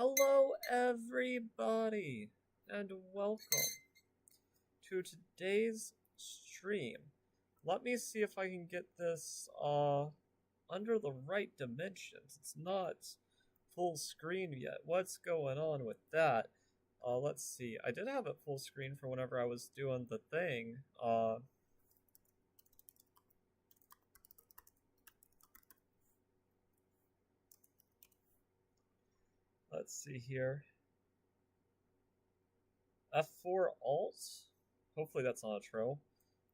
Hello, everybody, and welcome to today's stream. Let me see if I can get this under the right dimensions. It's not full screen yet. What's going on with that? Let's see. I did have it full screen for whenever I was doing the thing. Let's see here. F4 Alt. Hopefully that's not a troll.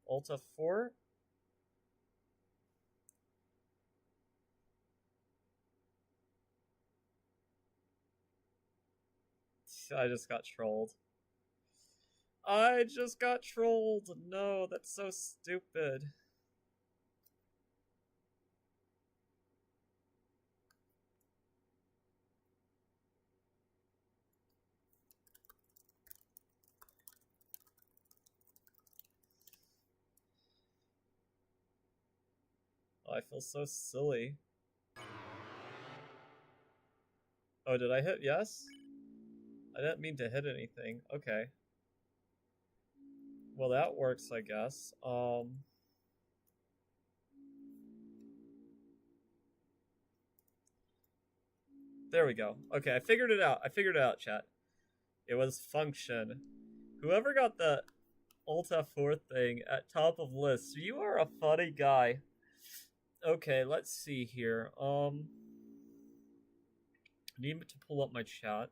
Alt F4. I just got trolled. I just got trolled. No, that's so stupid. Oh, I feel so silly. Oh, did I hit yes? I didn't mean to hit anything. Okay. Well, that works, I guess. There we go. Okay, I figured it out. Chat. It was function. Whoever got the Alt F4 thing at top of list, you are a funny guy. Okay, let's see here. I need to pull up my chat.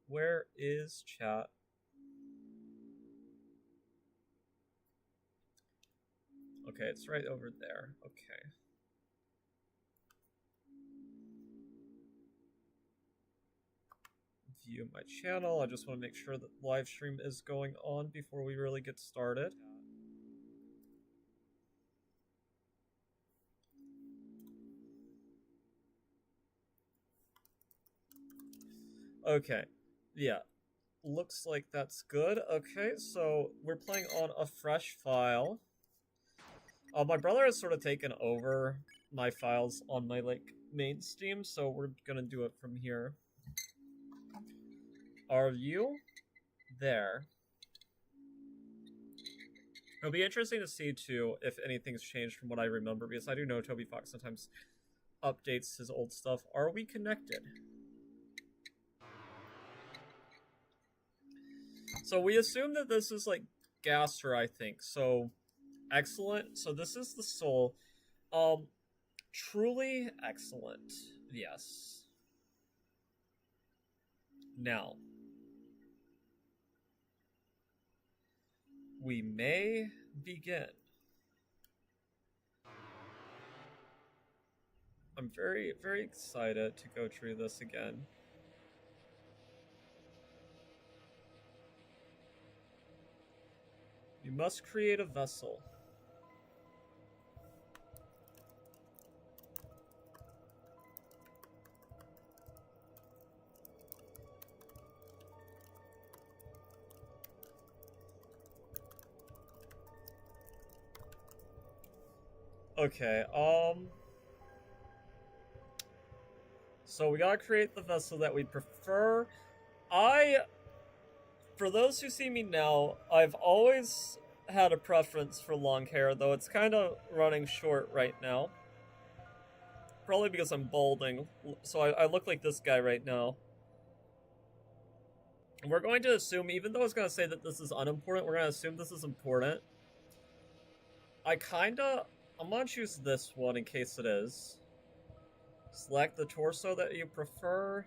Where is chat? Okay, it's right over there. Okay. View my channel. I just want to make sure that live stream is going on before we really get started. Okay. Yeah. Looks like that's good. Okay, so we're playing on a fresh file. My brother has sort of taken over my files on my main Steam, so we're gonna do it from here. Are you there? It'll be interesting to see too if anything's changed from what I remember, because I do know Toby Fox sometimes updates his old stuff. Are we connected? So we assume that this is like Gaster, I think. So excellent. So this is the soul. Truly excellent. Yes. Now, we may begin. I'm very, very excited to go through this again. You must create a vessel. Okay, so we gotta create the vessel that we prefer. For those who see me now, I've always had a preference for long hair, though it's kind of running short right now. Probably because I'm balding, so I look like this guy right now. We're going to assume, even though it's going to say that this is unimportant, we're going to assume this is important. I'm going to choose this one in case it is. Select the torso that you prefer.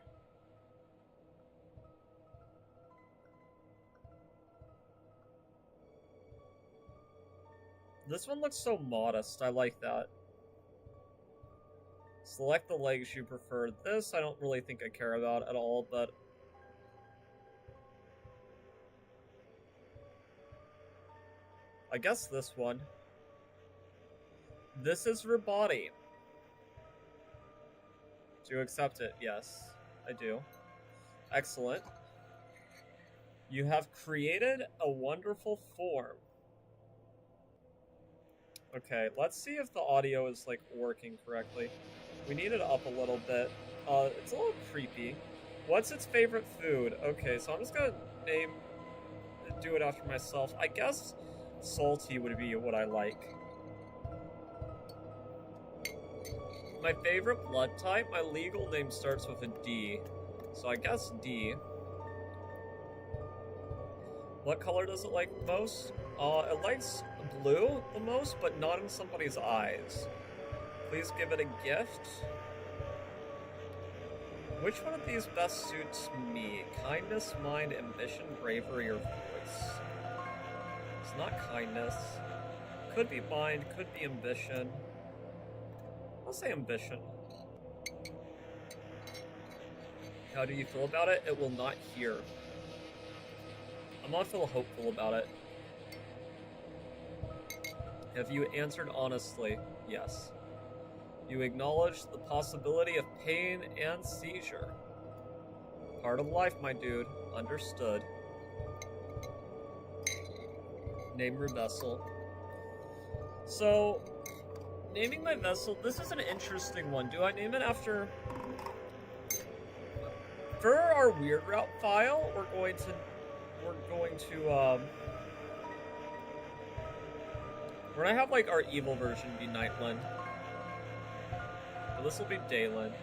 This one looks so modest. I like that. Select the legs you prefer. This I don't really think I care about at all, but I guess this one. This is her body. Do you accept it? Yes, I do. Excellent. You have created a wonderful form. Okay, let's see if the audio is, like, working correctly. We need it up a little bit. It's a little creepy. What's its favorite food? Okay, so I'm just gonna do it after myself. I guess salty would be what I like. My favorite blood type, my legal name starts with a D. So I guess D. What color does it like most? It likes blue the most, but not in somebody's eyes. Please give it a gift. Which one of these best suits me? Kindness, mind, ambition, bravery, or voice? It's not kindness. Could be mind, could be ambition. I'll say ambition. How do you feel about it? It will not hear. I'm not feel hopeful about it. Have you answered honestly? Yes. You acknowledge the possibility of pain and seizure. Part of life, my dude. Understood. Name your vessel. So, naming my vessel, this is an interesting one. Do I name it after... For our Weird Route file, we're going to we're gonna have like our evil version be Nightland. But this will be Dayland.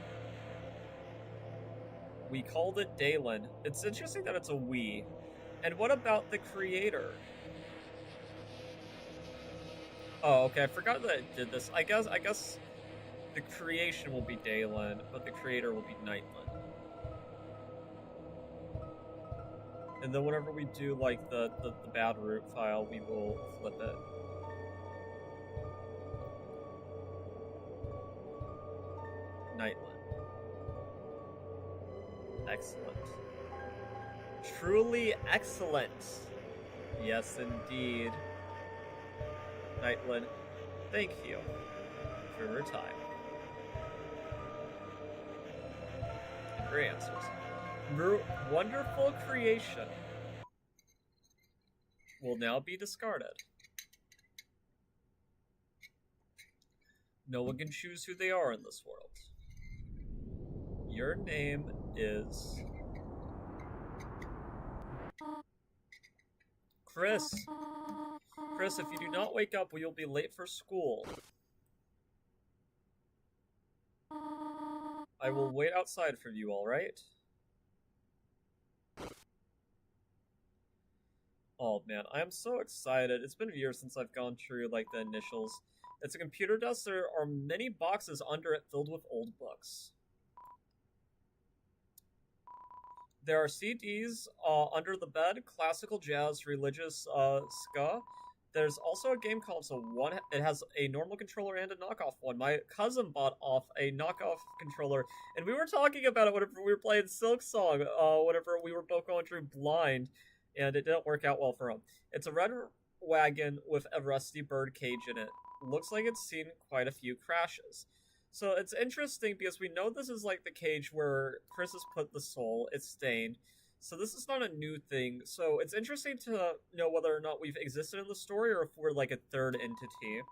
We called it Dayland. It's interesting that it's a we. And what about the creator? Oh, okay, I forgot that it did this. I guess the creation will be Dayland, but the creator will be Nightland. And then whenever we do like the bad root file, we will flip it. Nightland. Excellent. Truly excellent. Yes, indeed. Nightland, thank you for your time. And your answers. Your wonderful creation will now be discarded. No one can choose who they are in this world. Your name is... Chris. Chris, if you do not wake up, you'll be late for school. I will wait outside for you, alright? Oh man, I am so excited. It's been years since I've gone through, like, the initials. It's a computer desk. There are many boxes under it filled with old books. There are CDs under the bed, classical jazz, religious ska. There's also a game console. It has a normal controller and a knockoff one. My cousin bought off a knockoff controller, and we were talking about it whenever we were playing Silk Song, whenever we were both going through blind, and it didn't work out well for him. It's a red wagon with a rusty bird cage in it. Looks like it's seen quite a few crashes. So it's interesting because we know this is like the cage where Chris has put the soul. It's stained. So this is not a new thing. So it's interesting to know whether or not we've existed in the story or if we're like a third entity.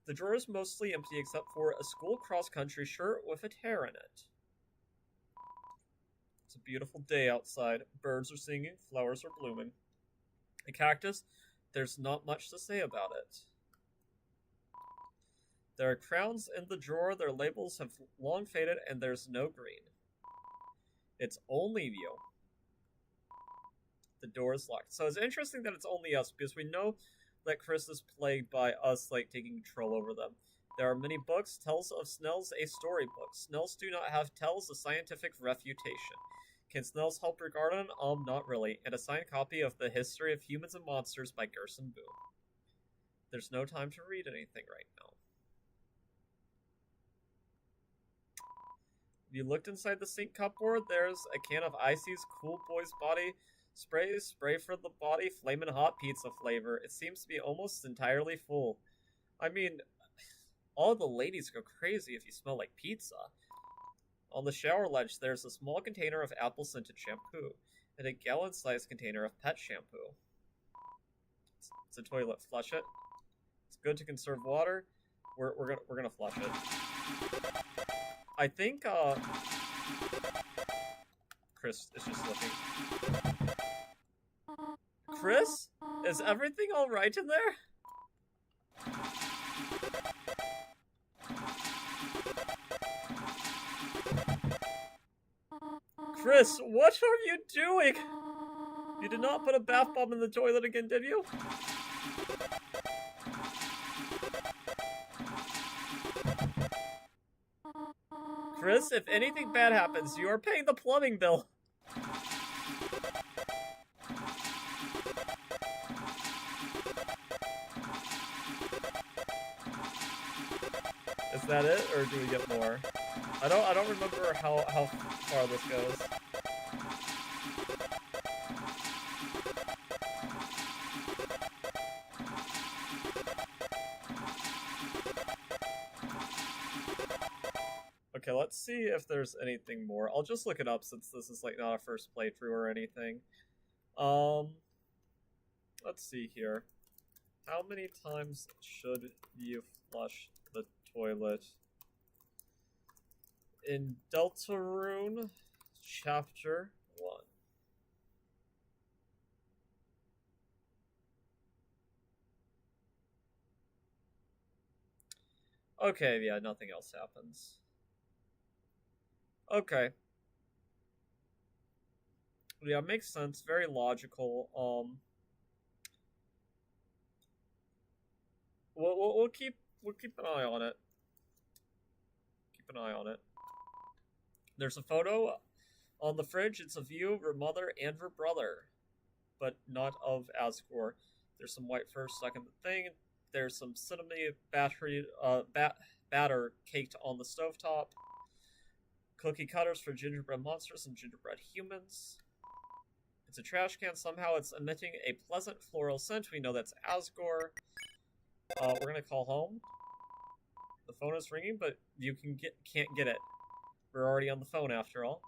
The drawer is mostly empty except for a school cross-country shirt with a tear in it. It's a beautiful day outside. Birds are singing, flowers are blooming. A cactus, there's not much to say about it. There are crowns in the drawer, their labels have long faded, and there's no green. It's only you. The door is locked. So it's interesting that it's only us, because we know that Chris is plagued by us, like, taking control over them. There are many books. Tales of Snells, a storybook. Snells do not have tells, a scientific refutation. Can Snells help your garden? Not really. And a signed copy of The History of Humans and Monsters by Gerson Boom. There's no time to read anything right now. If you looked inside the sink cupboard, there's a can of Icy's Cool Boys Body spray for the body, flamin' hot pizza flavor. It seems to be almost entirely full. I mean, all the ladies go crazy if you smell like pizza. On the shower ledge, there's a small container of apple-scented shampoo and a gallon-sized container of pet shampoo. It's a toilet. Flush it. It's good to conserve water. We're gonna flush it. I think, Chris is just looking. Chris? Is everything alright in there? Chris, what are you doing? You did not put a bath bomb in the toilet again, did you? Chris, if anything bad happens, you are paying the plumbing bill. Is that it, or do we get more? I don't remember how far this goes. Okay, let's see if there's anything more. I'll just look it up since this is like not a first playthrough or anything. Let's see here. How many times should you flush the toilet? In Deltarune, Chapter 1. Okay, yeah, nothing else happens. Okay. Yeah, makes sense. Very logical. We'll keep an eye on it. Keep an eye on it. There's a photo on the fridge. It's a view of her mother and her brother, but not of Asgore. There's some white fur stuck in the thing. There's some cinnamon batter caked on the stovetop. Cookie cutters for gingerbread monsters and gingerbread humans. It's a trash can. Somehow it's emitting a pleasant floral scent. We know that's Asgore. We're gonna call home. The phone is ringing, but you can't get it. We're already on the phone after all.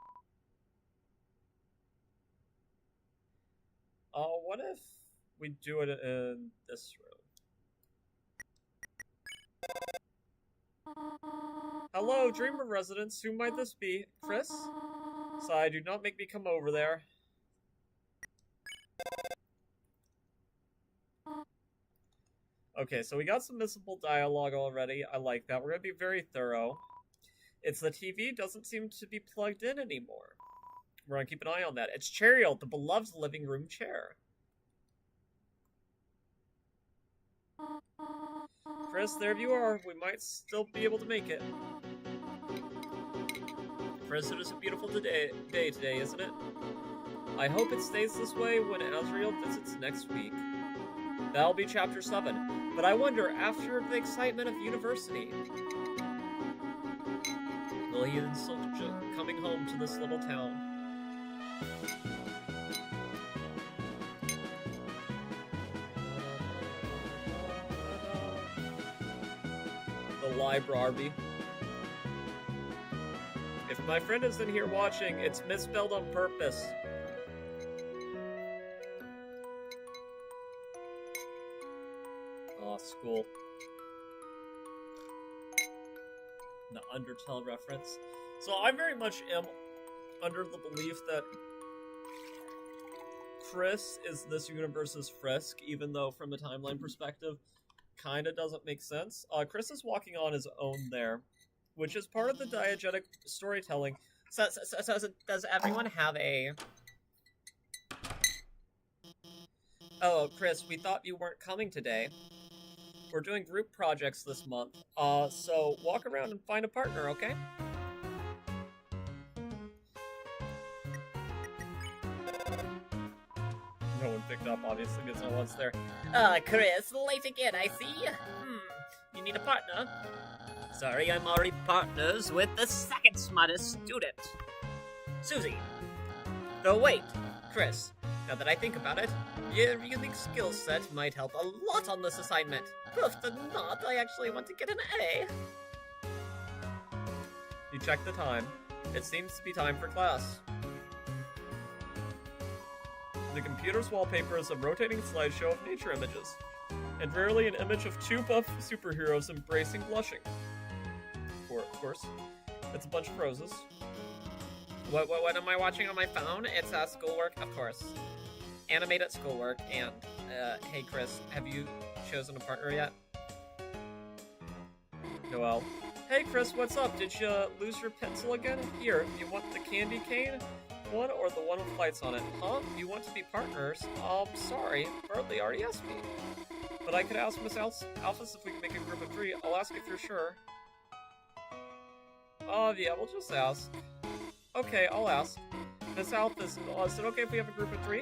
What if we do it in this room? Hello, Dreamer residents. Who might this be? Chris? Sigh, do not make me come over there. Okay, so we got some missable dialogue already. I like that. We're gonna be very thorough. It's the TV doesn't seem to be plugged in anymore. We're gonna keep an eye on that. It's Cheryl, the beloved living room chair. Chris, there you are. We might still be able to make it. Chris, it is a beautiful day today, isn't it? I hope it stays this way when Azrael visits next week. That'll be Chapter 7. But I wonder, after the excitement of university, will he insult coming home to this little town? The library. If my friend isn't here watching, it's misspelled on purpose. Oh, school. The Undertale reference. So I very much am under the belief that Chris is this universe's Frisk, even though from a timeline perspective, kinda doesn't make sense. Chris is walking on his own there, which is part of the diegetic storytelling. So does everyone have a... Oh, Chris, we thought you weren't coming today. We're doing group projects this month, so walk around and find a partner, okay? No one picked up, obviously, because no one's there. Chris, late again, I see. You need a partner? Sorry, I'm already partners with the second smartest student, Susie. Though wait, Chris, now that I think about it, your unique skill set might help a lot on this assignment. Proof or not, I actually want to get an A. You check the time. It seems to be time for class. The computer's wallpaper is a rotating slideshow of nature images, and rarely an image of two buff superheroes embracing blushing. Of course. It's a bunch of roses. What am I watching on my phone? It's schoolwork, of course. Animated schoolwork, and, hey Chris, have you chosen a partner yet? Noelle. Hey Chris, what's up? Did you lose your pencil again? Here, you want the candy cane one or the one with lights on it? Huh? You want to be partners? Sorry, Bradley already asked me. But I could ask Miss Alphys if we can make a group of 3. I'll ask if you're sure. Yeah, we'll just ask. Okay, I'll ask. Miss Alphys, is it okay if we have a group of 3?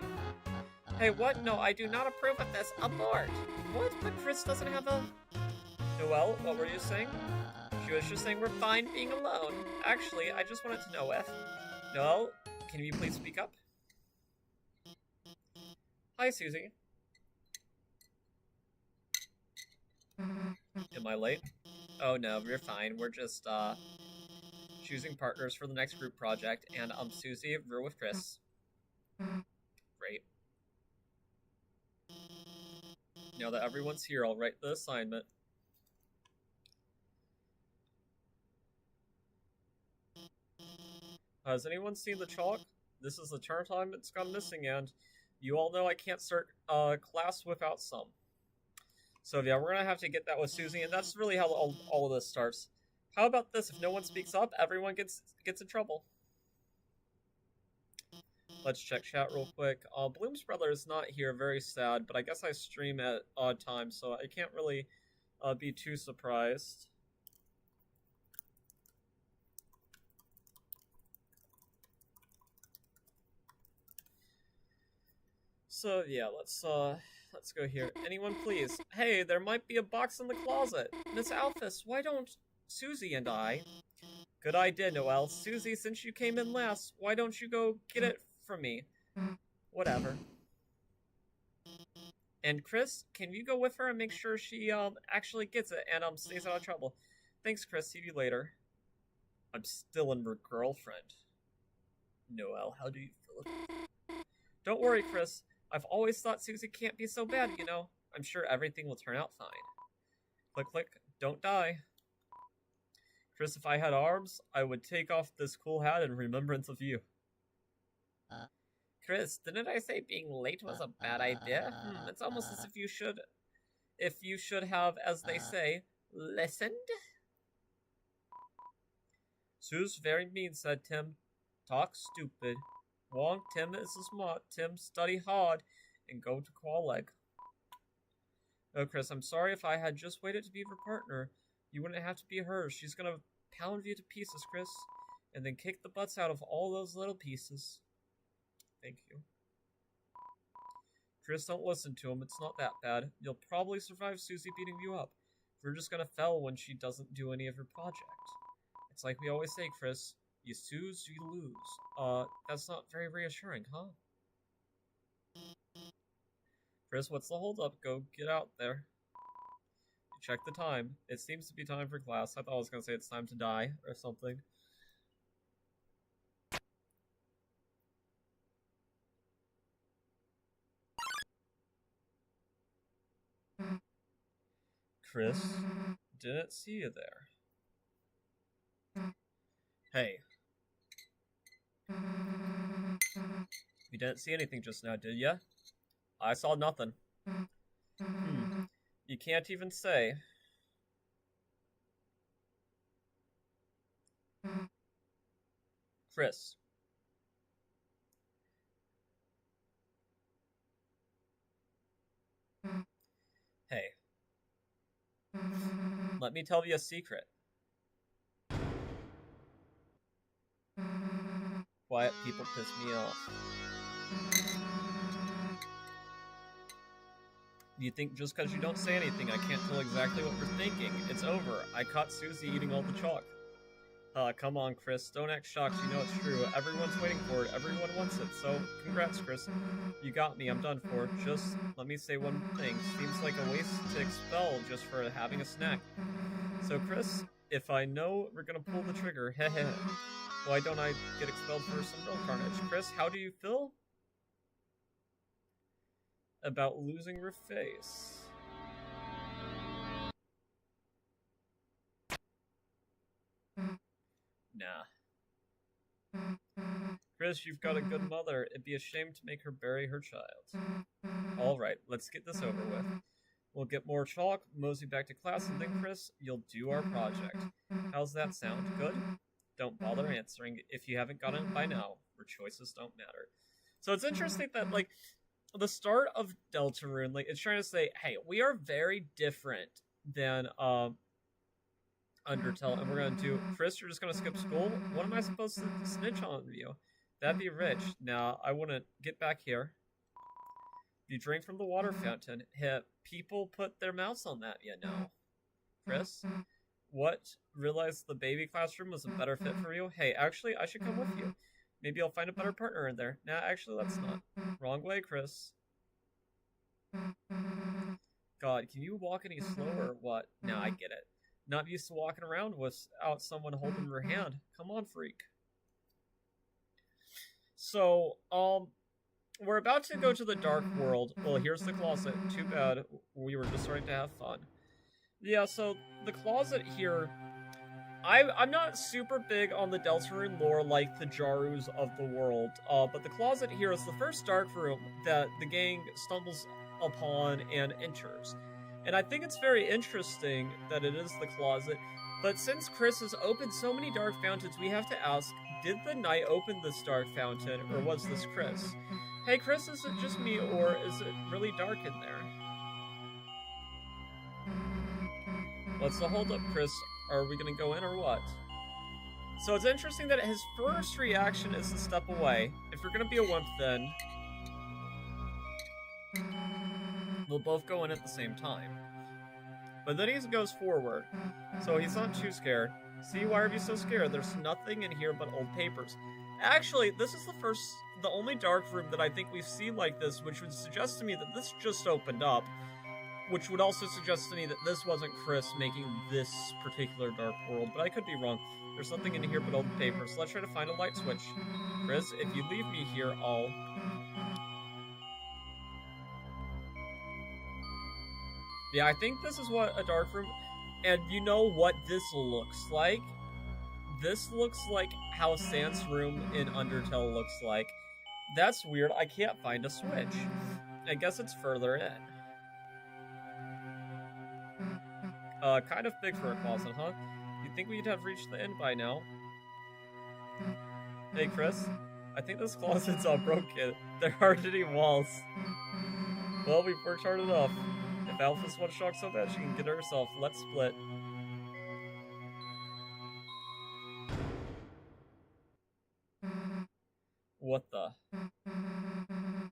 Hey, what? No, I do not approve of this. Abort! What? But Chris doesn't have a... Noelle, what were you saying? She was just saying we're fine being alone. Actually, I just wanted to know if... Noelle, can you please speak up? Hi, Susie. Am I late? Oh no, we're fine. We're just, choosing partners for the next group project, and, Susie, we're with Chris. Great. Now that everyone's here, I'll write the assignment. Has anyone seen the chalk? This is the turn time it's gone missing, and you all know I can't start class without some. So yeah, we're gonna have to get that with Susie, and that's really how all of this starts. How about this? If no one speaks up, everyone gets in trouble. Let's check chat real quick. Bloom's brother is not here, very sad, but I guess I stream at odd times, so I can't really be too surprised. So yeah, let's go here. Anyone please? Hey, there might be a box in the closet. Miss Alphys, why don't Susie and I? Good idea, Noelle. Susie, since you came in last, why don't you go get it from me? Whatever. And Chris, can you go with her and make sure she actually gets it and stays out of trouble? Thanks, Chris. See you later. I'm still in her girlfriend. Noelle, how do you feel? Don't worry, Chris. I've always thought Susie can't be so bad, you know. I'm sure everything will turn out fine. Click, click. Don't die. Chris, if I had arms, I would take off this cool hat in remembrance of you. Chris, didn't I say being late was a bad idea? It's almost as if you should have, as they say, listened. Sue's very mean, said Tim. Talk stupid. Wong, Tim is smart. Tim, study hard and go to college. Oh, Chris, I'm sorry if I had just waited to be her partner. You wouldn't have to be hers. She's gonna pound you to pieces, Chris, and then kick the butts out of all those little pieces. Thank you. Chris, don't listen to him. It's not that bad. You'll probably survive Susie beating you up. We're just gonna fail when she doesn't do any of her project. It's like we always say, Chris. You snooze, you lose. That's not very reassuring, huh? Chris, what's the holdup? Go get out there. You check the time. It seems to be time for class. I thought I was gonna say it's time to die or something. Chris, didn't see you there. Hey. You didn't see anything just now, did ya? I saw nothing. You can't even say. Chris. Hey. Let me tell you a secret. Quiet people piss me off. You think just because you don't say anything, I can't tell exactly what you're thinking. It's over. I caught Susie eating all the chalk. Come on, Chris. Don't act shocked. You know it's true. Everyone's waiting for it. Everyone wants it. So, congrats, Chris. You got me. I'm done for. Just let me say one thing. Seems like a waste to expel just for having a snack. So, Chris, if I know we're gonna pull the trigger, heh, why don't I get expelled for some real carnage? Chris, how do you feel about losing your face? Nah, Chris, you've got a good mother. It'd be a shame to make her bury her child. Alright, let's get this over with. We'll get more chalk, mosey back to class, and then, Chris, you'll do our project. How's that sound? Good? Don't bother answering if you haven't gotten it by now. Your choices don't matter. So it's interesting that, like, the start of Deltarune, like, it's trying to say, hey, we are very different than, Undertale, and we're gonna do, Chris, you're just gonna skip school? What am I supposed to snitch on you? That'd be rich. Now, I wouldn't. Get back here. You drink from the water fountain. Hey, people put their mouths on that, you know. Chris? What? Realized the baby classroom was a better fit for you? Hey, actually, I should come with you. Maybe I'll find a better partner in there. Nah, actually, let's not. Wrong way, Chris. God, can you walk any slower or what? Nah, I get it. Not used to walking around without someone holding your hand. Come on, freak. So, we're about to go to the dark world. Well, here's the closet. Too bad. We were just starting to have fun. Yeah, so the closet here, I'm not super big on the Deltarune lore like the Jarus of the world, but the closet here is the first dark room that the gang stumbles upon and enters. And I think it's very interesting that it is the closet, but since Chris has opened so many dark fountains, we have to ask, did the knight open this dark fountain, or was this Chris? Hey Chris, is it just me, or is it really dark in there? What's the holdup, Chris? Are we gonna go in or what? So it's interesting that his first reaction is to step away. If you're gonna be a wimp, then we'll both go in at the same time. But then he goes forward, so he's not too scared. See, why are you so scared? There's nothing in here but old papers. Actually, this is the only dark room that I think we've seen like this, which would suggest to me that this just opened up. Which would also suggest to me that this wasn't Chris making this particular dark world, but I could be wrong. There's nothing in here but old papers, so let's try to find a light switch. Chris, if you leave me here, I'll... Yeah, I think this is what a dark room... And you know what this looks like? This looks like how Sans room in Undertale looks like. That's weird, I can't find a switch. I guess it's further in. Kind of big for a closet, huh? You'd think we'd have reached the end by now. Hey, Chris? I think this closet's all broken. There aren't any walls. Well, we've worked hard enough. If Alphys wants shock so bad she can get it herself, let's split. What the?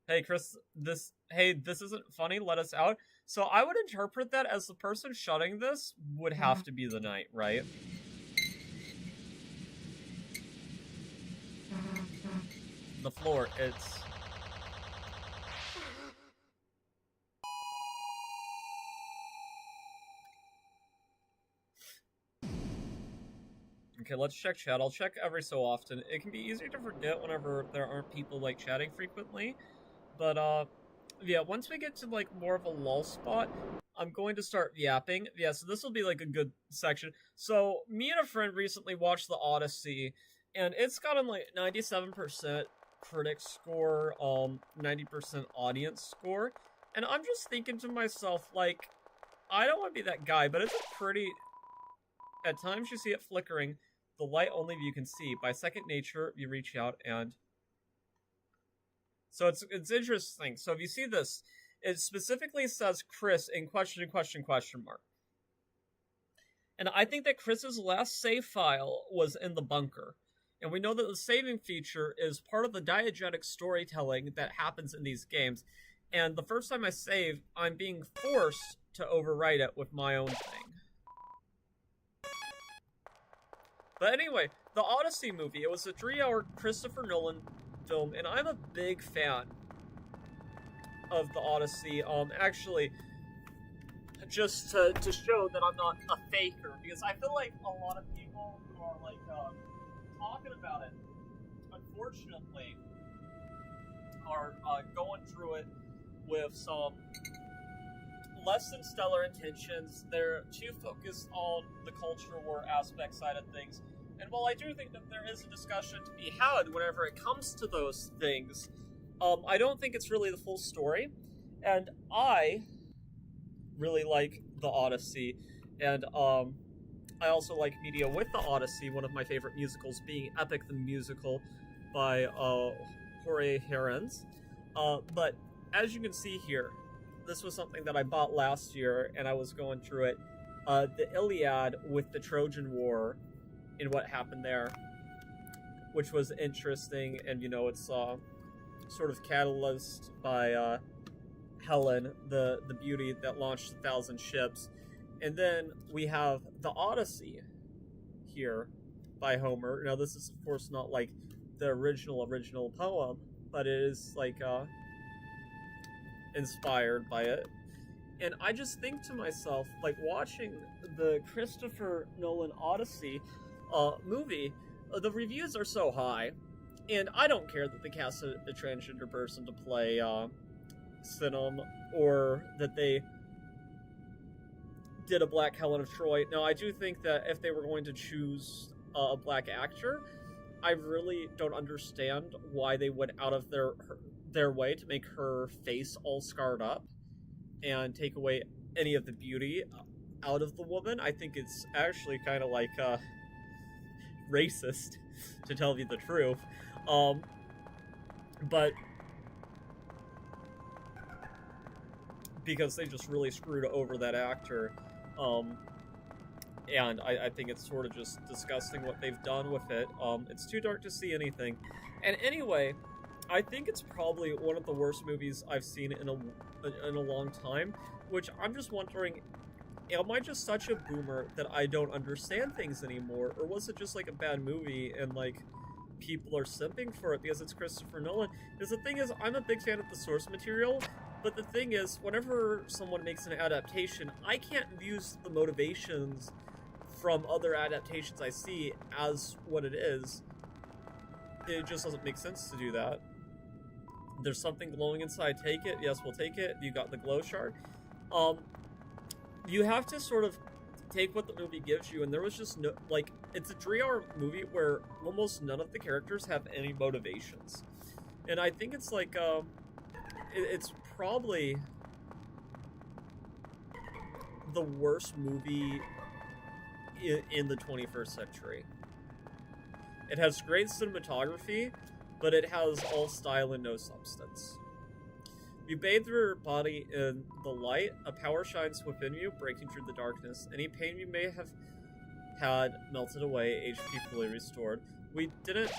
Hey, Chris, this isn't funny, let us out. So I would interpret that as the person shutting this would have to be the knight, right? The floor, it's... Okay, let's check chat. I'll check every so often. It can be easy to forget whenever there aren't people, like, chatting frequently. But, yeah, once we get to, like, more of a lull spot, I'm going to start yapping. Yeah, so this will be, like, a good section. So, me and a friend recently watched the Odyssey, and it's gotten, like, 97% critic score, 90% audience score. And I'm just thinking to myself, like, I don't want to be that guy, but it's a pretty... At times you see it flickering. The light only you can see. By second nature, you reach out and... So it's interesting. So if you see this, it specifically says Chris in question mark. And I think that Chris's last save file was in the bunker. And we know that the saving feature is part of the diegetic storytelling that happens in these games. And the first time I save, I'm being forced to overwrite it with my own thing. But anyway, the Odyssey movie, it was a 3-hour Christopher Nolan film, and I'm a big fan of the Odyssey. Actually, just to show that I'm not a faker, because I feel like a lot of people who are, like, talking about it, unfortunately, are going through it with some less than stellar intentions. They're too focused on the culture war aspect side of things, And while I do think that there is a discussion to be had whenever it comes to those things, I don't think it's really the full story. And I really like the Odyssey, and I also like media with the Odyssey, one of my favorite musicals being Epic the Musical by Jorge Herons. But as you can see here, this was something that I bought last year, and I was going through it. The Iliad with the Trojan War and what happened there, which was interesting, and it's sort of catalyzed by Helen, the beauty that launched 1,000 ships. And then we have the Odyssey here by Homer. Now, this is, of course, not like the original poem, but it is like inspired by it. And I just think to myself, like, watching the Christopher Nolan Odyssey movie, the reviews are so high, and I don't care that they cast a transgender person to play Sinom, or that they did a black Helen of Troy. Now, I do think that if they were going to choose a black actor, I really don't understand why they went out of their way to make her face all scarred up and take away any of the beauty out of the woman. I think it's actually kind of like racist, to tell you the truth. But because they just really screwed over that actor. And I think it's sort of just disgusting what they've done with it. It's too dark to see anything. And anyway, I think it's probably one of the worst movies I've seen in a long time, which I'm just wondering, am I just such a boomer that I don't understand things anymore? Or was it just like a bad movie and like people are simping for it because it's Christopher Nolan? Because the thing is, I'm a big fan of the source material, but the thing is, whenever someone makes an adaptation, I can't use the motivations from other adaptations I see as what it is. It just doesn't make sense to do that. There's something glowing inside, take it. Yes, we'll take it. You got the glow shard. You have to sort of take what the movie gives you, and there was just no, like, it's a 3-hour movie where almost none of the characters have any motivations. And I think it's like, it's probably the worst movie in the 21st century. It has great cinematography, but it has all style and no substance. You bathe your body in the light, a power shines within you, breaking through the darkness. Any pain you may have had melted away, HP fully restored. We didn't...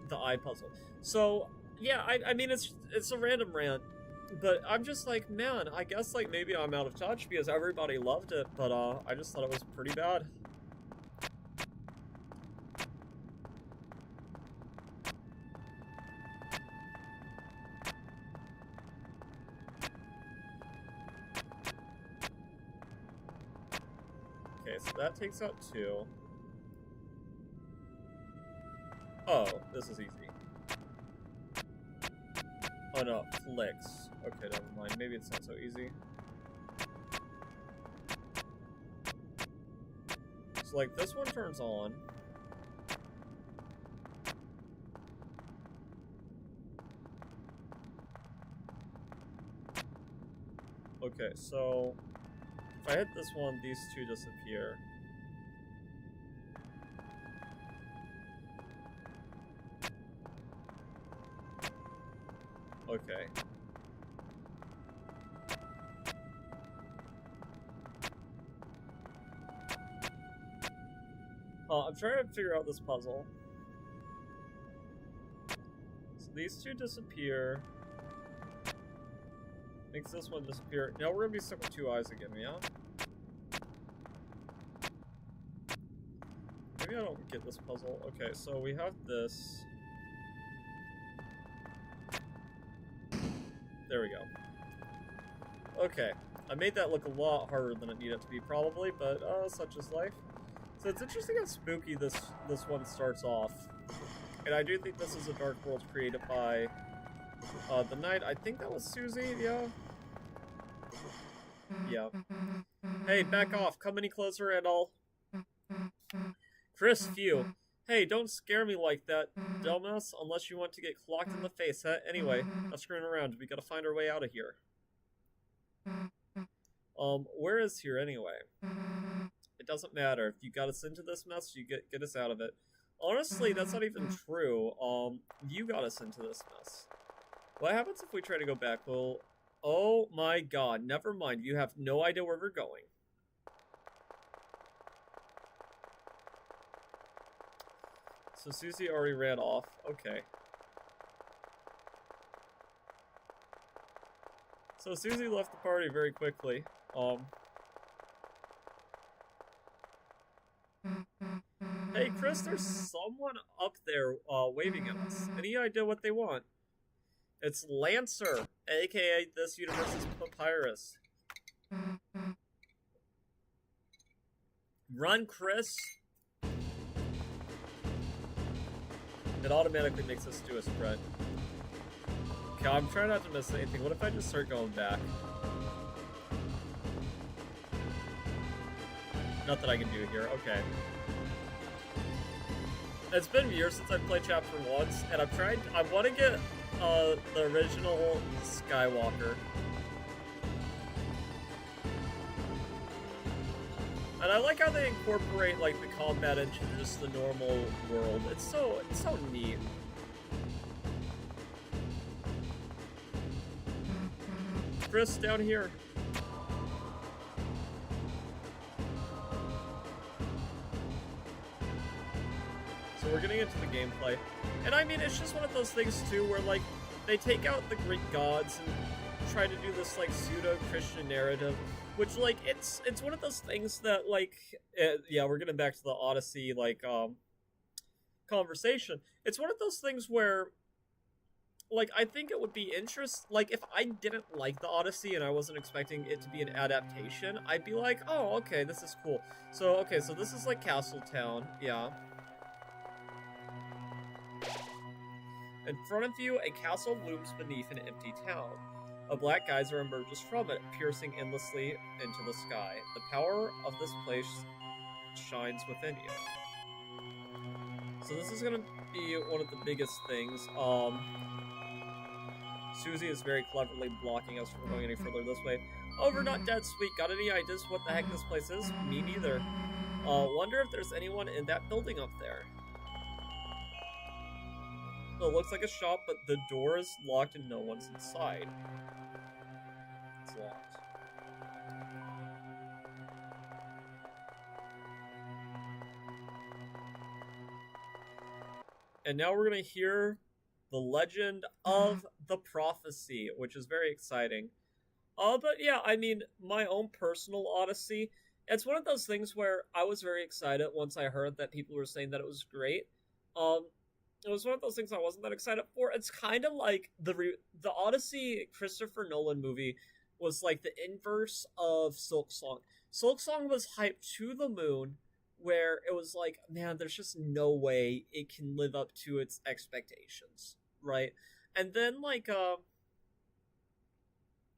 The eye puzzle. So, yeah, I mean, it's a random rant, but I'm just like, man, I guess, like, maybe I'm out of touch because everybody loved it, but, I just thought it was pretty bad. Okay, so that takes out 2. Oh, this is easy. Oh no, flicks. Okay, never mind. Maybe it's not so easy. So, like, this one turns on. Okay, so if I hit this one, these 2 disappear. Okay. I'm trying to figure out this puzzle. So these 2 disappear. Makes this one disappear. Now we're gonna be stuck with 2 eyes again, yeah? Maybe I don't get this puzzle. Okay, so we have this. There we go. Okay, I made that look a lot harder than it needed to be, probably, but such is life. So it's interesting how spooky this one starts off. And I do think this is a dark world created by the Knight. I think that was Susie, yeah? Yeah. Hey, back off. Come any closer and I'll Chris, phew. Hey, don't scare me like that, dumbass, unless you want to get clocked in the face, huh? Anyway, not screwing around. We gotta find our way out of here. Where is here anyway? It doesn't matter. If you got us into this mess, you get us out of it. Honestly, that's not even true. You got us into this mess. What happens if we try to go back? Well, oh my god, never mind. You have no idea where we're going. So Susie already ran off. Okay. So Susie left the party very quickly. Hey Chris, there's someone up there waving at us. Any idea what they want? It's Lancer, aka this universe's Papyrus. Run, Chris! It automatically makes us do a sprint. Okay, I'm trying not to miss anything. What if I just start going back? Nothing I can do here. Okay. It's been years since I've played Chapter 1, and I want to get the original Skywalker. And I like how they incorporate like the combat into just the normal world. It's so neat. Chris, down here. So we're getting into the gameplay. And I mean, it's just one of those things too where like they take out the Greek gods and try to do this like pseudo-Christian narrative, which like it's one of those things that like yeah, we're getting back to the Odyssey like conversation. It's one of those things where like I think it would be like if I didn't like the Odyssey and I wasn't expecting it to be an adaptation, I'd be like, oh, okay, this is cool. So okay, so this is like Castletown, yeah. In front of you, a castle looms beneath an empty town. A black geyser emerges from it, piercing endlessly into the sky. The power of this place shines within you. So this is gonna be one of the biggest things. Susie is very cleverly blocking us from going any further this way. Over, not dead, sweet. Got any ideas what the heck this place is? Me neither. Wonder if there's anyone in that building up there. It looks like a shop, but the door is locked and no one's inside. It's locked. And now we're going to hear the legend of the prophecy, which is very exciting. But yeah, I mean, my own personal Odyssey, it's one of those things where I was very excited once I heard that people were saying that it was great. It was one of those things I wasn't that excited for. It's kind of like the Odyssey Christopher Nolan movie was like the inverse of Silk Song. Silk Song was hyped to the moon, where it was like, man, there's just no way it can live up to its expectations, right? And then like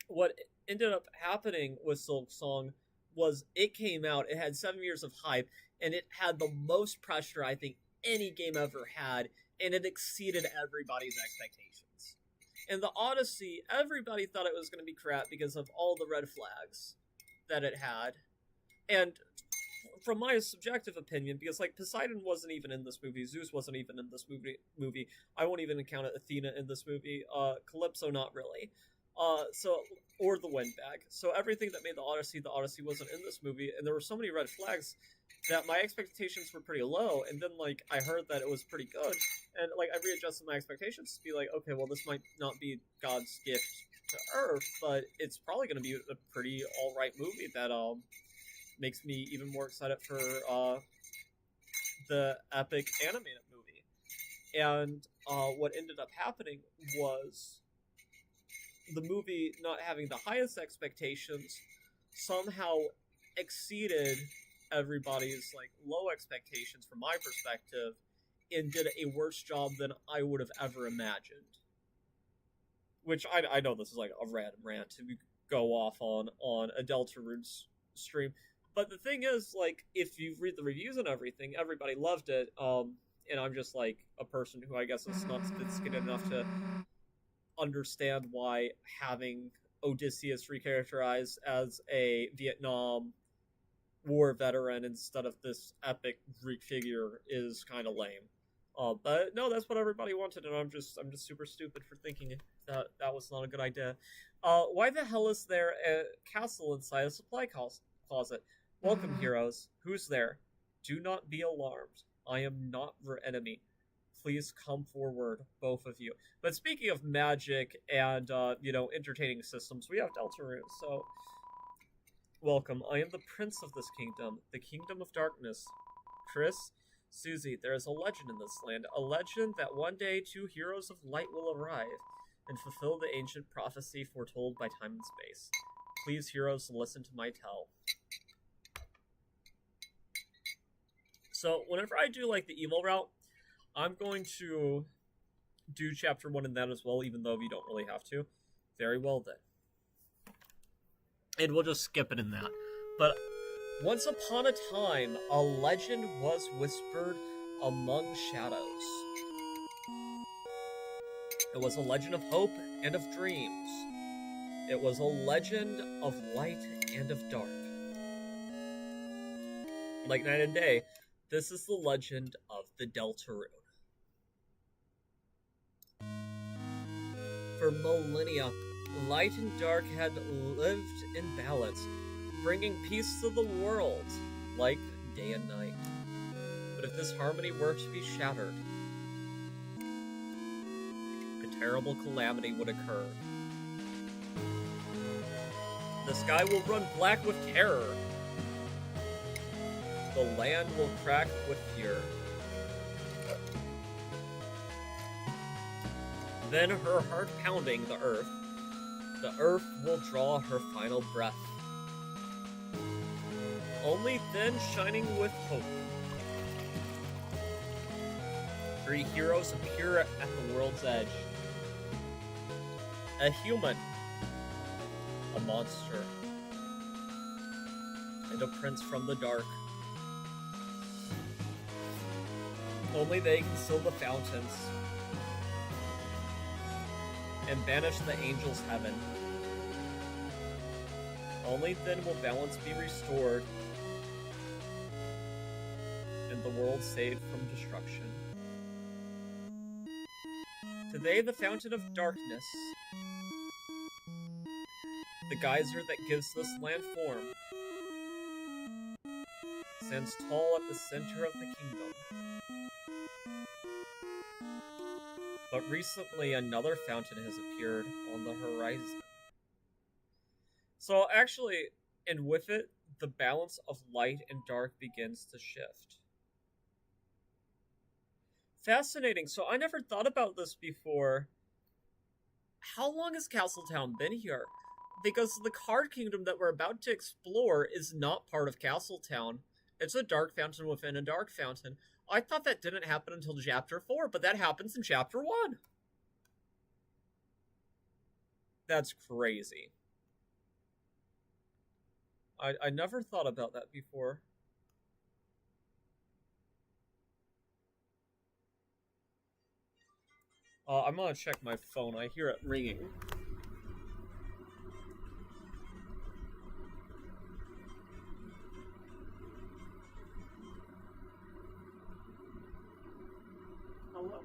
what ended up happening with Silk Song was it came out, it had 7 years of hype, and it had the most pressure I think any game ever had, and it exceeded everybody's expectations. In the Odyssey, everybody thought it was going to be crap because of all the red flags that it had. And from my subjective opinion, because like Poseidon wasn't even in this movie, Zeus wasn't even in this movie, I won't even count Athena in this movie, Calypso not really. Or the Windbag. So everything that made the Odyssey wasn't in this movie, and there were so many red flags that my expectations were pretty low, and then like I heard that it was pretty good, and like I readjusted my expectations to be like, okay, well this might not be God's gift to Earth, but it's probably going to be a pretty alright movie that makes me even more excited for the epic animated movie. And what ended up happening was the movie, not having the highest expectations, somehow exceeded everybody's like low expectations from my perspective, and did a worse job than I would have ever imagined. Which I know this is like a random rant to go off on a Deltarune stream, But the thing is, like, if you read the reviews and everything, everybody loved it. And I'm just like a person who I guess is not sophisticated enough to understand why having Odysseus recharacterized as a Vietnam War veteran instead of this epic Greek figure is kind of lame. But no, that's what everybody wanted, and I'm just super stupid for thinking that was not a good idea. Why the hell is there a castle inside a supply closet? Welcome, heroes. Who's there? Do not be alarmed. I am not your enemy. Please come forward, both of you. But speaking of magic and entertaining systems, we have Deltarune. So, welcome. I am the prince of this kingdom, the kingdom of darkness. Chris, Susie, there is a legend in this land, a legend that one day 2 heroes of light will arrive and fulfill the ancient prophecy foretold by time and space. Please, heroes, listen to my tell. So, whenever I do, like, the emo route, I'm going to do Chapter 1 in that as well, even though you don't really have to. Very well, then. And we'll just skip it in that. But once upon a time, a legend was whispered among shadows. It was a legend of hope and of dreams. It was a legend of light and of dark. Like night and day, this is the legend of the Deltarune. For millennia, light and dark had lived in balance, bringing peace to the world, like day and night. But if this harmony were to be shattered, a terrible calamity would occur. The sky will run black with terror. The land will crack with fear. Then her heart pounding the earth will draw her final breath. Only then shining with hope. 3 heroes appear at the world's edge. A human, a monster, and a prince from the dark. Only they can seal the fountains and banish the angels' heaven. Only then will balance be restored and the world saved from destruction. Today, the fountain of darkness, the geyser that gives this land form, stands tall at the center of the kingdom. But recently, another fountain has appeared on the horizon. So actually, and with it, the balance of light and dark begins to shift. Fascinating. So I never thought about this before. How long has Castletown been here? Because the Card Kingdom that we're about to explore is not part of Castletown. It's a dark fountain within a dark fountain. I thought that didn't happen until Chapter 4, but that happens in Chapter 1. That's crazy. I never thought about that before. I'm gonna check my phone. I hear it ringing. Hello.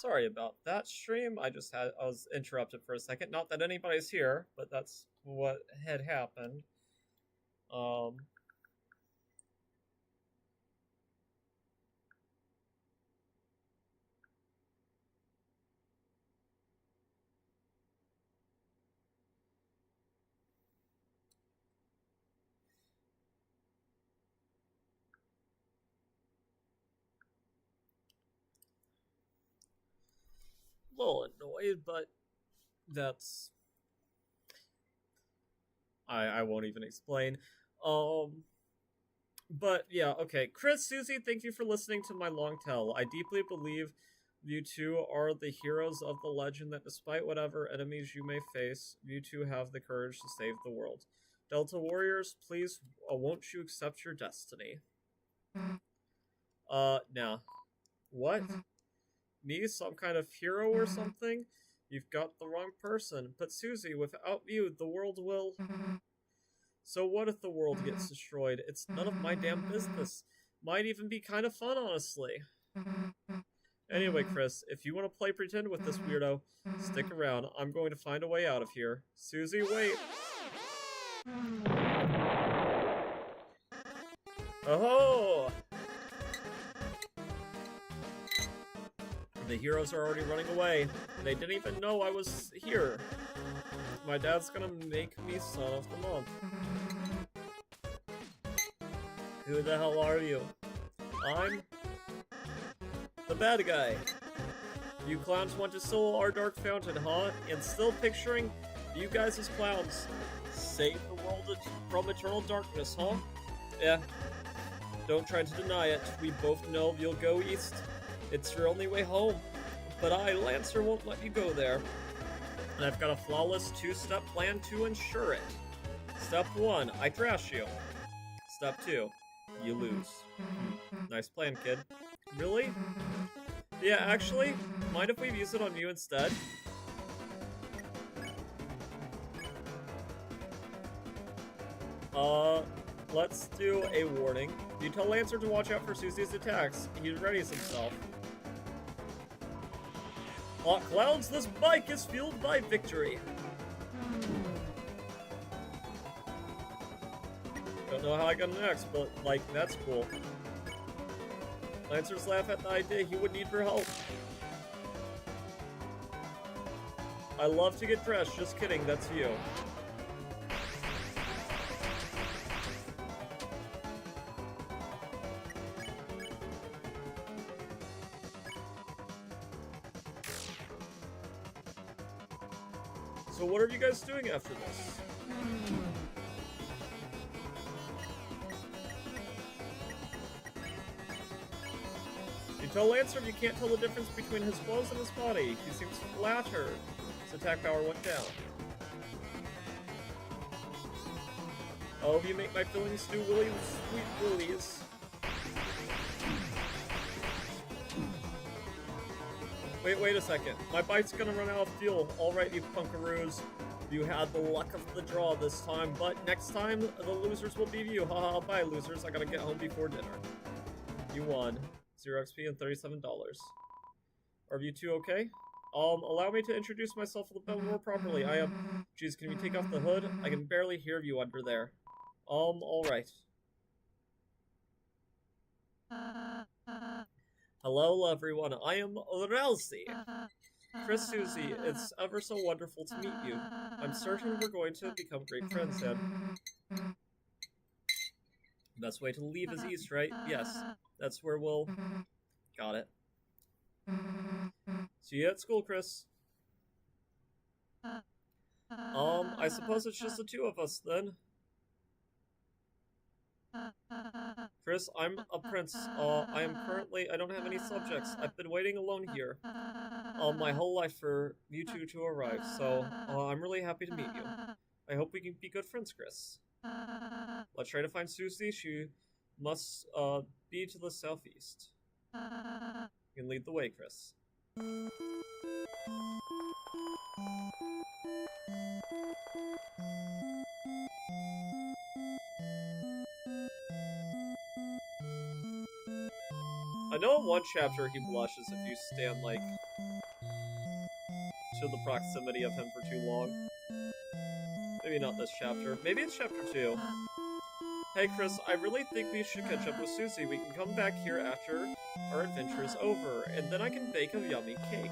Sorry about that stream. I was interrupted for a second. Not that anybody's here, but that's what had happened. A little annoyed, but that's I won't even explain. But yeah, okay. Chris, Susie, thank you for listening to my long tell. I deeply believe you two are the heroes of the legend that despite whatever enemies you may face, you two have the courage to save the world. Delta Warriors, please, won't you accept your destiny? Nah. What? Me, some kind of hero or something? You've got the wrong person. But Susie, without you, the world will... So what if the world gets destroyed? It's none of my damn business. Might even be kind of fun, honestly. Anyway, Chris, if you want to play pretend with this weirdo, stick around. I'm going to find a way out of here. Susie, wait. Oh! The heroes are already running away. They didn't even know I was here. My dad's gonna make me son of the month. Who the hell are you? I'm the bad guy. You clowns want to steal our dark fountain, huh? And still picturing you guys as clowns. Save the world from eternal darkness, huh? Yeah. Don't try to deny it. We both know you'll go east. It's your only way home. But I, Lancer, won't let you go there. And I've got a flawless two-step plan to ensure it. Step 1, I trash you. Step 2, you lose. Nice plan, kid. Really? Yeah, actually, mind if we use it on you instead? Let's do a warning. You tell Lancer to watch out for Susie's attacks. He readies himself. Clouds, this bike is fueled by victory. Don't know how I got an X, but, like, that's cool. Lancers laugh at the idea he would need for help. I love to get dressed, just kidding, that's you. So what are you guys doing after this? You tell Lancer you can't tell the difference between his clothes and his body. He seems flattered. His attack power went down. Oh, you make my feelings do willies, sweet willies. Wait a second. My bike's gonna run out of fuel. Alright, you punkaroos. You had the luck of the draw this time, but next time, the losers will be you. Haha, bye losers. I gotta get home before dinner. You won. 0 XP and $37. Are you two okay? Allow me to introduce myself a little bit more properly. I am... Geez, can you take off the hood? I can barely hear you under there. Alright. Hello, everyone. I am Ralsei. Chris, Susie, it's ever so wonderful to meet you. I'm certain we're going to become great friends then. Best way to leave is east, right? Yes. That's where we'll... Got it. See you at school, Chris. I suppose it's just the two of us, then. Chris, I'm a prince. I don't have any subjects. I've been waiting alone here, my whole life for you two to arrive, so, I'm really happy to meet you. I hope we can be good friends, Chris. Let's try to find Susie. She must, be to the southeast. You can lead the way, Chris. I know in one chapter he blushes if you stand, like, to the proximity of him for too long. Maybe not this chapter. Maybe it's chapter 2. Hey Chris, I really think we should catch up with Susie. We can come back here after our adventure is over, and then I can bake a yummy cake.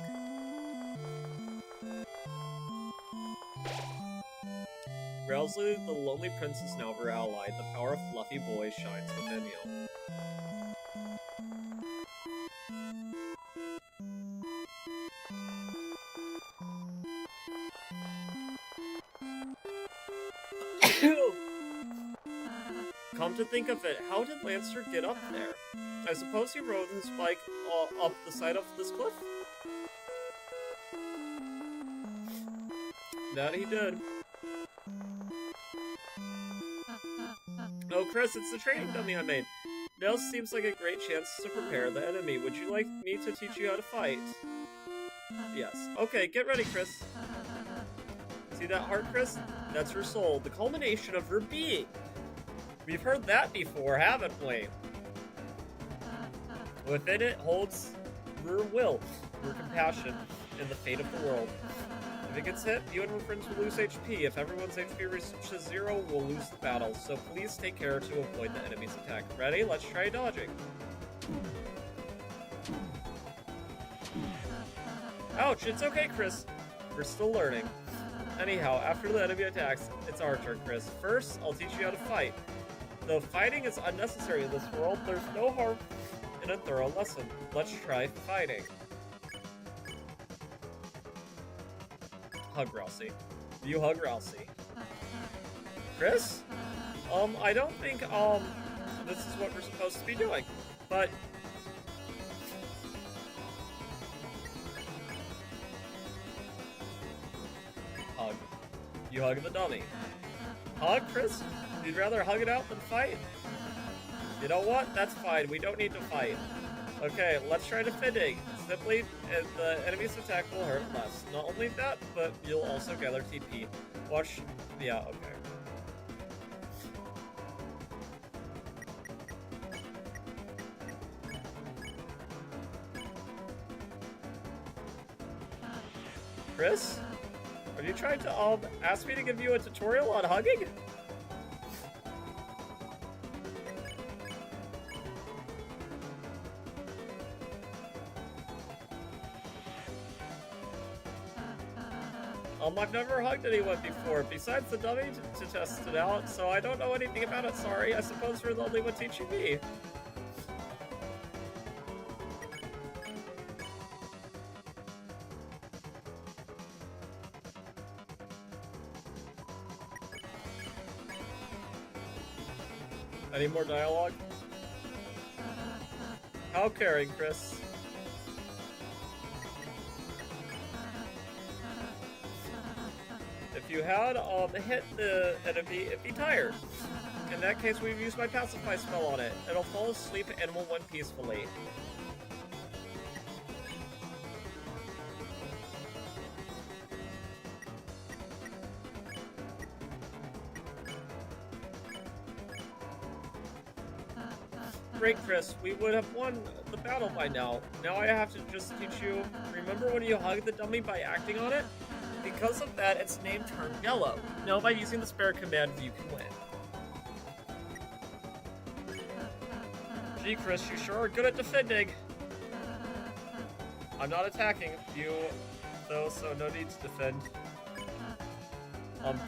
Rousley, the lonely prince, is now her ally. The power of Fluffy Boy shines within you. Come to think of it, how did Lancer get up there? I suppose he rode his bike up the side of this cliff? That he did. Oh, Chris, it's the training dummy I made. Now seems like a great chance to prepare the enemy. Would you like me to teach you how to fight? Yes. Okay, get ready, Chris. See that heart, Chris? That's her soul, the culmination of her being. We've heard that before, haven't we? Within it holds her will, her compassion, and the fate of the world. If it gets hit, you and her friends will lose HP. If everyone's HP reaches 0, we'll lose the battle. So please take care to avoid the enemy's attack. Ready? Let's try dodging. Ouch, it's okay, Chris. We're still learning. Anyhow, after the enemy attacks, it's our turn, Chris. First, I'll teach you how to fight. Though fighting is unnecessary in this world, there's no harm in a thorough lesson. Let's try fighting. Hug Rousey. You hug Rousey. Chris? I don't think, this is what we're supposed to be doing, but... Hug. You hug the dummy. Hug, Chris? You'd rather hug it out than fight? You know what? That's fine. We don't need to fight. Okay, let's try defending. Simply, the enemy's attack will hurt less. Not only that, but you'll also gather TP. Watch. Yeah, okay. Chris? Are you trying to, ask me to give you a tutorial on hugging? I've never hugged anyone before, besides the dummy to test it out, so I don't know anything about it, sorry. I suppose you're the only one teaching me. Any more dialogue? How caring, Chris. If you had hit the enemy, it'd be tired. In that case, we've used my pacify spell on it. It'll fall asleep and will win peacefully. Great, Chris. We would have won the battle by now. Now I have to just teach you. Remember when you hugged the dummy by acting on it? Because of that, its name turned yellow. Now by using the spare command, you can win. Gee, Chris, you sure are good at defending. I'm not attacking you, though, so no need to defend.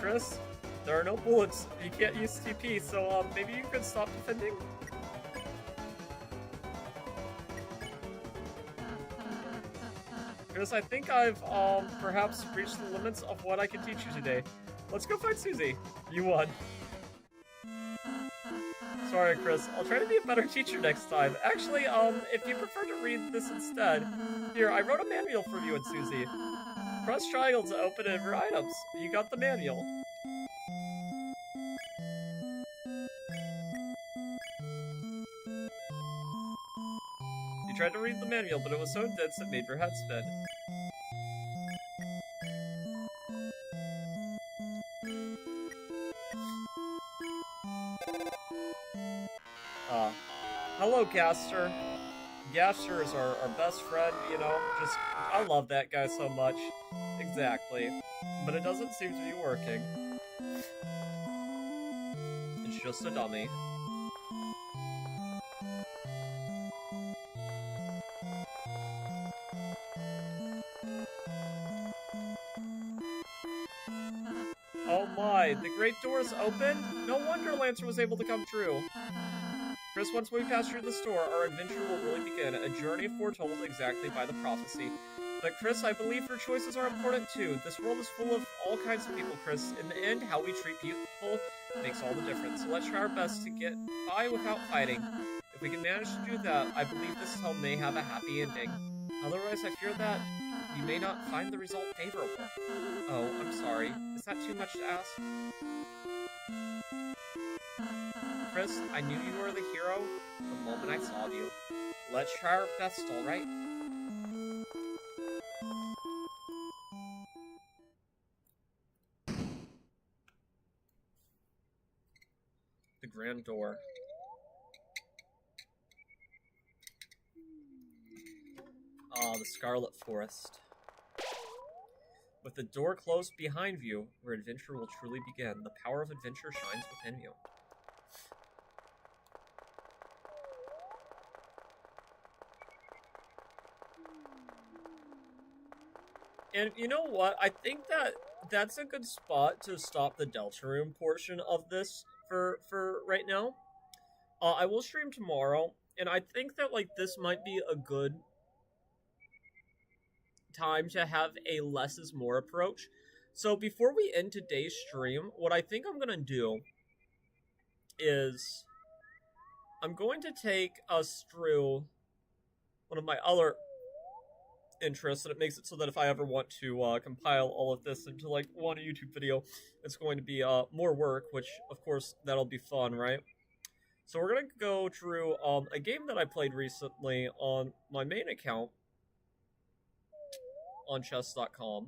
Chris? There are no bullets. You can't use TP, so, maybe you could stop defending? Chris, I think I've, perhaps reached the limits of what I can teach you today. Let's go find Susie. You won. Sorry, Chris. I'll try to be a better teacher next time. Actually, if you prefer to read this instead, here, I wrote a manual for you and Susie. Press triangle to open it for items. You got the manual. You tried to read the manual, but it was so dense it made your head spin. Hello, Caster. Yasher is our best friend, you know? Just, I love that guy so much. Exactly. But it doesn't seem to be working. It's just a dummy. Oh my, the great doors opened? No wonder Lancer was able to come true. Chris, once we pass through this door, our adventure will really begin, a journey foretold exactly by the prophecy. But Chris, I believe your choices are important too. This world is full of all kinds of people, Chris. In the end, how we treat people makes all the difference. So let's try our best to get by without fighting. If we can manage to do that, I believe this tale may have a happy ending. Otherwise, I fear that you may not find the result favorable. Oh, I'm sorry. Is that too much to ask? Chris, I knew you were the hero the moment I saw you. Let's try our best, alright? The grand door. Ah, the Scarlet Forest. With the door closed behind you, where adventure will truly begin, the power of adventure shines within you. And you know what? I think that's a good spot to stop the Deltarune portion of this for right now. I will stream tomorrow, and I think that like this might be a good time to have a less is more approach. So before we end today's stream, what I think I'm gonna do is I'm going to take us through one of my other interests, and it makes it so that if I ever want to compile all of this into like one YouTube video, it's going to be more work, which of course that'll be fun, right? So we're gonna go through a game that I played recently on my main account on chess.com.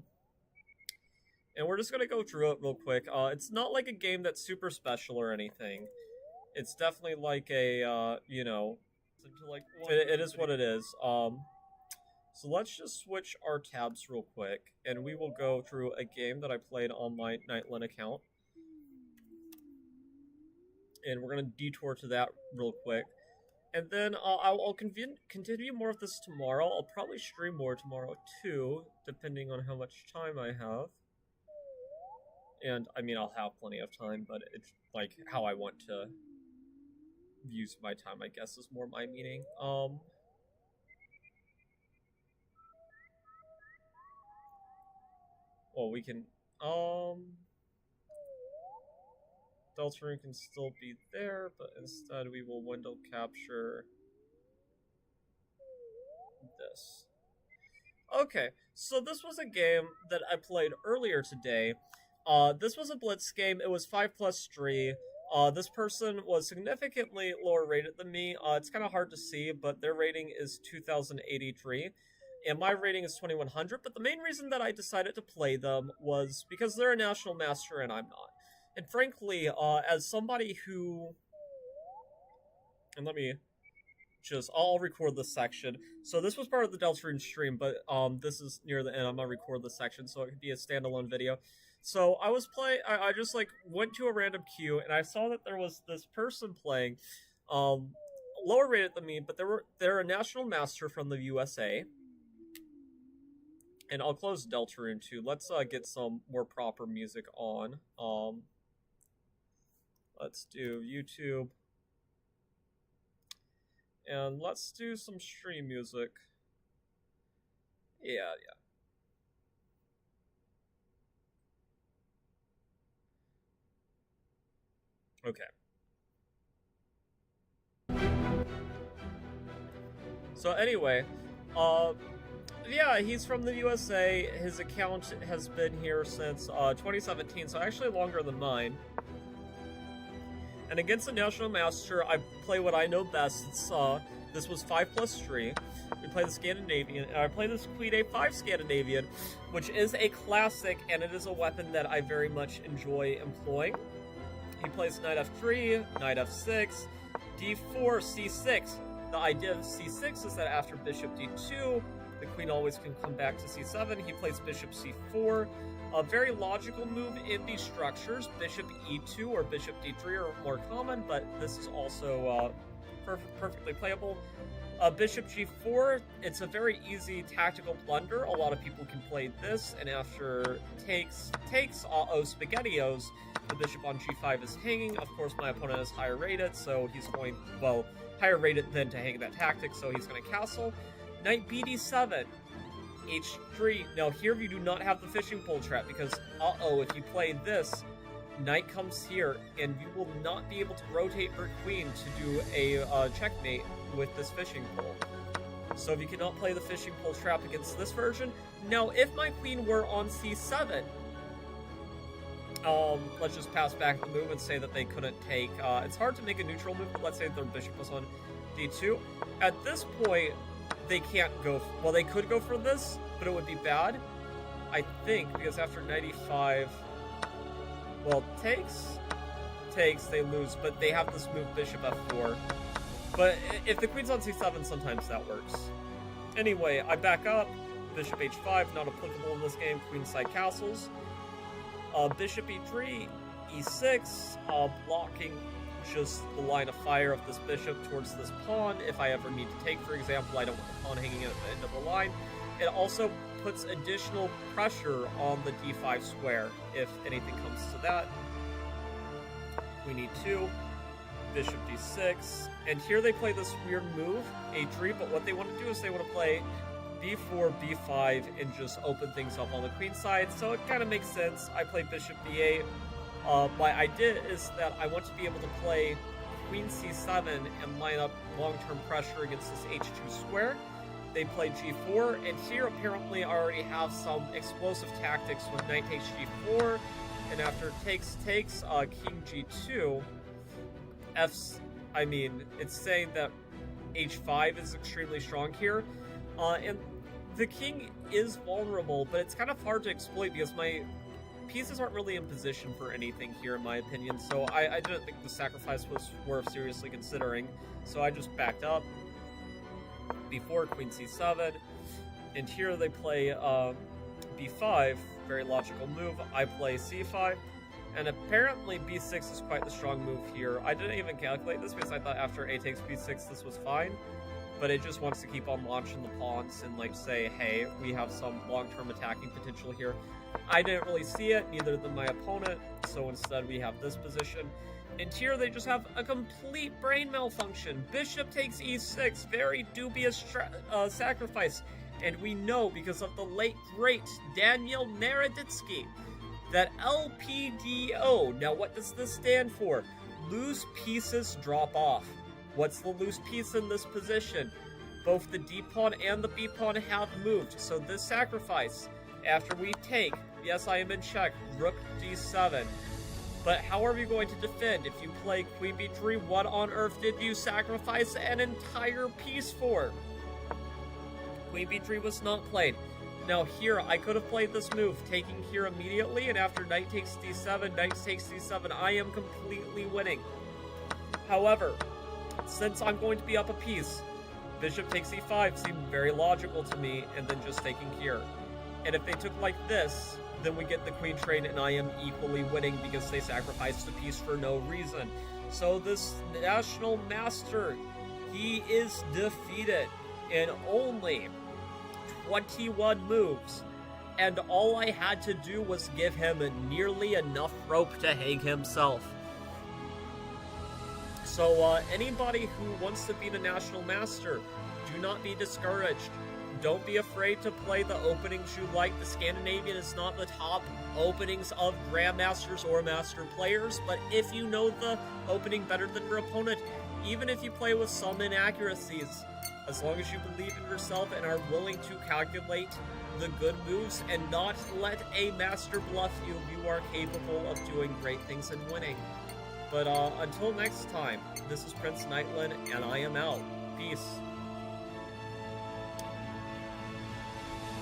And we're just gonna go through it real quick. It's not like a game that's super special or anything. It's definitely like a, you know, it is what it is. So let's just switch our tabs real quick, and we will go through a game that I played on my Nightland account. And we're gonna detour to that real quick. And then I'll continue more of this tomorrow. I'll probably stream more tomorrow too, depending on how much time I have. And, I mean, I'll have plenty of time, but it's, like, how I want to use my time, I guess, is more my meaning. Well, we can, Deltarune can still be there, but instead we will window capture this. Okay, so this was a game that I played earlier today. This was a Blitz game. It was 5+3. This person was significantly lower rated than me. It's kind of hard to see, but their rating is 2083. And my rating is 2100. But the main reason that I decided to play them was because they're a national master and I'm not. And frankly, as somebody who... And let me just... I'll record this section. So this was part of the Deltarune stream, but this is near the end. I'm gonna record this section so it could be a standalone video. So I was playing... I just, like, went to a random queue, and I saw that there was this person playing, lower rated than me, but they're a national master from the USA. And I'll close Deltarune too. Let's get some more proper music on. Let's do YouTube. And let's do some stream music. Yeah. Okay. So anyway, yeah, he's from the USA. His account has been here since 2017, so actually longer than mine. And against the National Master, I play what I know best. This was 5+3. We play the Scandinavian, and I play this Queen A5 Scandinavian, which is a classic, and it is a weapon that I very much enjoy employing. He plays Knight F3, Knight F6, D4, C6, the idea of c6 is that after bishop d2, the queen always can come back to c7. He plays bishop c4. A very logical move in these structures. Bishop e2 or bishop d3 are more common, but this is also perfectly playable. Bishop g4, it's a very easy tactical blunder. A lot of people can play this, and after takes, spaghettios, the bishop on g5 is hanging. Of course, my opponent is higher rated, so he's going, well, higher rated than to hang that tactic, so he's going to castle. Knight bd7, h3. Now here you do not have the fishing pole trap, because, if you play this, knight comes here, and you will not be able to rotate your queen to do a checkmate with this fishing pole. So if you cannot play the fishing pole trap against this version, now if my queen were on c7, let's just pass back the move and say that they couldn't take, it's hard to make a neutral move, but let's say their bishop was on d2. At this point, they can't go, well, they could go for this, but it would be bad, I think, because after knight e5, well, takes, they lose, but they have this move bishop f4. But if the queen's on c7, sometimes that works. Anyway, I back up, bishop h5, not applicable in this game, queenside castles. Bishop e3, e6, blocking just the line of fire of this bishop towards this pawn. If I ever need to take, for example, I don't want the pawn hanging at the end of the line. It also puts additional pressure on the d5 square if anything comes to that. Queen e2, bishop d6, and here they play this weird move, a3, but what they want to do is they want to play b4, b5, and just open things up on the queen side, so it kind of makes sense. I play bishop b8. My idea is that I want to be able to play queen c7 and line up long-term pressure against this h2 square. They play g4, and here apparently I already have some explosive tactics with knight takes g4, and after takes, king g2, it's saying that h5 is extremely strong here, and the king is vulnerable, but it's kind of hard to exploit because my pieces aren't really in position for anything here, in my opinion, so I didn't think the sacrifice was worth seriously considering, so I just backed up. b4, queen c7, and here they play b5, very logical move. I play c5, and apparently b6 is quite the strong move here. I didn't even calculate this because I thought after a takes b6 this was fine, but it just wants to keep on launching the pawns and like say, hey, we have some long-term attacking potential here. I didn't really see it, neither did my opponent, so instead we have this position. And here they just have a complete brain malfunction. Bishop takes e6, very dubious sacrifice. And we know, because of the late great Daniel Naroditsky, that LPDO, now what does this stand for? Loose pieces drop off. What's the loose piece in this position? Both the d-pawn and the b-pawn have moved, so this sacrifice, after we take, yes, I am in check, rook d7. But how are we going to defend? If you play queen b3, what on earth did you sacrifice an entire piece for? Queen b3 was not played. Now here, I could have played this move, taking here immediately, and after knight takes d7, knight takes d7, I am completely winning. However, since I'm going to be up a piece, bishop takes e5 seemed very logical to me, and then just taking here. And if they took like this, then we get the queen trade, and I am equally winning because they sacrificed a piece for no reason. So this national master, he is defeated in only 21 moves, and all I had to do was give him nearly enough rope to hang himself. So anybody who wants to beat a national master, do not be discouraged. Don't be afraid to play the openings you like. The Scandinavian is not the top openings of grandmasters or master players, but if you know the opening better than your opponent, even if you play with some inaccuracies, as long as you believe in yourself and are willing to calculate the good moves and not let a master bluff you, you are capable of doing great things and winning. But until next time, this is Prince Nightland, and I am out. Peace.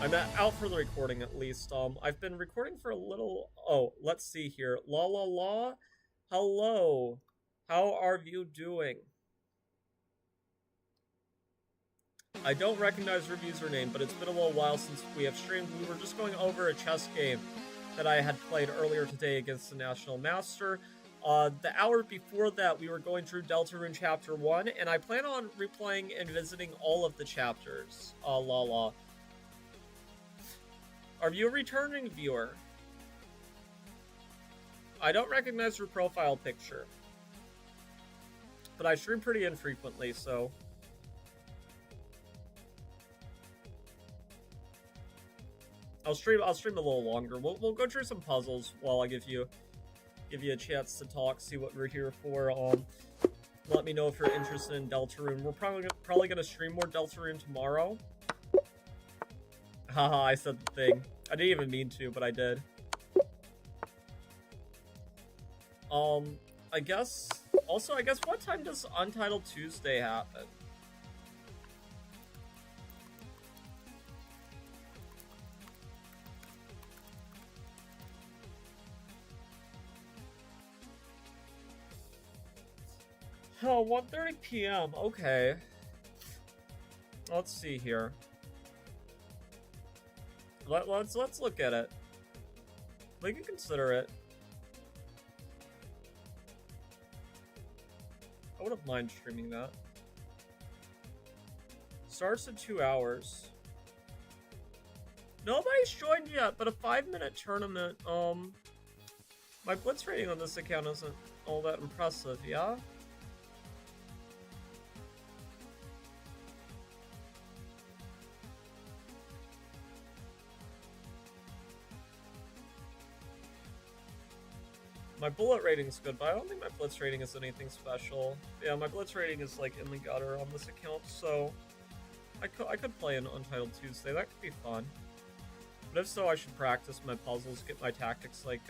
I'm out for the recording, at least. I've been recording for a little... Oh, let's see here. La la la. Hello. How are you doing? I don't recognize your username, but it's been a little while since we have streamed. We were just going over a chess game that I had played earlier today against the National Master. The hour before that, we were going through Deltarune Chapter 1, and I plan on replaying and visiting all of the chapters. Are you a returning viewer? I don't recognize your profile picture. But I stream pretty infrequently, so... I'll stream a little longer. We'll go through some puzzles while I give you a chance to talk, see what we're here for. Let me know if you're interested in Deltarune. We're probably gonna stream more Deltarune tomorrow. Haha, I said the thing. I didn't even mean to, but I did. I guess what time does Untitled Tuesday happen? Oh, 1:30 p.m. Okay. Let's see here. Let's look at it. We can consider it. I wouldn't mind streaming that. Starts in 2 hours. Nobody's joined yet, but a 5-minute tournament. My blitz rating on this account isn't all that impressive, yeah? My bullet rating's good, but I don't think my blitz rating is anything special. Yeah, my blitz rating is like in the gutter on this account, so I could play an Untitled Tuesday. That could be fun. But if so, I should practice my puzzles, get my tactics like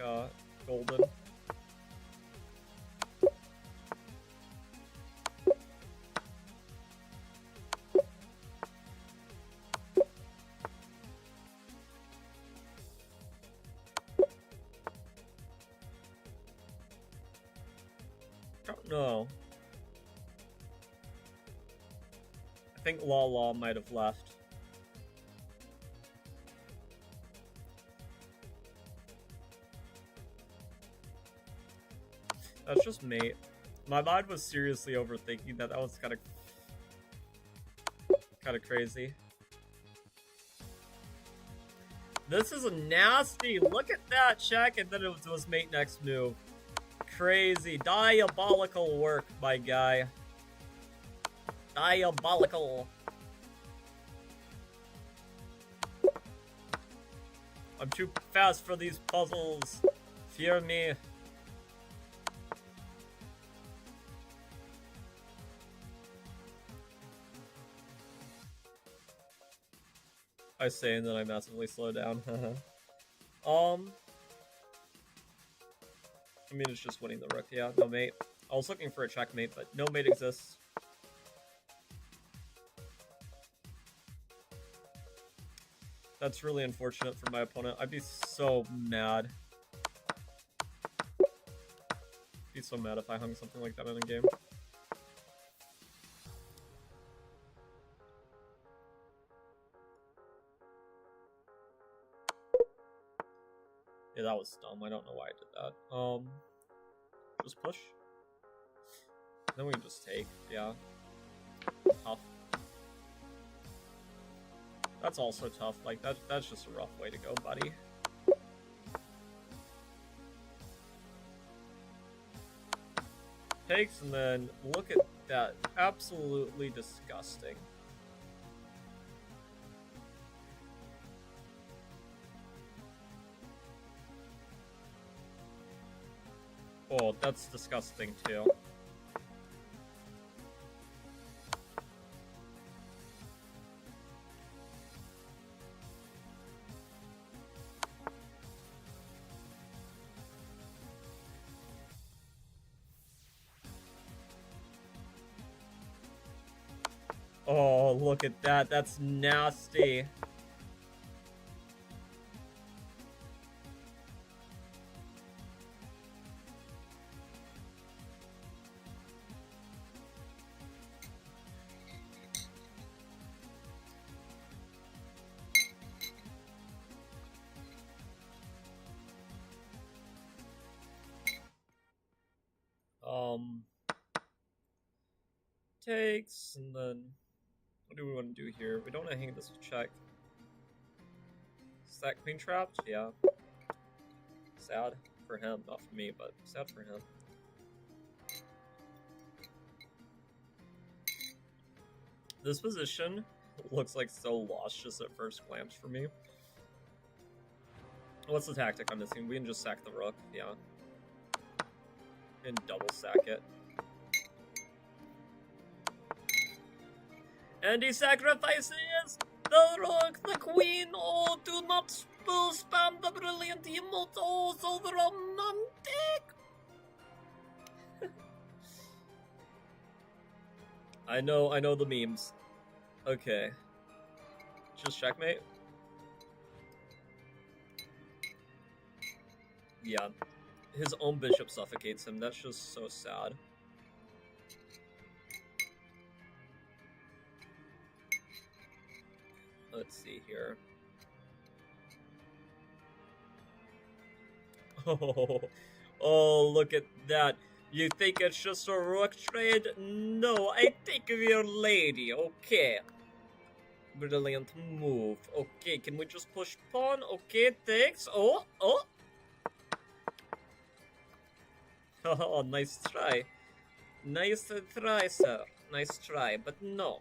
golden. No. I think Law might have left. That's just mate. My mind was seriously overthinking that. That was kind of crazy. This is a nasty. Look at that check, and then it was mate next move. Crazy. Diabolical work, my guy. Diabolical. I'm too fast for these puzzles. Fear me. I say and then I massively slow down. I mean, it's just winning the rook. Yeah, no mate. I was looking for a checkmate, but no mate exists. That's really unfortunate for my opponent. I'd be so mad. Be so mad if I hung something like that in a game. Yeah, that was dumb. I don't know why I did that. Just push. Then we can just take. Yeah. Tough. That's also tough. Like, that's just a rough way to go, buddy. Takes, and then look at that. Absolutely disgusting. Oh, that's disgusting too. Oh, look at that. That's nasty. Takes, and then what do we want to do here? We don't want to hang this check. Is that queen trapped? Yeah. Sad for him, not for me, but sad for him. This position looks like so lost just at first glance for me. What's the tactic I'm missing? We can just sack the rook, yeah. And double sack it. And he sacrifices the rook, the queen. Oh, do not spam the brilliant emote. Oh, so romantic. I know the memes. Okay. Just checkmate. Yeah. His own bishop suffocates him. That's just so sad. Let's see here. Oh, look at that. You think it's just a rook trade? No, I think of your lady. Okay. Brilliant move. Okay, can we just push pawn? Okay, thanks. Oh. Oh, nice try. Nice try, sir. Nice try, but no.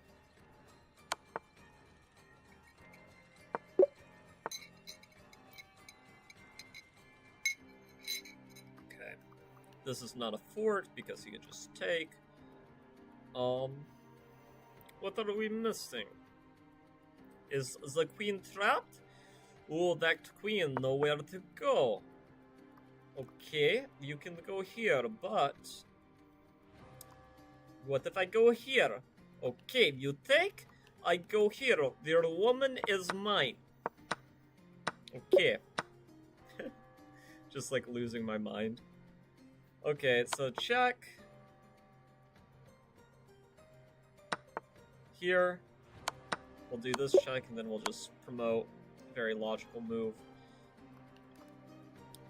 Okay. This is not a fort because he can just take. What are we missing? Is the queen trapped? Oh, that queen nowhere to go. Okay, you can go here, but what if I go here? Okay, you take, I go here. Your woman is mine. Okay. Just like losing my mind. Okay, so check. Here. We'll do this check and then we'll just promote. Very logical move.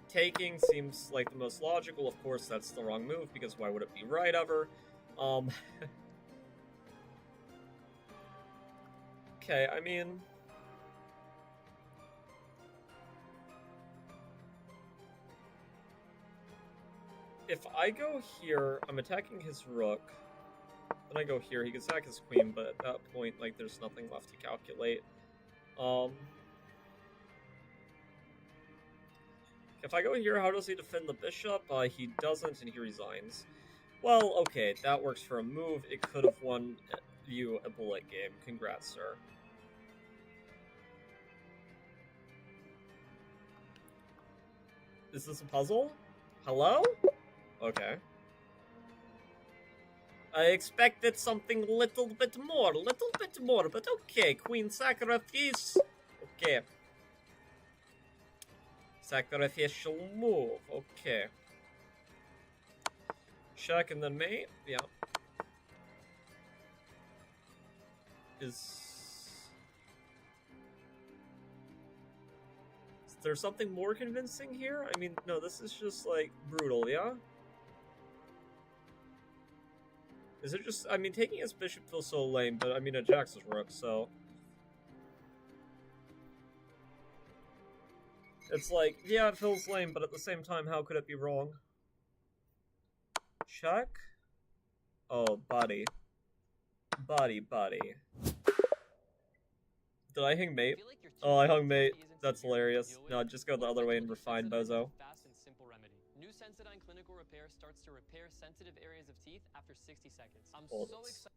Taking seems like the most logical. Of course, that's the wrong move because why would it be right ever? Okay, I mean... If I go here, I'm attacking his rook. Then I go here, he can sack his queen, but at that point, like, there's nothing left to calculate. If I go here, how does he defend the bishop? He doesn't, and he resigns. Well, okay, that works for a move. It could have won you a bullet game. Congrats, sir. Is this a puzzle? Hello? Okay. I expected something little bit more, but okay. Queen sacrifice. Okay. Sacrificial move. Okay. Check and then mate. Yeah. Is there something more convincing here? I mean, no, this is just, like, brutal, yeah? Is it just... I mean, taking his bishop feels so lame, but, I mean, it jacks his rook, so... It's like, yeah, it feels lame, but at the same time, how could it be wrong? Check? Oh, buddy. Buddy. Did I hang mate? Oh, I hung mate. That's hilarious. No, just go the other way and refine, bozo. Fast and simple remedy. New Sensodyne Clinical Repair starts to repair sensitive areas of teeth after 60 seconds. I'm so excited.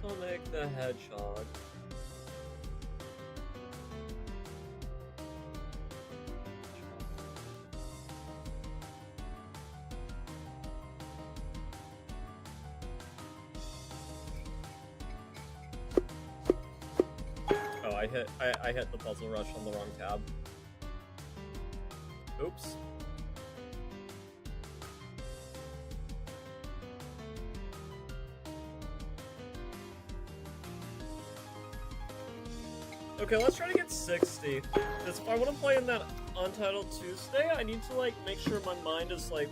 Sonic the Hedgehog. I hit the puzzle rush on the wrong tab. Oops. Okay, let's try to get 60. Because if I want to play in that Untitled Tuesday, I need to, like, make sure my mind is, like,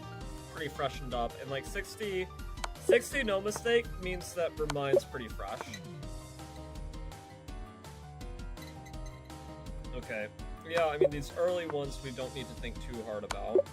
pretty freshened up. And, like, 60, no mistake, means that your mind's pretty fresh. Okay. Yeah, I mean, these early ones we don't need to think too hard about.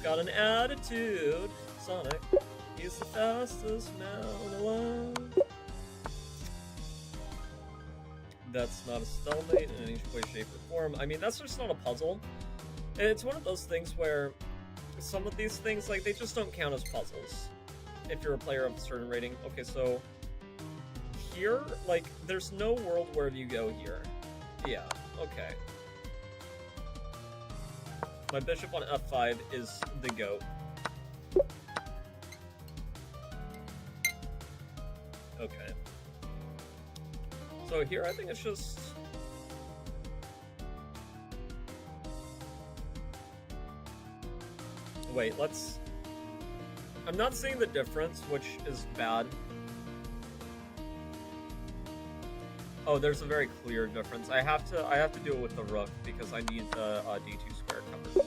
Got an attitude, Sonic. He's the fastest man alive. That's not a stalemate in any way, shape, or form. I mean, that's just not a puzzle. It's one of those things where some of these things, like, they just don't count as puzzles if you're a player of a certain rating. Okay, so here, like, there's no world where you go here. Yeah, okay. My bishop on f5 is the GOAT. Okay. So here I think it's just... Wait, let's... I'm not seeing the difference, which is bad. Oh, there's a very clear difference. I have to do it with the rook because I need the d2 square covered.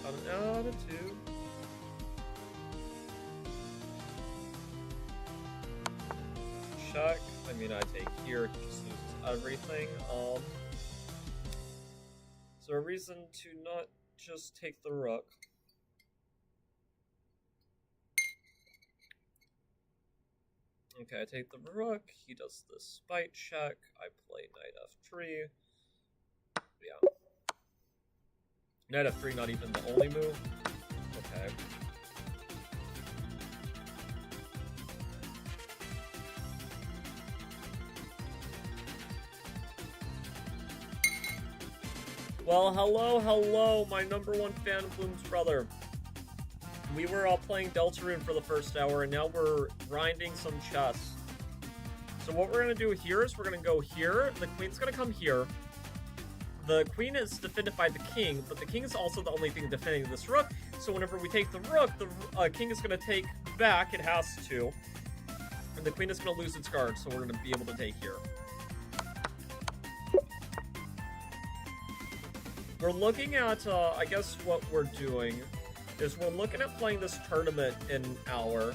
Got an attitude. Check. I mean, I take here. He just loses everything. Is there a reason to not just take the rook? Okay, I take the rook, he does the spite check, I play knight f3. Yeah. Knight f3 not even the only move. Okay. Well, hello, my #1 fan, Bloom's brother. We were all playing Deltarune for the first hour, and now we're grinding some chess. So what we're going to do here is we're going to go here. The queen's going to come here. The queen is defended by the king, but the king is also the only thing defending this rook. So whenever we take the rook, the king is going to take back. It has to. And the queen is going to lose its guard, so we're going to be able to take here. We're looking at, I guess what we're doing is we're looking at playing this tournament in an hour.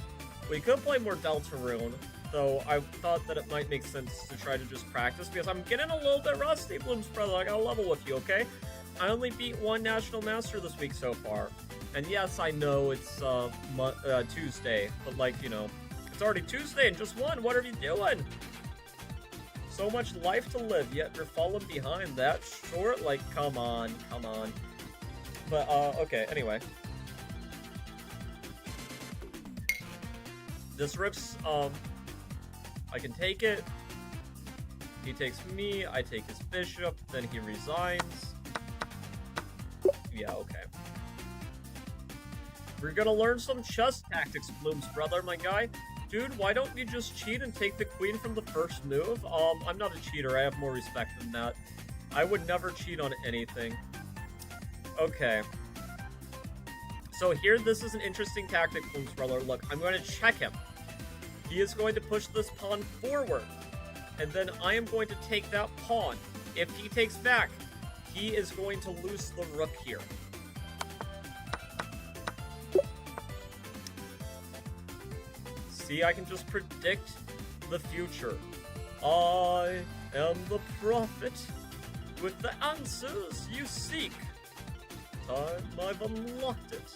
We could play more Deltarune, though I thought that it might make sense to try to just practice, because I'm getting a little bit rusty, Bloom's brother. I gotta level with you, okay? I only beat one National Master this week so far. And yes, I know it's Tuesday, but like, you know, it's already Tuesday and just one. What are you doing? So much life to live, yet you're falling behind that short? Like, come on. But, okay, anyway. This rook's, I can take it. He takes me, I take his bishop, then he resigns. Yeah, okay. We're gonna learn some chess tactics, Bloom's brother, my guy. Dude, why don't you just cheat and take the queen from the first move? I'm not a cheater, I have more respect than that. I would never cheat on anything. Okay. So here, this is an interesting tactic, Bloom's brother. Look, I'm going to check him. He is going to push this pawn forward. And then I am going to take that pawn. If he takes back, he is going to lose the rook here. See, I can just predict the future. I am the prophet with the answers you seek. Time I've unlocked it.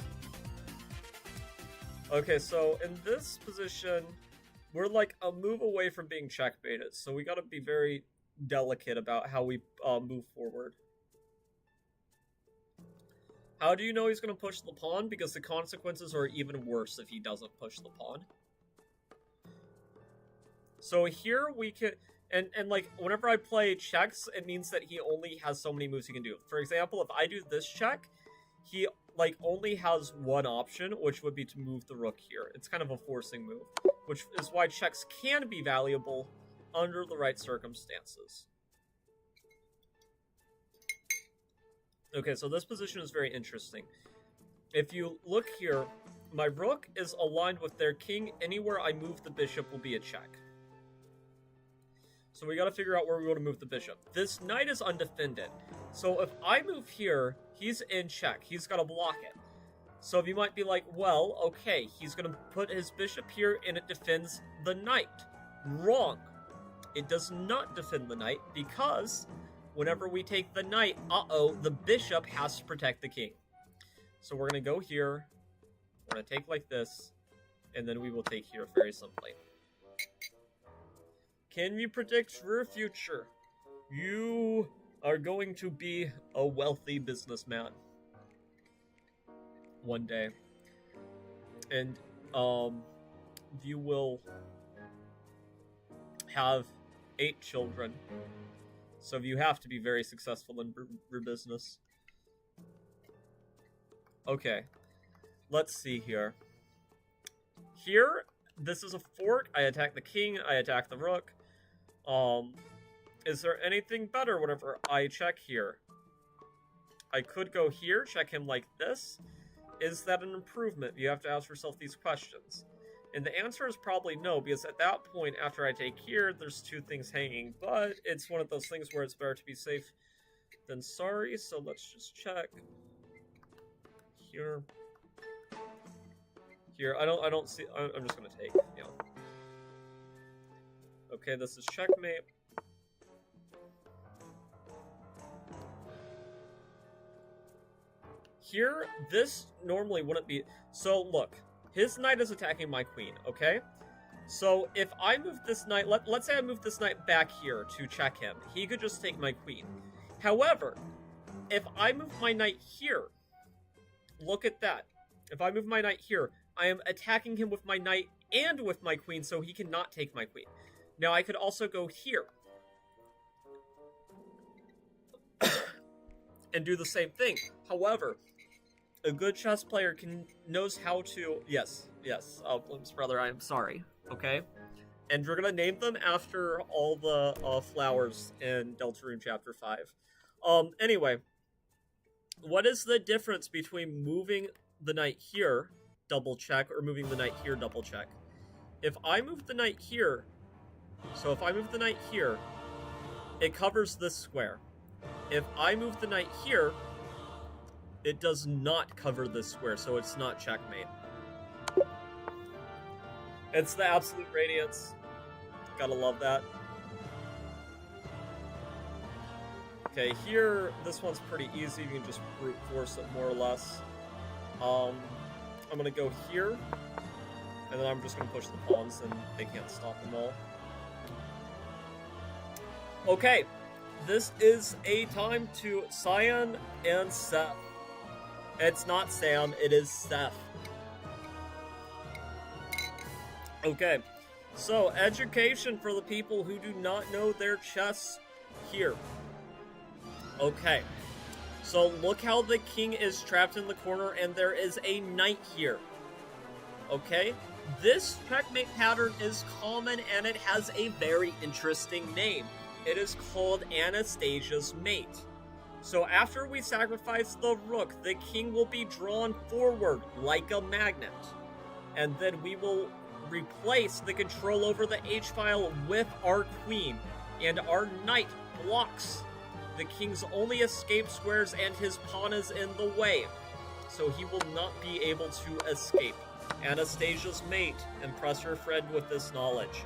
Okay, so in this position, we're like a move away from being checkbaited, so we gotta be very delicate about how we move forward. How do you know he's going to push the pawn? Because the consequences are even worse if he doesn't push the pawn. So here we can... And like, whenever I play checks, it means that he only has so many moves he can do. For example, if I do this check, he, like, only has one option, which would be to move the rook here. It's kind of a forcing move, which is why checks can be valuable under the right circumstances. Okay, so this position is very interesting. If you look here, my rook is aligned with their king. Anywhere I move the bishop will be a check. So we gotta figure out where we want to move the bishop. This knight is undefended. So if I move here, he's in check. He's gotta block it. So you might be like, well, okay, he's gonna put his bishop here and it defends the knight. Wrong. It does not defend the knight because whenever we take the knight, the bishop has to protect the king. So we're gonna go here. We're gonna take like this, and then we will take here very simply. Can you predict your future? You are going to be a wealthy businessman one day. And, you will have 8 children. So you have to be very successful in your business. Okay. Let's see here. Here, this is a fork. I attack the king. I attack the rook. Is there anything better whenever I check here? I could go here, check him like this. Is that an improvement? You have to ask yourself these questions. And the answer is probably no, because at that point, after I take here, there's 2 things hanging. But it's one of those things where it's better to be safe than sorry, so let's just check. Here. Here, I don't see... I'm just gonna take, you know. Okay, this is checkmate. Here, this normally wouldn't be... So, look. His knight is attacking my queen, okay? So, if I move this knight... Let's say I move this knight back here to check him. He could just take my queen. However, if I move my knight here... Look at that. If I move my knight here, I am attacking him with my knight and with my queen, so he cannot take my queen. Now, I could also go here. And do the same thing. However, a good chess player knows how to... Yes. Bloom's brother, I am sorry. Okay? And we're gonna name them after all the flowers in Deltarune Chapter 5. Anyway. What is the difference between moving the knight here, double check, or moving the knight here, double check? If I move the knight here... So if I move the knight here, it covers this square. If I move the knight here, it does not cover this square, so it's not checkmate. It's the absolute radiance. Gotta love that. Okay, here, this one's pretty easy. You can just brute force it more or less. I'm gonna go here, and then I'm just gonna push the pawns, and they can't stop them all. Okay, this is a time to Cyan and Seth. It's not Sam, it is Seth. Okay, so education for the people who do not know their chess here. Okay, so look how the king is trapped in the corner and there is a knight here. Okay, this checkmate pattern is common and it has a very interesting name. It is called Anastasia's mate. So after we sacrifice the rook, the king will be drawn forward like a magnet. And then we will replace the control over the h-file with our queen. And our knight blocks the king's only escape squares and his pawn is in the way. So he will not be able to escape. Anastasia's mate, impress your friend with this knowledge.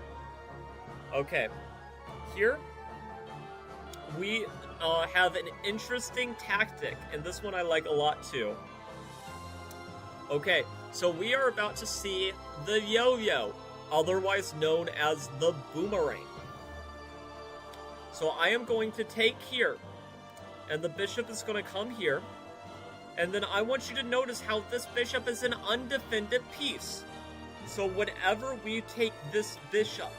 Okay, here we have an interesting tactic, and this one I like a lot too. Okay, so we are about to see the yo-yo, otherwise known as the boomerang. So I am going to take here, and the bishop is going to come here, And then I want you to notice how this bishop is an undefended piece. So whenever we take this bishop,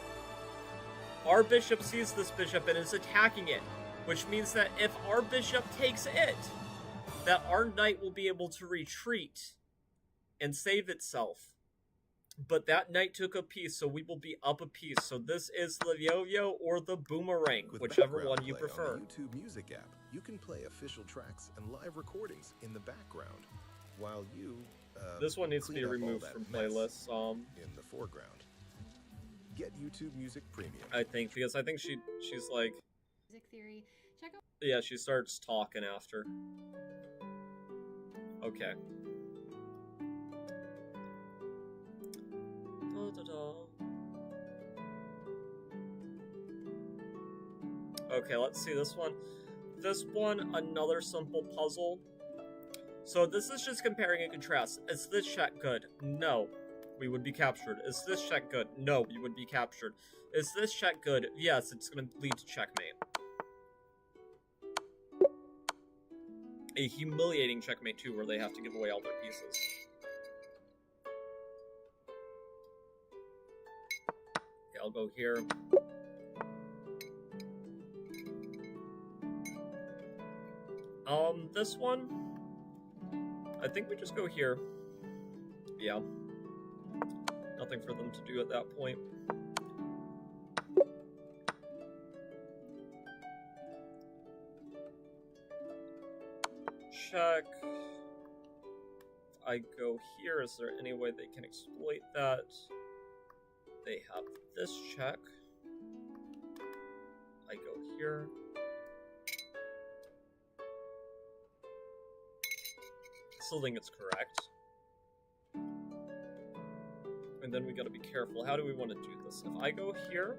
our bishop sees this bishop and is attacking it, which means that if our bishop takes it, that our knight will be able to retreat and save itself. But that knight took a piece, so we will be up a piece. So this is the yo-yo or the boomerang, With whichever background one you play prefer. On the YouTube Music app, you can play official tracks and live recordings in the background, while you This one needs to be clean up all removed that from mess playlists. in the foreground. Get YouTube Music Premium. I think, because I think she's like, Music theory. Check out. yeah, she starts talking after. Okay. Okay, let's see this one. This one, another simple puzzle. So this is just comparing and contrast. Is this check good? No. We would be captured. Is this check good? No, we would be captured. Is this check good? Yes, it's going to lead to checkmate. A humiliating checkmate too, where they have to give away all their pieces. Okay, I'll go here. This one, I think we just go here. Yeah. Nothing for them to do at that point. Check. I go here. Is there any way they can exploit that? They have this check. I go here. Still think it's correct. And then we gotta be careful. How do we want to do this? If I go here,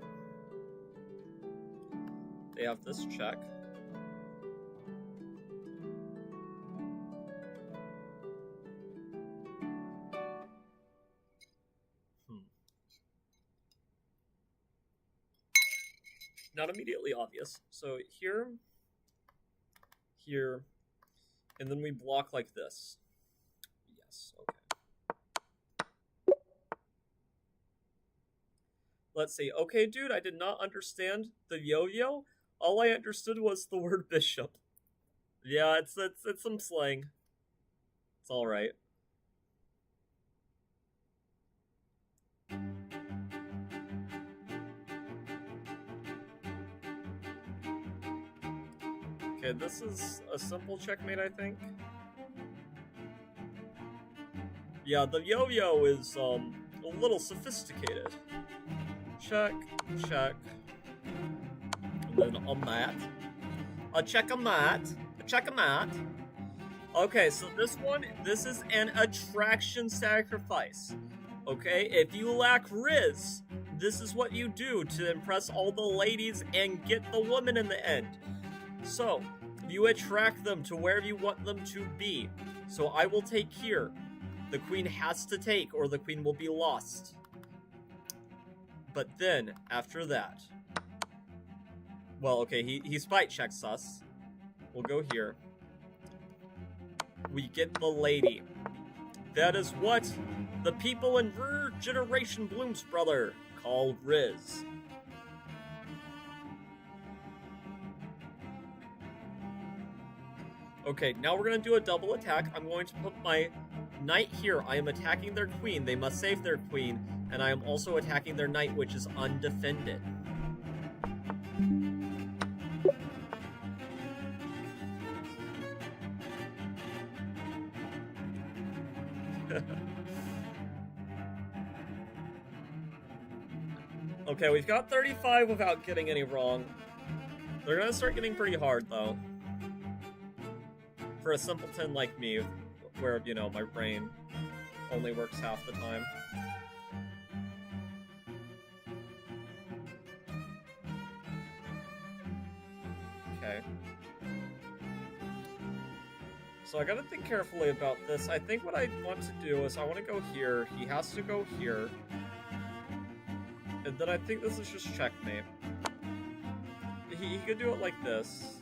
they have this check. Not immediately obvious. So here, here, and then we block like this. Yes, okay. Let's see. Okay, dude, I did not understand the yo-yo. All I understood was the word bishop. Yeah, it's some slang. It's all right. Okay, this is a simple checkmate, I think. Yeah, the yo-yo is a little sophisticated. Check, check. And then a mat. A check-a-mat. A check-a-mat. Okay, so this one, this is an attraction sacrifice. Okay, if you lack Riz, this is what you do to impress all the ladies and get the woman in the end. So, you attract them to wherever you want them to be. So I will take here. The queen has to take, or the queen will be lost. But then, after that... Well, okay, he spite checks us. We'll go here. We get the lady. That is what the people in Generation Bloom's brother call Riz. Okay, now we're going to do a double attack. I'm going to put my knight here. I am attacking their queen. They must save their queen. And I am also attacking their knight, which is undefended. Okay, we've got 35 without getting any wrong. They're going to start getting pretty hard, though. For a simpleton like me, where, you know, my brain only works half the time. Okay. So I gotta think carefully about this. I think what I want to do is I want to go here. He has to go here. And then I think this is just checkmate. He could do it like this.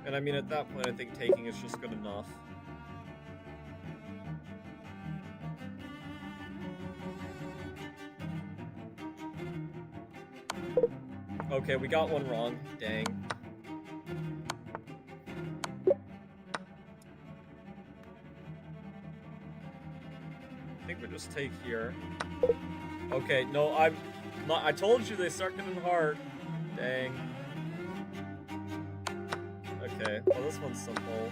And I mean, at that point, I think taking is just good enough. Okay, we got one wrong. Dang. I think we just take here. Okay, no, I told you they start getting hard. Dang. Okay, well this one's simple.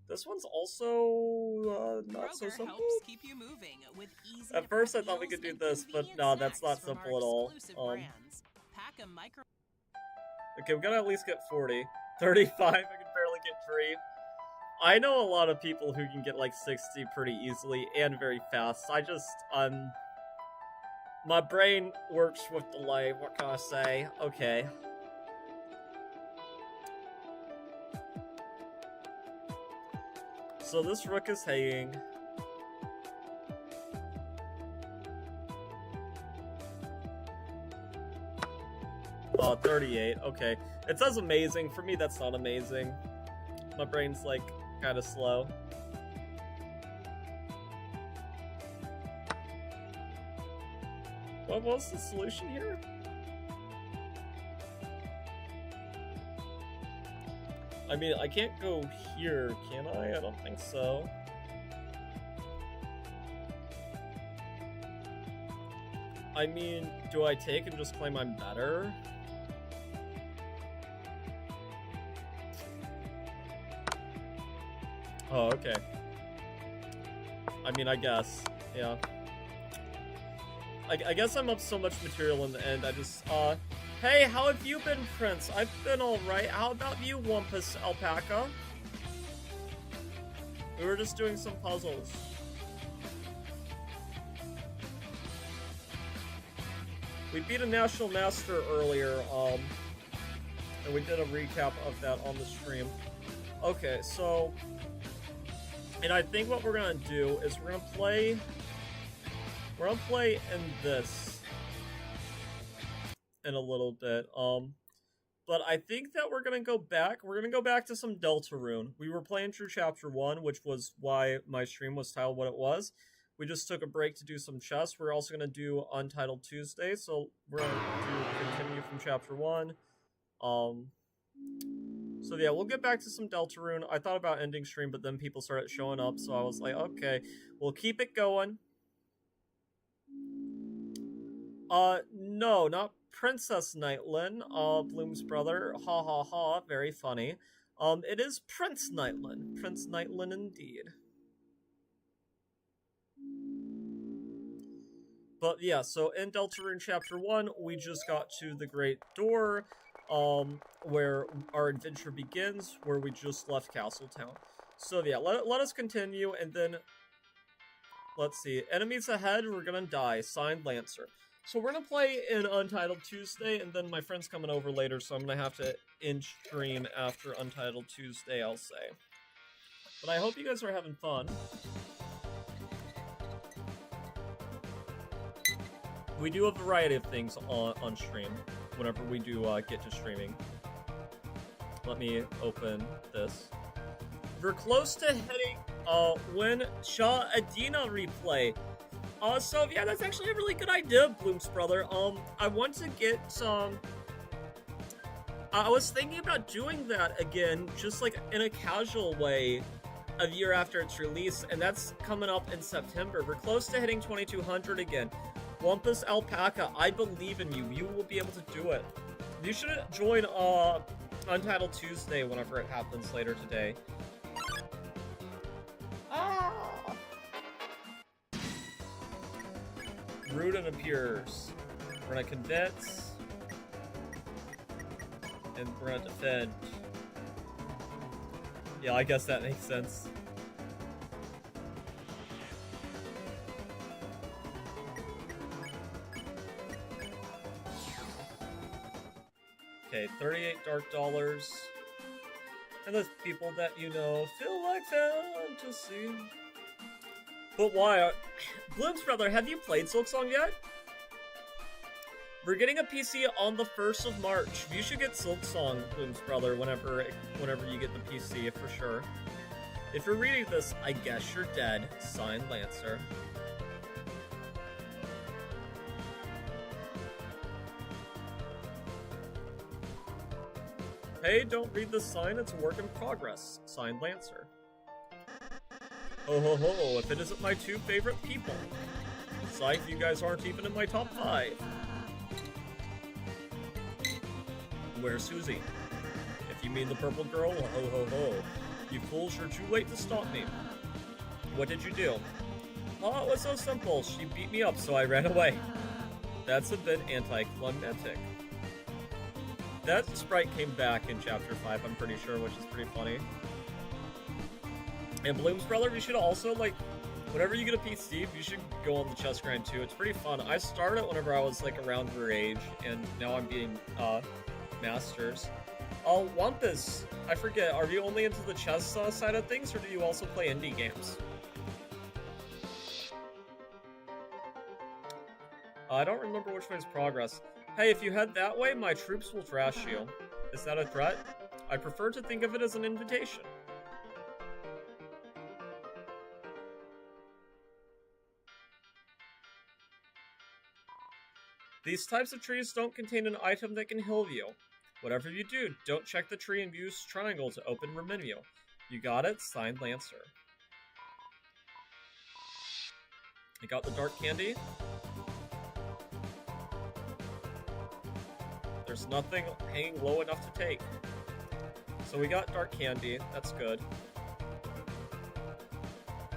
This one's also not so simple. Keep you moving with easy At first I thought we could do this, but no, that's not simple at all. Okay, we gotta at least get 40. 35, I can barely get 3. I know a lot of people who can get like 60 pretty easily and very fast. I just, my brain works with delay, what can I say? Okay. So this rook is hanging. Oh, 38, okay. It says amazing, for me that's not amazing. My brain's like, kinda slow. What was the solution here? I mean, I can't go here, can I? I don't think so. I mean, do I take and just claim I'm better? Oh, okay. I mean, I guess. Yeah. I guess I'm up so much material in the end, I just, hey, how have you been, Prince? I've been alright. How about you, Wumpus Alpaca? We were just doing some puzzles. We beat a National Master earlier, and we did a recap of that on the stream. Okay, so... And I think what we're gonna do is we're gonna play in this in a little bit. But I think that we're gonna go back. We're gonna go back to some Deltarune. We were playing through Chapter 1, which was why my stream was titled what it was. We just took a break to do some chess. We're also gonna do Untitled Tuesday, so we're gonna continue from Chapter 1. So yeah, we'll get back to some Deltarune. I thought about ending stream, but then people started showing up, so I was like, okay, we'll keep it going. No, not Princess Nightlin, Bloom's brother. Ha ha ha, very funny. It is Prince Nightlin. Prince Nightlin indeed. But yeah, so in Deltarune Chapter 1, we just got to the Great Door, where our adventure begins, where we just left Castletown. So yeah, let us continue, and then, let's see, enemies ahead, we're gonna die, signed Lancer. So we're gonna play in Untitled Tuesday, and then my friend's coming over later, so I'm gonna have to end stream after Untitled Tuesday, I'll say. But I hope you guys are having fun. We do a variety of things on stream, whenever we do get to streaming. Let me open this. We're close to hitting Win Shah Adina replay. So yeah, that's actually a really good idea, Bloom's brother. I want to get I was thinking about doing that again, just like in a casual way, a year after its release, and that's coming up in September. We're close to hitting 2200 again. Wumpus Alpaca, I believe in you. You will be able to do it. You should join Untitled Tuesday whenever it happens later today. Ah! Rudin appears. We're gonna convince. And we're gonna defend. Yeah, I guess that makes sense. Okay, 38 dark dollars. And the people that you know feel like fantasy. But why? Bloom's brother, have you played Silksong yet? We're getting a PC on the 1st of March. You should get Silk Song, Bloom's brother, whenever you get the PC, for sure. If you're reading this, I guess you're dead. Signed, Lancer. Hey, don't read the sign, it's a work in progress. Signed, Lancer. Ho ho ho, if it isn't my 2 favorite people. Psych, you guys aren't even in my top 5. Where's Susie? If you mean the purple girl, ho ho ho. You fools, you're too late to stop me. What did you do? Oh, it was so simple. She beat me up, so I ran away. That's a bit anticlimactic. That sprite came back in Chapter 5, I'm pretty sure, which is pretty funny. And Bloom's brother, you should also, like, whenever you get a PC, you should go on the chess grind too. It's pretty fun. I started whenever I was, like, around your age, and now I'm being, masters. Wampus, I forget, are you only into the chess side of things, or do you also play indie games? I don't remember which way's progress. Hey, if you head that way, my troops will trash you. Is that a threat? I prefer to think of it as an invitation. These types of trees don't contain an item that can heal you. Whatever you do, don't check the tree and use triangle to open menu. You got it? Signed, Lancer. I got the dark candy. There's nothing hanging low enough to take. So we got dark candy. That's good.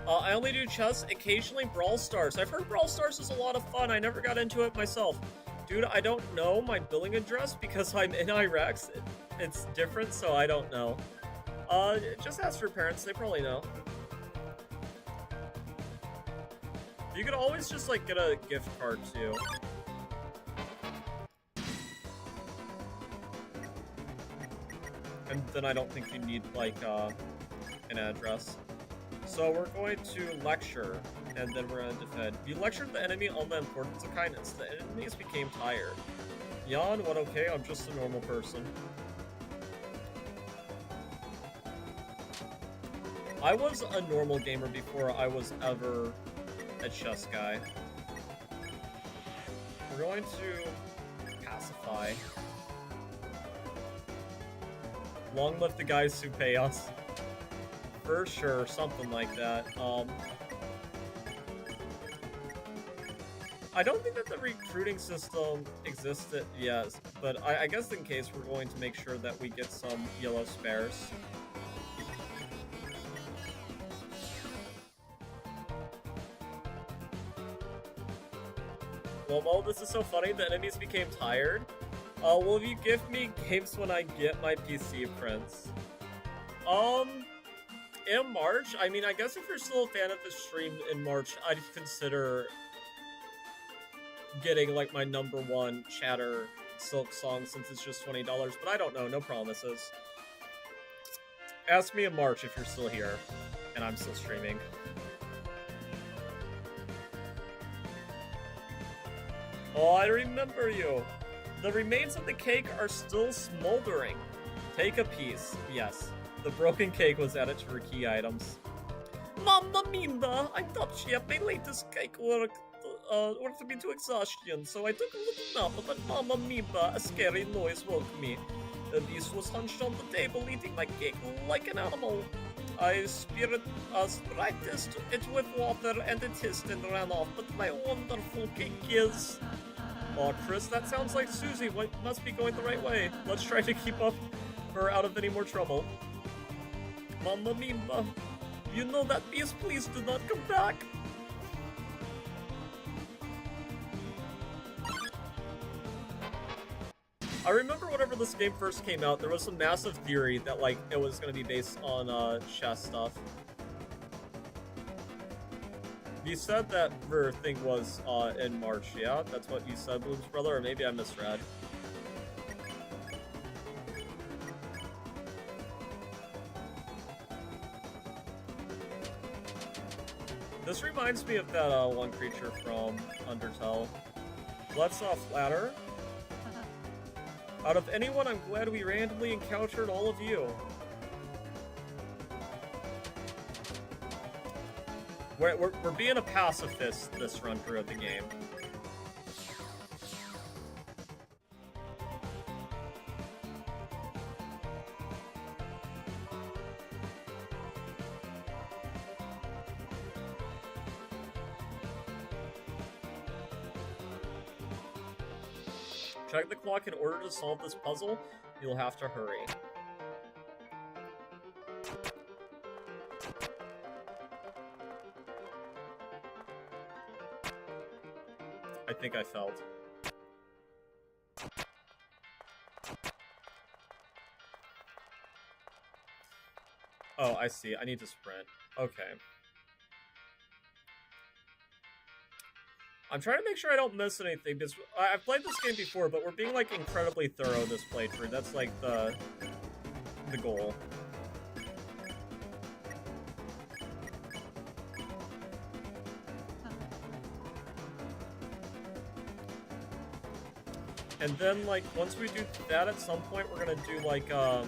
I only do chess, occasionally Brawl Stars. I've heard Brawl Stars is a lot of fun. I never got into it myself. Dude, I don't know my billing address because I'm in Iraq. It's different, so I don't know. Just ask your parents. They probably know. You could always just, like, get a gift card, too. And then I don't think you need, like, an address. So we're going to lecture, and then we're going to defend. You lectured the enemy on the importance of kindness. The enemies became tired. Jan, what okay? I'm just a normal person. I was a normal gamer before I was ever a chess guy. We're going to pacify. Long live the guys who pay us. For sure, something like that. I don't think that the recruiting system existed yet, but I guess in case we're going to make sure that we get some yellow spares. Well, this is so funny, the enemies became tired. Will you give me games when I get my PC, Prince? In March? I mean, I guess if you're still a fan of the stream in March, I'd consider getting, like, my #1 chatter Silk Song since it's just $20, but I don't know, no promises. Ask me in March if you're still here, and I'm still streaming. Oh, I remember you! The remains of the cake are still smoldering. Take a piece, yes. The broken cake was added to her key items. Mamma Mia! I thought she had my latest cake worked me to exhaustion, so I took a little nap, but Mamma Mia, a scary noise woke me. The beast was hunched on the table eating my cake like an animal. I spirited it with water and it hissed and ran off, but my wonderful cake is... Oh, Chris, that sounds like Susie. Must be going the right way. Let's try to keep her out of any more trouble. Mamma Mia, you know that beast, please do not come back. I remember whenever this game first came out, there was some massive theory that, like, it was going to be based on chess stuff. You said that her thing was in March, yeah? That's what you said, Bloom's brother, or maybe I misread. This reminds me of that one creature from Undertale. Let's flatter. Out of anyone, I'm glad we randomly encountered all of you. We're being a pacifist this run through of the game. Check the clock in order to solve this puzzle. You'll have to hurry. I think I felt. Oh, I see. I need to sprint. Okay. I'm trying to make sure I don't miss anything, because I've played this game before, but we're being, like, incredibly thorough this playthrough. That's, like, the goal. And then, like, once we do that, at some point, we're gonna do, like, a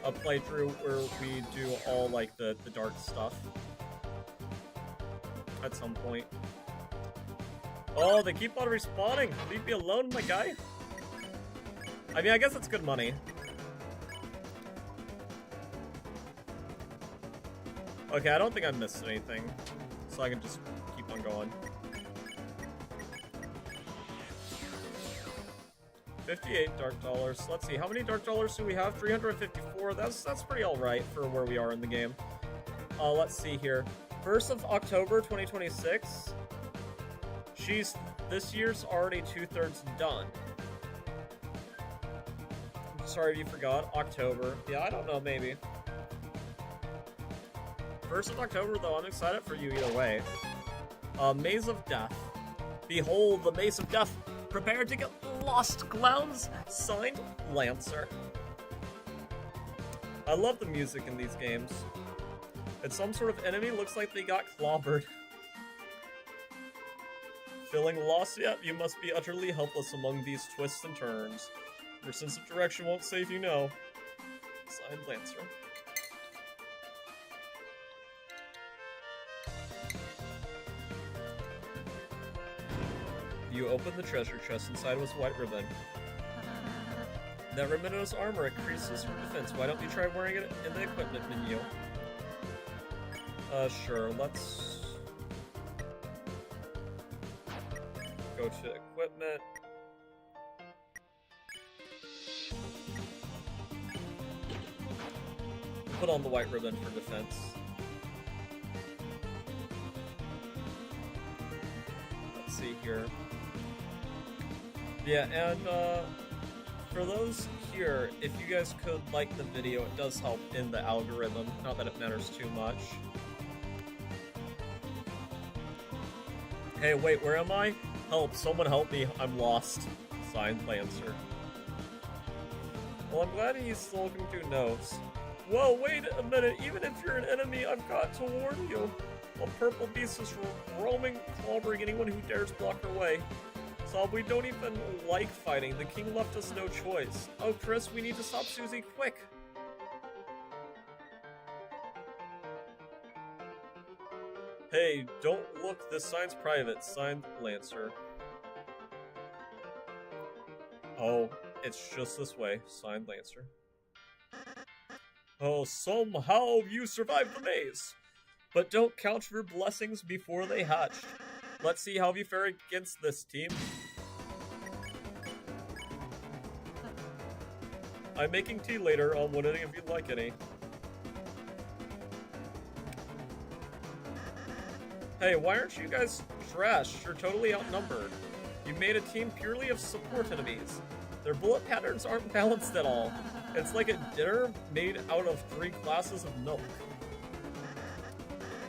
playthrough where we do all, like, the dark stuff. At some point. Oh, they keep on respawning! Leave me alone, my guy! I mean, I guess it's good money. Okay, I don't think I missed anything. So I can just keep on going. 58 dark dollars. Let's see, how many dark dollars do we have? 354. That's pretty alright for where we are in the game. Let's see here. 1st of October 2026. This year's already 2/3 done. Sorry if you forgot. October. Yeah, I don't know, maybe. 1st of October, though, I'm excited for you either way. Maze of Death. Behold the Maze of Death. Prepare to get lost, clowns. Signed, Lancer. I love the music in these games. It's some sort of enemy, looks like they got clobbered. Feeling lost yet? You must be utterly helpless among these twists and turns. Your sense of direction won't save you now. Signed, Lancer. You open the treasure chest. Inside was white ribbon. That ribbon is armor. It increases your defense. Why don't you try wearing it in the equipment menu? Sure. Let's go to equipment. Put on the white ribbon for defense. Let's see here. Yeah, and for those here, if you guys could like the video, it does help in the algorithm. Not that it matters too much. Hey, wait, where am I? Help, someone help me, I'm lost. Signed, Lancer. Well, I'm glad he's looking through notes. Whoa, wait a minute, even if you're an enemy, I've got to warn you. A purple beast is roaming, clobbering anyone who dares block her way. So we don't even like fighting, the king left us no choice. Oh, Chris, we need to stop Susie, quick! Hey, don't look, this sign's private. Signed, Lancer. Oh, it's just this way. Signed, Lancer. Oh, somehow you survived the maze! But don't count your blessings before they hatch. Let's see how you fare against this team. I'm making tea later, would any of you like any? Hey, why aren't you guys trash? You're totally outnumbered. You made a team purely of support enemies. Their bullet patterns aren't balanced at all. It's like a dinner made out of 3 glasses of milk.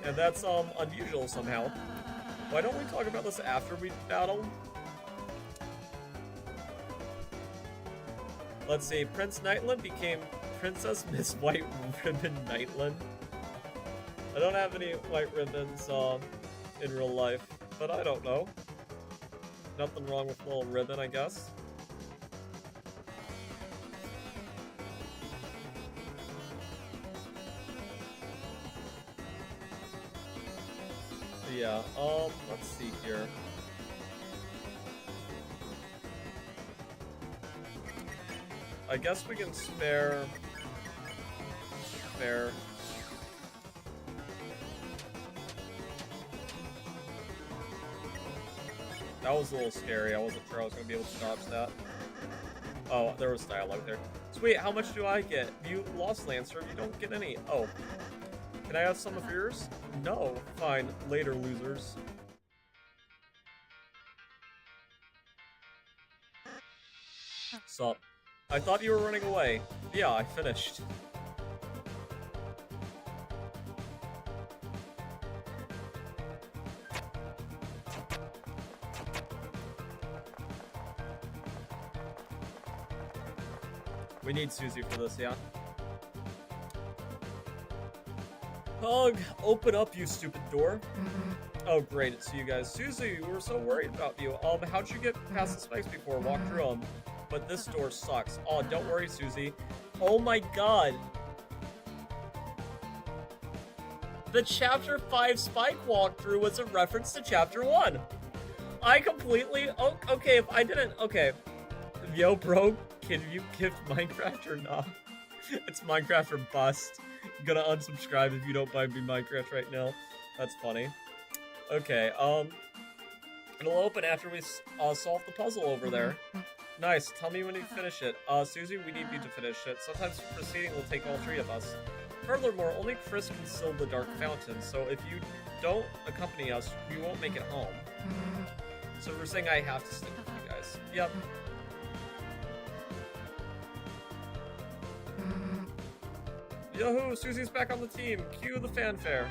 And that's, unusual somehow. Why don't we talk about this after we battle? Let's see, Prince Nightland became Princess Miss White Ribbon Nightland. I don't have any white ribbons, in real life, but I don't know. Nothing wrong with a little ribbon, I guess. Yeah, let's see here. I guess we can spare... That was a little scary. I wasn't sure I was going to be able to dodge that. Oh, there was dialogue there. Sweet, how much do I get? You lost Lancer, you don't get any. Oh. Can I have some of yours? No. Fine. Later, losers. Sup? I thought you were running away. Yeah, I finished. We need Susie for this, yeah? Hug, open up, you stupid door. Oh, great, it's you guys. Susie, we were so worried about you. How'd you get past the spikes before? Walk through them. But this door sucks. Oh, don't worry, Susie. Oh my god. The Chapter 5 spike walkthrough was a reference to Chapter 1. I completely... Oh, okay, if I didn't... Okay. Yo, bro, can you gift Minecraft or not? It's Minecraft or bust. I'm gonna unsubscribe if you don't buy me Minecraft right now. That's funny. Okay, it'll open after we solve the puzzle over there. Nice, tell me when you finish it. Susie, we need you to finish it. Sometimes proceeding will take all three of us. Furthermore, only Chris can seal the Dark Fountain, so if you don't accompany us, we won't make it home. So we're saying I have to stick with you guys. Yep. Yahoo! Susie's back on the team. Cue the fanfare.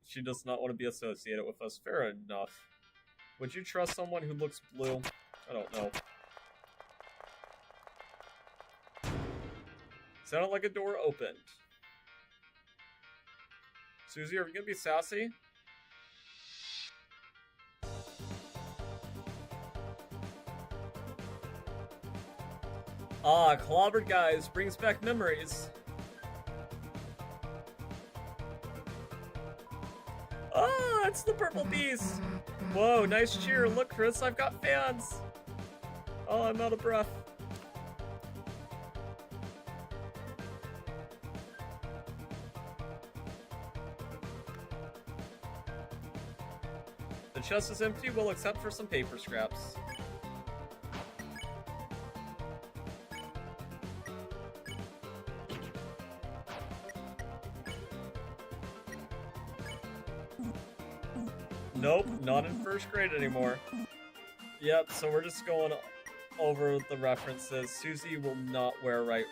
She does not want to be associated with us. Fair enough. Would you trust someone who looks blue? I don't know. Sounded like a door opened. Susie, are we gonna be sassy? Ah, clobbered guys brings back memories. Ah, it's the purple beast. Whoa, nice cheer. Look, Chris, I've got fans. Oh, I'm out of breath. The chest is empty, well, except for some paper scraps. Nope, not in first grade anymore. Yep, so we're just going over the references. Susie will not wear white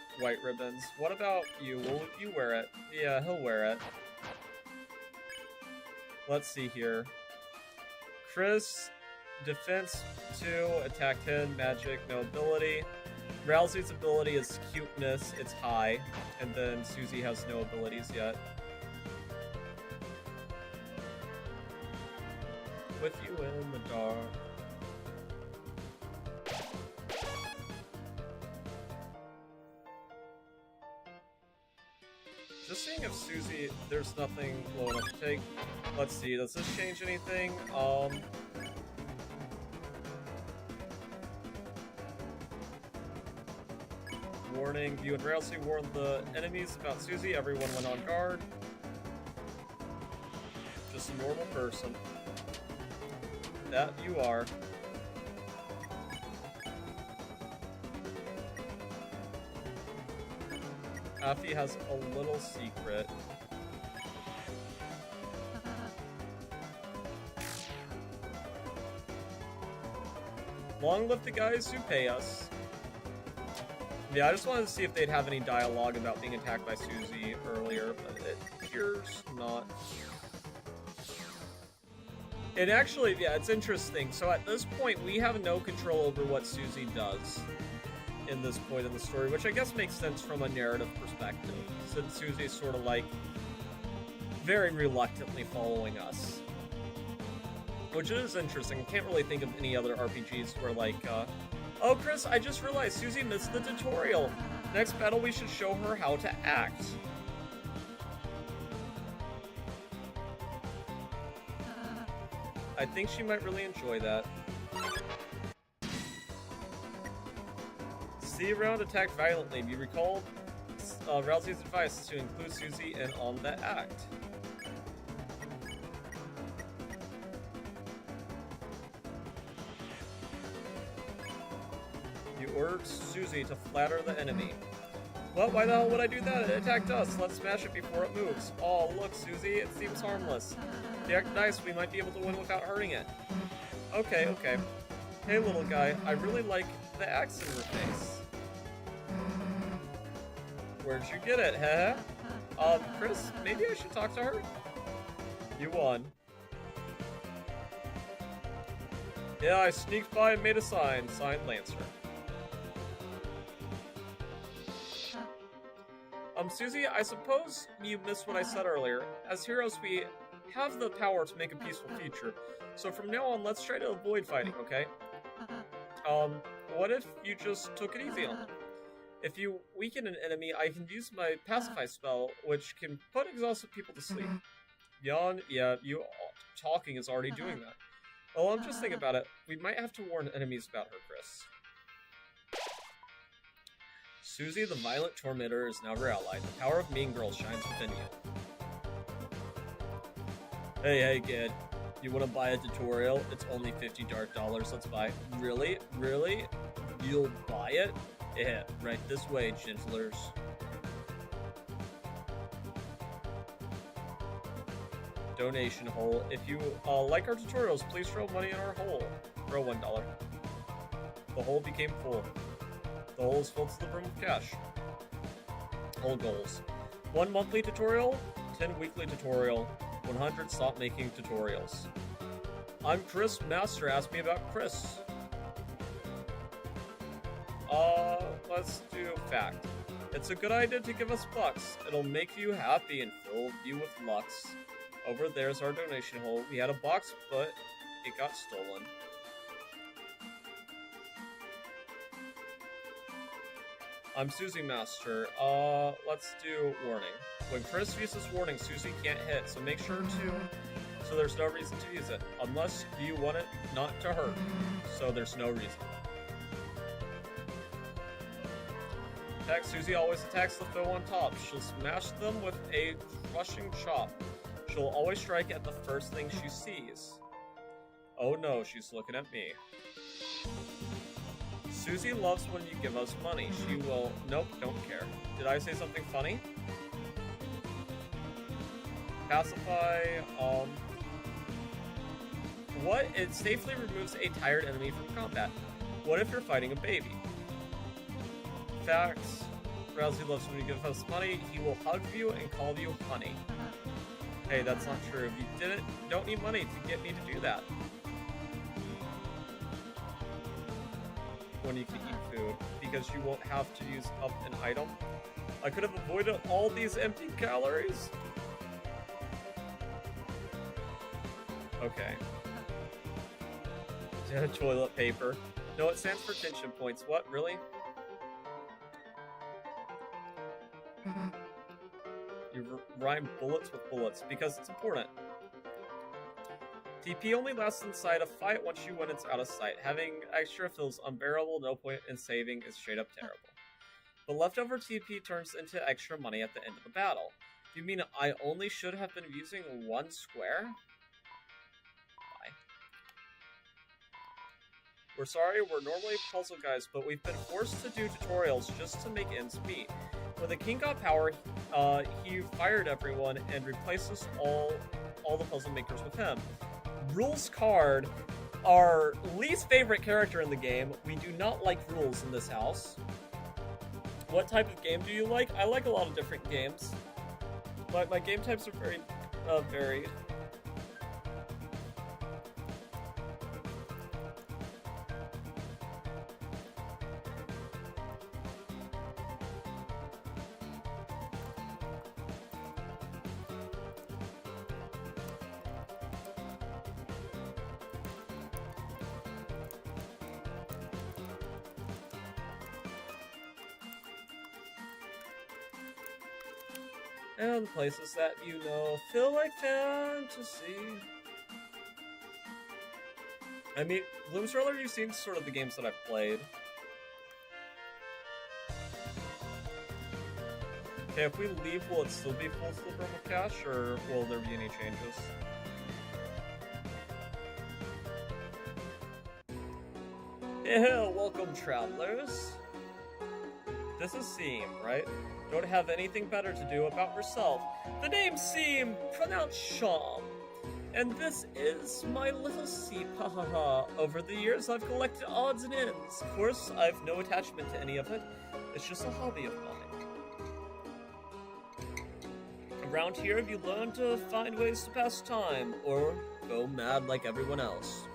ribbons. What about you? Will you wear it? Yeah, he'll wear it. Let's see here. Chris, defense 2, attack 10, magic, no ability. Rousey's ability is cuteness, it's high. And then Susie has no abilities yet. With you in the dark. Just seeing if Susie, there's nothing low enough to take. Let's see, does this change anything? Warning, you and Rousey warned the enemies about Susie. Everyone went on guard. Just a normal person. That you are. Affy has a little secret. Long live the guys who pay us. Yeah, I just wanted to see if they'd have any dialogue about being attacked by Susie earlier, but it appears not. It actually, yeah, it's interesting. So at this point, we have no control over what Susie does. in this point in the story, which I guess makes sense from a narrative perspective, since Susie's sort of like very reluctantly following us. Which is interesting. I can't really think of any other RPGs where like, oh Chris, I just realized Susie missed the tutorial. Next battle we should show her how to act. I think she might really enjoy that. See around, attack violently. You recall Rousey's advice to include Susie in on the act. You ordered Susie to flatter the enemy. What? Why the hell would I do that? It attacked us. Let's smash it before it moves. Oh, look, Susie, it seems harmless. If you act nice, we might be able to win without hurting it. Okay, okay. Hey, little guy, I really like the axe in your face. Where'd you get it, huh? Chris, maybe I should talk to her? You won. Yeah, I sneaked by and made a sign. Signed, Lancer. Susie, I suppose you missed what I said earlier. As heroes, we have the power to make a peaceful future. So from now on, let's try to avoid fighting, okay? What if you just took it easy on them? If you weaken an enemy, I can use my pacify spell, which can put exhausted people to sleep. Yawn, yeah, you talking is already doing that. Well, I'm just thinking about it. We might have to warn enemies about her, Chris. Susie, the violent tormentor, is now her ally. The power of Mean Girl shines within you. Hey, kid. You want to buy a tutorial? It's only $50 dark dollars. Let's buy. Really? Really? You'll buy it? Yeah, right this way, gentlers. Donation hole. If you like our tutorials, please throw money in our hole. Throw $1. The hole became full. The hole is filled to the brim of cash. Hole goals. 1 monthly tutorial, 10 weekly tutorial, 100 stop making tutorials. I'm Chris Master, ask me about Chris. Let's do fact. It's a good idea to give us bucks. It'll make you happy and fill you with lux. Over there's our donation hole. We had a box, but it got stolen. I'm Susie Master. Let's do warning. When Chris uses warning, Susie can't hit, so make sure to... So there's no reason to use it. Unless you want it not to hurt. So there's no reason. Attack. Susie always attacks the foe on top. She'll smash them with a crushing chop. She'll always strike at the first thing she sees. Oh no, she's looking at me. Susie loves when you give us money. She will... Nope, don't care. Did I say something funny? Pacify, What? It safely removes a tired enemy from combat. What if you're fighting a baby? Facts. Rousey loves when you give us money. He will hug you and call you honey. Hey, that's not true. If you don't need money to get me to do that. When you can eat food, because you won't have to use up an item. I could have avoided all these empty calories. Okay. Toilet paper. No, it stands for tension points. What, really? You rhyme bullets with bullets because it's important. TP only lasts inside a fight once you when it's out of sight. Having extra feels unbearable, no point in saving is straight up terrible. The leftover TP turns into extra money at the end of the battle. You mean I only should have been using 1 square? Bye. We're sorry, we're normally puzzle guys, but we've been forced to do tutorials just to make ends meet. When the king got power, he fired everyone and replaced us all the puzzle makers with him. Rules Card, our least favorite character in the game. We do not like rules in this house. What type of game do you like? I like a lot of different games. My game types are very varied. And places that you know feel like fantasy. I mean, Bloomsroller, you've seen sort of the games that I've played. Okay, if we leave, will it still be full silver with cash, or will there be any changes? Yeah, welcome, travelers. This is Seem, right? Don't have anything better to do about yourself. The name's Seem, pronounced Sham. And this is my little Seep, hahaha. Over the years, I've collected odds and ends. Of course, I've no attachment to any of it. It's just a hobby of mine. Around here, you learn to find ways to pass time, or go mad like everyone else.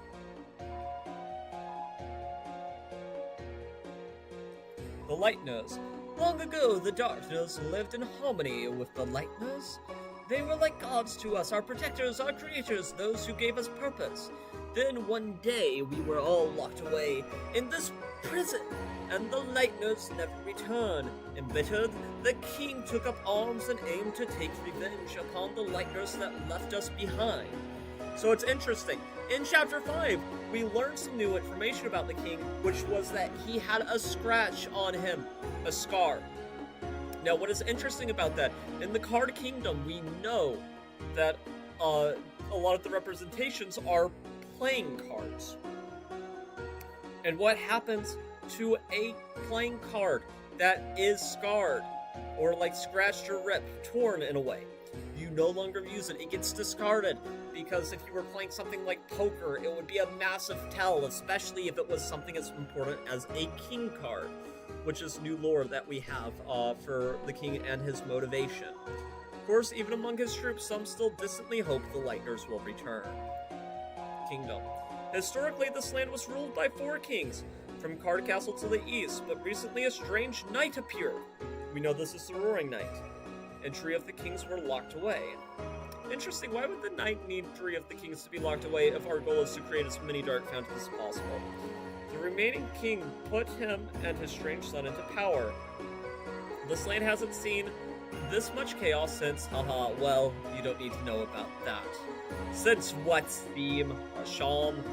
The Lightners. Long ago, the Darkners lived in harmony with the Lightners. They were like gods to us, our protectors, our creators, those who gave us purpose. Then one day, we were all locked away in this prison, and the Lightners never returned. Embittered, the king took up arms and aimed to take revenge upon the Lightners that left us behind. So it's interesting. In Chapter 5, we learned some new information about the king, which was that he had a scratch on him, a scar. Now, what is interesting about that, in the Card Kingdom, we know that a lot of the representations are playing cards. And what happens to a playing card that is scarred, or like scratched or ripped, torn in a way? You no longer use it. It gets discarded, because if you were playing something like poker, it would be a massive tell, especially if it was something as important as a king card, which is new lore that we have for the king and his motivation. Of course, even among his troops, some still distantly hope the Lightners will return. Kingdom. Historically, this land was ruled by 4 kings, from Card Castle to the east, but recently a strange knight appeared. We know this is the Roaring Knight, and 3 of the kings were locked away. Interesting, why would the knight need 3 of the kings to be locked away if our goal is to create as many dark fountains as possible? The remaining king put him and his strange son into power. This land hasn't seen this much chaos since, haha, well, you don't need to know about that. Since what, Theme? Sham?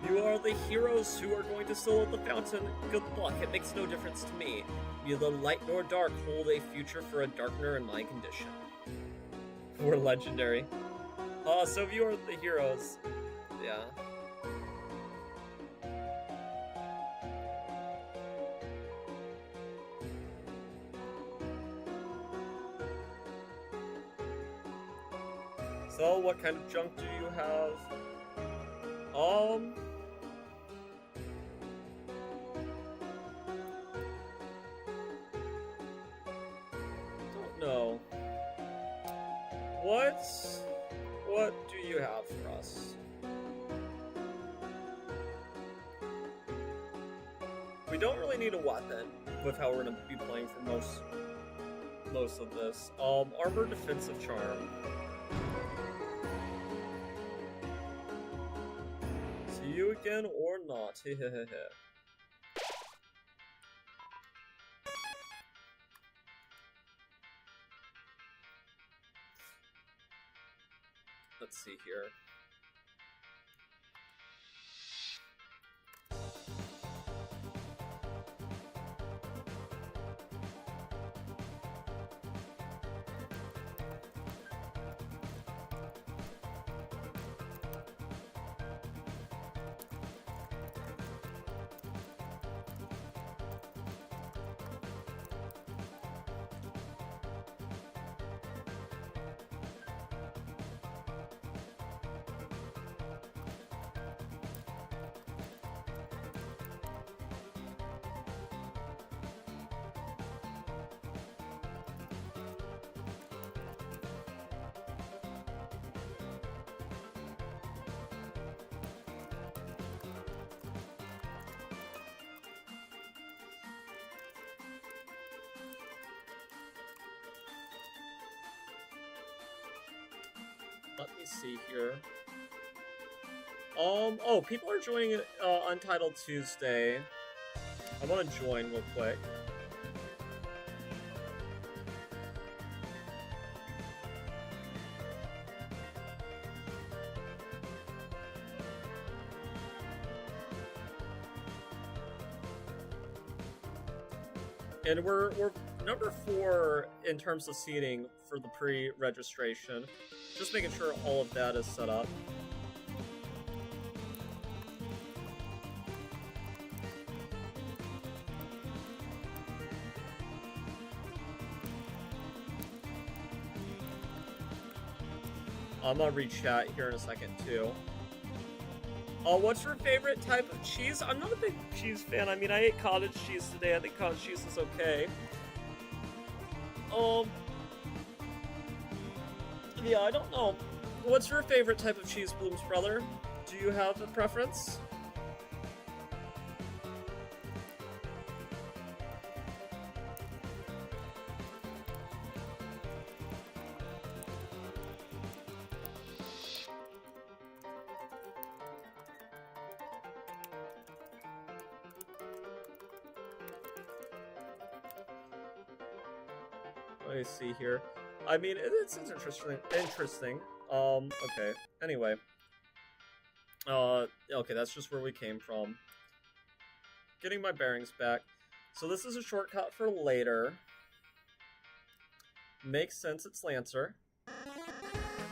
You are the heroes who are going to steal the fountain. Good luck, it makes no difference to me. Neither light nor dark hold a future for a darkener in my condition. We're legendary. So if you are the heroes, yeah. So, what kind of junk do you have? Don't know. What do you have for us? We don't really need a weapon with how we're gonna be playing for most of this. Armor, defensive charm. See you again or not. Hehehehe. Let's see here. Let me see here. Oh, people are joining Untitled Tuesday. I want to join real quick. And we're number 4 in terms of seating for the pre-registration. Just making sure all of that is set up. I'm gonna re-chat here in a second too. What's your favorite type of cheese? I'm not a big cheese fan. I mean, I ate cottage cheese today. I think cottage cheese is okay. Yeah, I don't know. What's your favorite type of cheese, Bloom's brother? Do you have a preference? Let me see here. I mean, it's interesting. Okay. Anyway. Okay, that's just where we came from. Getting my bearings back. So this is a shortcut for later. Makes sense, it's Lancer.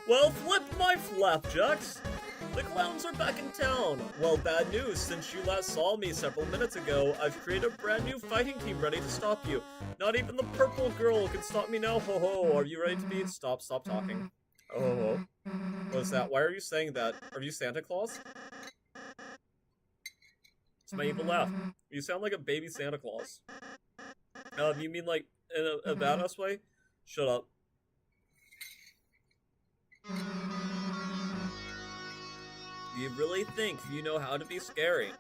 Well, flip my flapjacks! The clowns are back in town! Well, bad news, since you last saw me several minutes ago, I've created a brand new fighting team ready to stop you. Not even the purple girl can stop me now, ho ho! Are you ready to be- Stop talking. Oh ho ho. What is that? Why are you saying that? Are you Santa Claus? It's my evil laugh. You sound like a baby Santa Claus. You mean like in a badass way? Shut up. You really think you know how to be scary?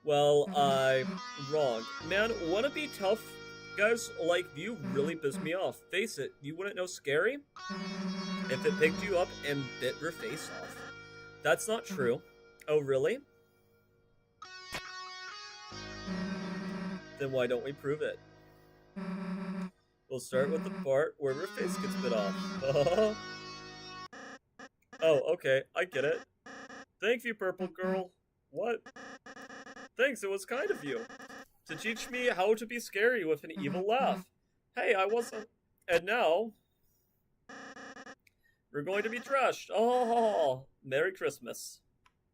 Well, I'm wrong. Man, wanna be tough? Guys like you really piss me off. Face it, you wouldn't know scary? If it picked you up and bit your face off. That's not true. Oh, really? Then why don't we prove it? We'll start with the part where your face gets bit off. Oh, okay, I get it. Thank you, purple girl. What? Thanks, it was kind of you. To teach me how to be scary with an evil laugh. Hey, I wasn't... And now... We're going to be trashed. Oh, Merry Christmas.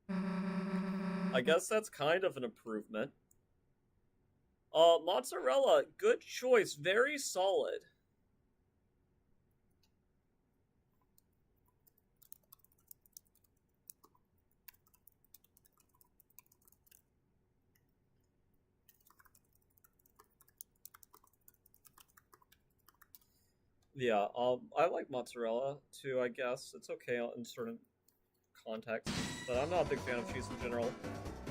I guess that's kind of an improvement. Mozzarella, good choice. Very solid. Yeah, I like mozzarella too, I guess. It's okay in certain contexts, but I'm not a big fan of cheese in general.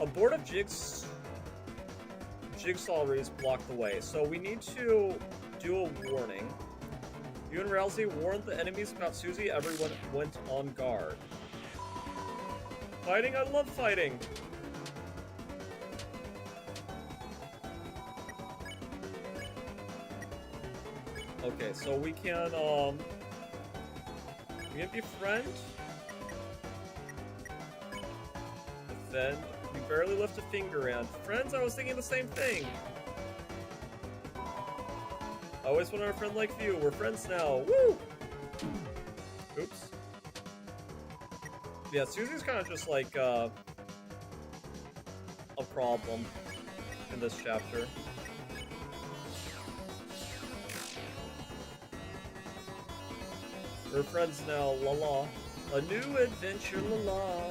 A board of jigsaw-ries block the way, so we need to do a warning. You and Rousey warned the enemies about Susie. Everyone went on guard. Fighting? I love fighting! Okay, so we can befriend, defend, we barely lift a finger, and friends, I was thinking the same thing. I always wanted a friend like you, we're friends now, woo! Oops. Yeah, Susie's kind of just like, a problem in this chapter. We're friends now, la la. A new adventure, la la.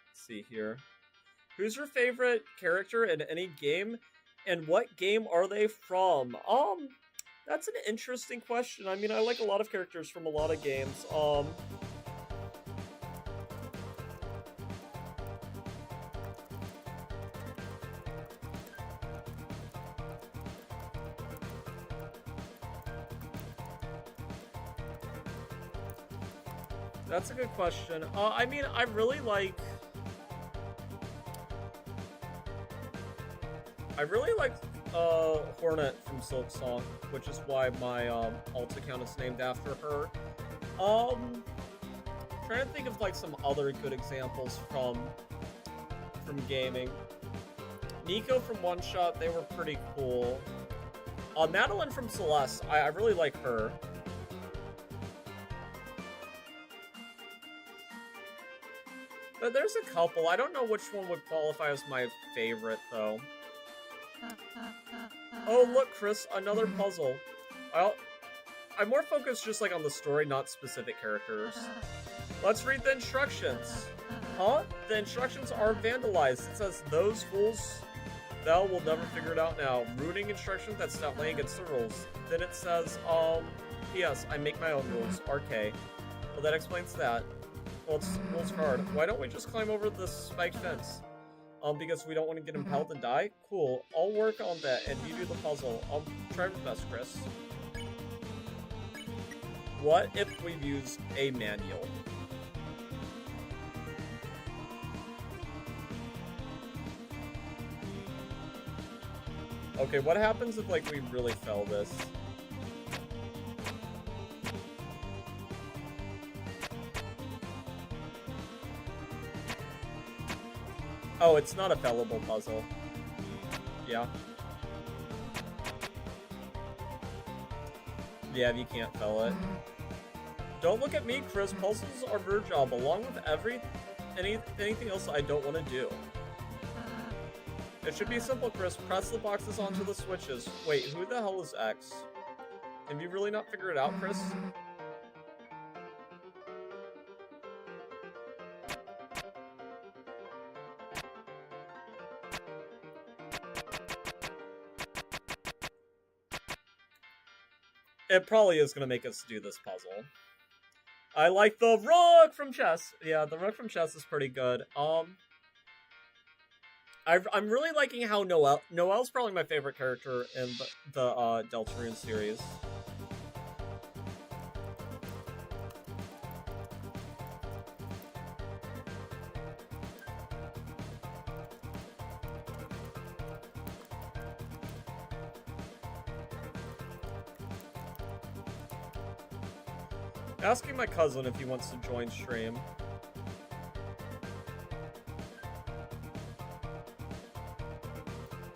Let's see here. Who's your favorite character in any game? And what game are they from? That's an interesting question. I mean, I like a lot of characters from a lot of games. That's a good question. I mean, I really like Hornet from Silk Song, which is why my alt account is named after her. trying to think of like some other good examples from gaming. Nico from One Shot, they were pretty cool. Madeline from Celeste, I really like her. But there's a couple. I don't know which one would qualify as my favorite, though. Oh, look, Chris, another puzzle. I'm more focused just, like, on the story, not specific characters. Let's read the instructions. Huh? The instructions are vandalized. It says, those fools, thou will never figure it out now. Ruining instructions, that's not laying against the rules. Then it says, P.S. I make my own rules. RK. Well, that explains that. Well, it's rules hard. Why don't we just climb over this spiked fence? Because we don't want to get impaled and die? Cool. I'll work on that, and you do the puzzle. I'll try my best, Chris. What if we use a manual? Okay, what happens if, like, we really fail this? Oh, it's not a failable puzzle. Yeah. Yeah, you can't fail it. Don't look at me, Chris. Puzzles are your job, along with anything else I don't want to do. It should be simple, Chris. Press the boxes onto the switches. Wait, who the hell is X? Have you really not figured it out, Chris? It probably is going to make us do this puzzle. I like the rook from chess. Yeah, the rook from chess is pretty good. I'm really liking how Noelle's probably my favorite character in the Deltarune series. Asking my cousin if he wants to join stream.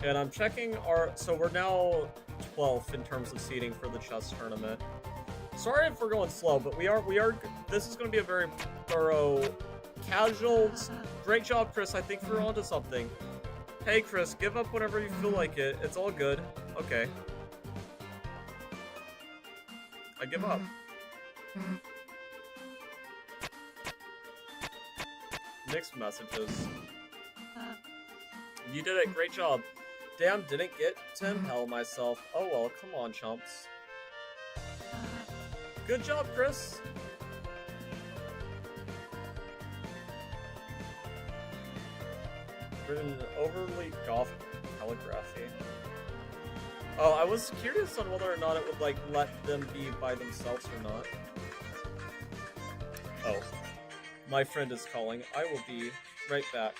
And I'm checking so we're now 12th in terms of seeding for the chess tournament. Sorry if we're going slow, but this is going to be a very thorough, casual, great job, Chris. I think we're onto something. Hey, Chris, give up whenever you feel like it. It's all good. Okay. I give up. Mixed messages. You did it, great job. Damn, didn't get to impel myself. Oh well, come on, chumps. Good job, Chris. Written overly goth calligraphy. Oh, I was curious on whether or not it would, like, let them be by themselves or not. Oh. My friend is calling. I will be right back.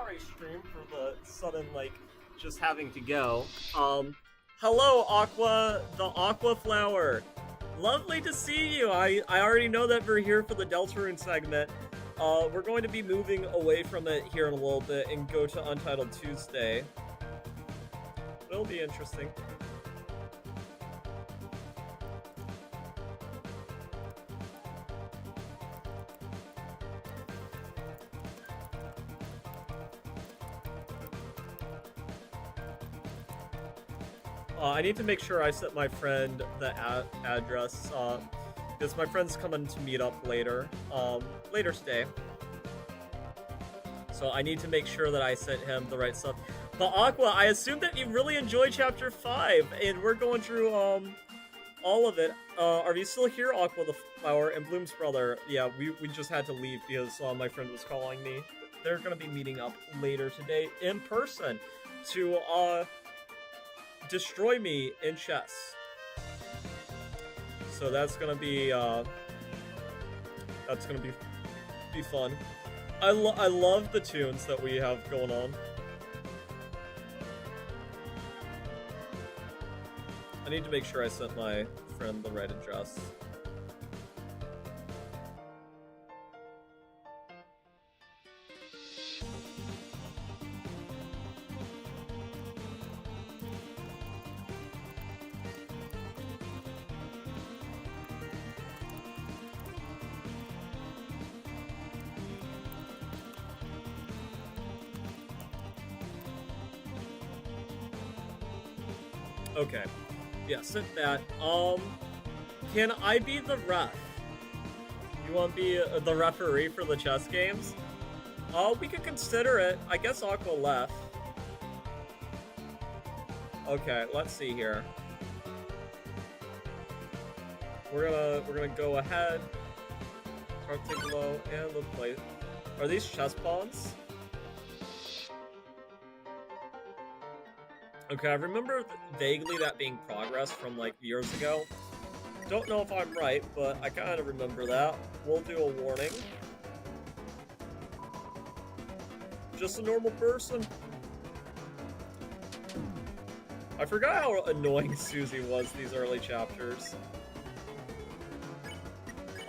sorry, stream, for the sudden, like, just having to go. Hello, Aqua, the Aqua Flower. Lovely to see you. I already know that we're here for the Deltarune segment. We're going to be moving away from it here in a little bit and go to Untitled Tuesday. It'll be interesting. I need to make sure I set my friend the address, because my friend's coming to meet up later, later today. So I need to make sure that I sent him the right stuff. But Aqua, I assume that you really enjoyed Chapter 5, and we're going through, all of it. Are you still here, Aqua the Flower and Bloom's brother? Yeah, we just had to leave because, my friend was calling me. They're gonna be meeting up later today in person to, destroy me in chess. So that's gonna be fun. I love the tunes that we have going on. I need to make sure I sent my friend the right address. Okay. Yeah, sent that. Can I be the ref? You want to be the referee for the chess games? We could consider it. I guess Aqua left. Okay, let's see here. We're gonna go ahead. Articulo and the play. Are these chess pawns? Okay, I remember vaguely that being progress from, like, years ago. Don't know if I'm right, but I kind of remember that. We'll do a warning. Just a normal person. I forgot how annoying Susie was these early chapters.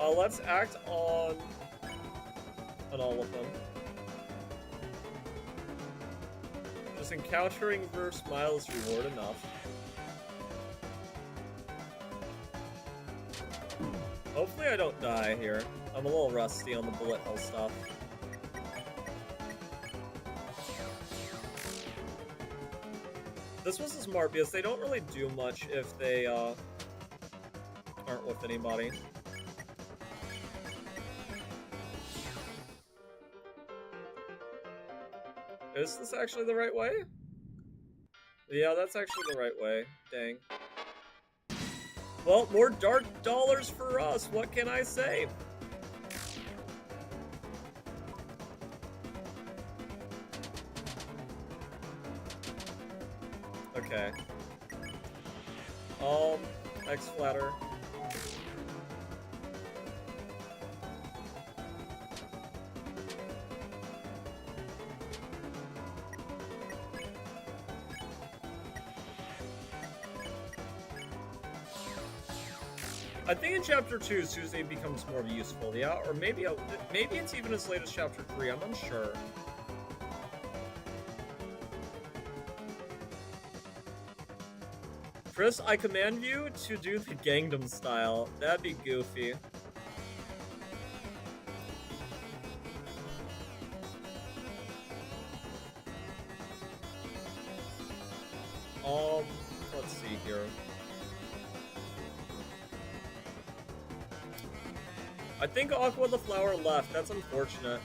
Let's act on all of them. Just encountering verse Miles reward enough. Hopefully I don't die here. I'm a little rusty on the bullet hell stuff. This was smart because they don't really do much if they aren't with anybody. Is this actually the right way? Yeah, that's actually the right way. Dang. Well, more dark dollars for us. What can I say? Okay. X flatter. I think in Chapter 2, Susie becomes more useful, yeah? Or maybe it's even as late as Chapter 3, I'm unsure. Chris, I command you to do the Gangnam style. That'd be goofy. Let's see here. I think Aqua the Flower left. That's unfortunate.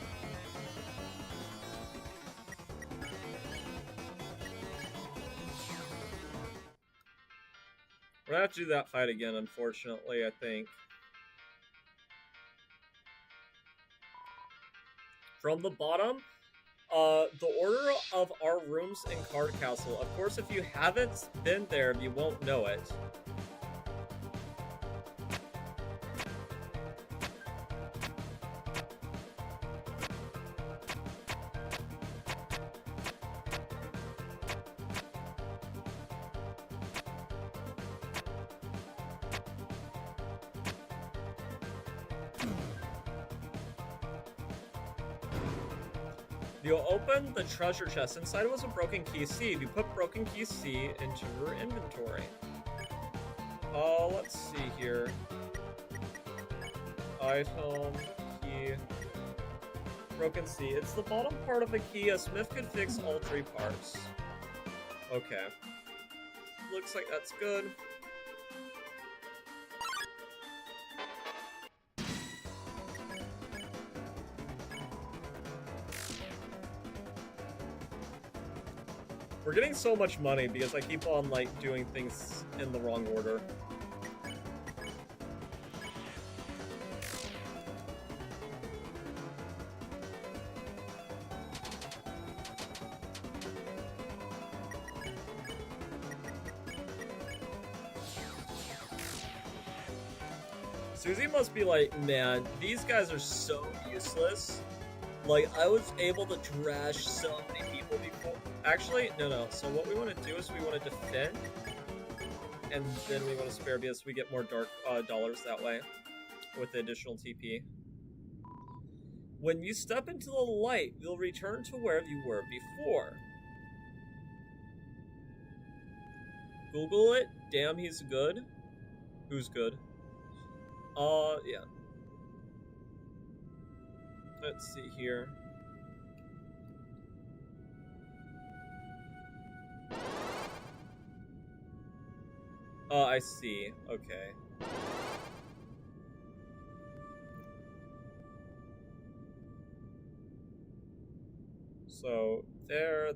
We're gonna have to do that fight again, unfortunately, I think. From the bottom, the order of our rooms in Card Castle. Of course, if you haven't been there, you won't know it. You open the treasure chest. Inside was a broken key C. You put broken key C into your inventory. Let's see here. Item, key, broken C. It's the bottom part of a key. A smith could fix all 3 parts. Okay. Looks like that's good. We're getting so much money because I keep on, like, doing things in the wrong order. Susie must be like, man, these guys are so useless. Like, I was able to trash so many people before. Actually, no. So what we want to do is we want to defend, and then we want to spare because we get more dark dollars that way with the additional TP. When you step into the light, you'll return to where you were before. Google it. Damn, he's good. Who's good? Yeah. Let's see here. I see. Okay. So, there.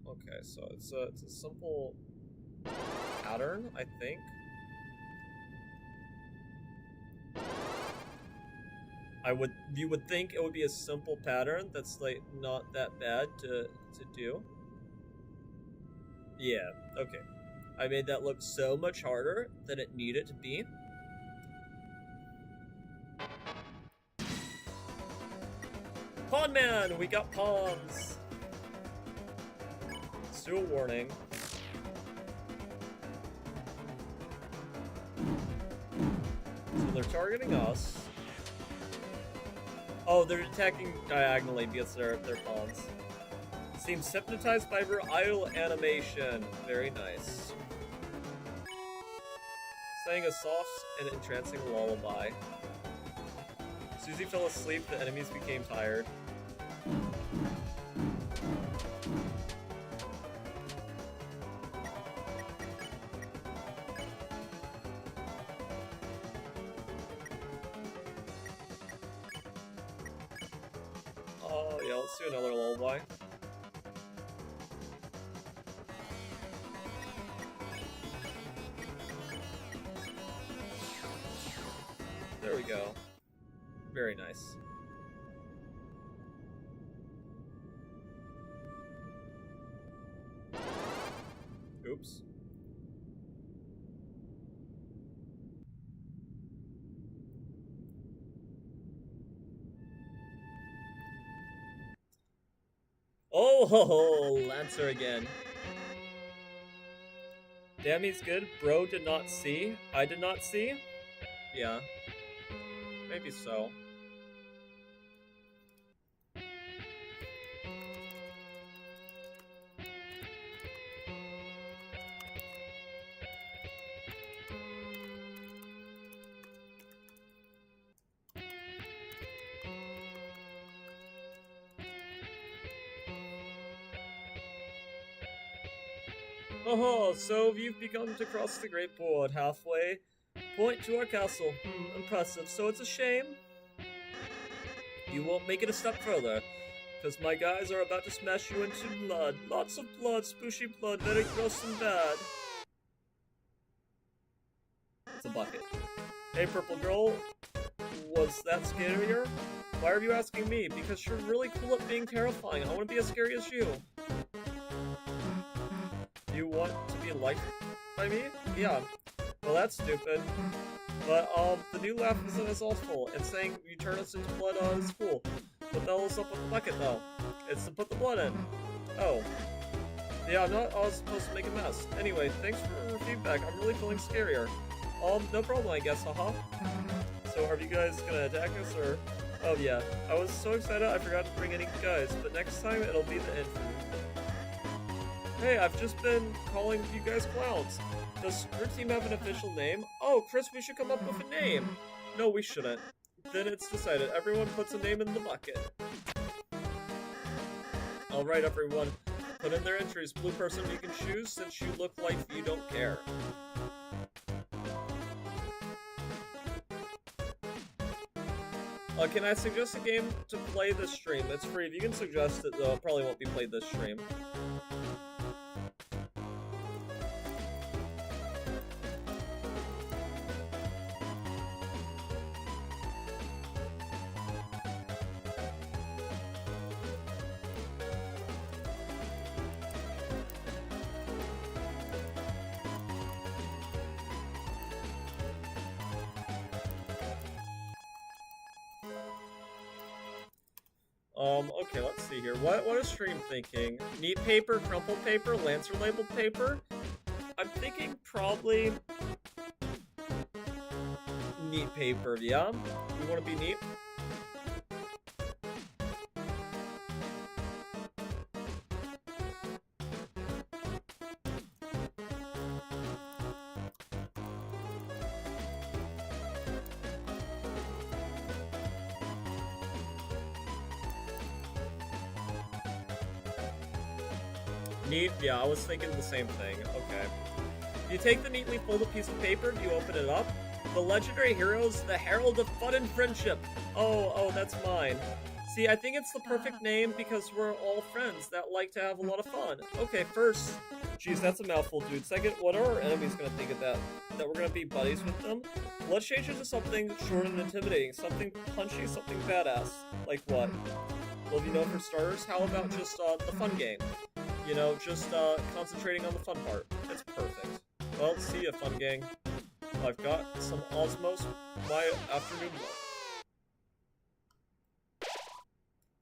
Okay, so it's a simple pattern, I think. You would think it would be a simple pattern that's like not that bad to do. Yeah, okay. I made that look so much harder than it needed to be. Pawn man! We got pawns! Let's do a warning. So they're targeting us. Oh, they're attacking diagonally because they're pawns. Seems hypnotized by her idle animation. Very nice. Sang a soft and entrancing lullaby. Susie fell asleep, the enemies became tired. Oh, yeah, let's do another lullaby. There we go. Very nice. Oops. Oh, ho, ho, Lancer again. Damn, he's good. Bro did not see. I did not see. Yeah. Maybe so. Oh, so you've begun to cross the Great Board halfway point to our castle. Impressive. So it's a shame you won't make it a step further, because my guys are about to smash you into blood. Lots of blood, spooshy blood, very gross and bad. It's a bucket. Hey, purple girl, was that scarier? Why are you asking me? Because you're really cool at being terrifying. I want to be as scary as you. You want to be liked by me? Yeah. Well, that's stupid. But, the new laugh isn't as awful, and saying you turn us into blood, is cool. What the hell is up with the bucket, though? It's to put the blood in. Oh. Yeah, I'm not always supposed to make a mess. Anyway, thanks for the feedback. I'm really feeling scarier. No problem, I guess, haha. So are you guys gonna attack us or? Oh yeah, I was so excited I forgot to bring any guys, but next time it'll be the infant. Hey, I've just been calling you guys clowns. Does your team have an official name? Oh, Chris, we should come up with a name. No, we shouldn't. Then it's decided. Everyone puts a name in the bucket. Alright, everyone. Put in their entries. Blue person you can choose since you look like you don't care. Can I suggest a game to play this stream? It's free. If you can suggest it, though, it probably won't be played this stream. Okay, let's see here. What is stream thinking? Neat paper, crumpled paper, Lancer labeled paper? I'm thinking probably neat paper, yeah? We want to be neat? Neat? Yeah, I was thinking the same thing. Okay. You take the neatly folded piece of paper, do you open it up? The legendary heroes, the Herald of Fun and Friendship. Oh, that's mine. See, I think it's the perfect name because we're all friends that like to have a lot of fun. Okay, first... Jeez, that's a mouthful, dude. Second, what are our enemies gonna think of that? That we're gonna be buddies with them? Let's change it to something short and intimidating. Something punchy, something badass. Like what? Well, you know, for starters, how about just, the fun game? You know, just, concentrating on the fun part. It's perfect. Well, see ya, fun gang. I've got some Osmos, my afternoon love.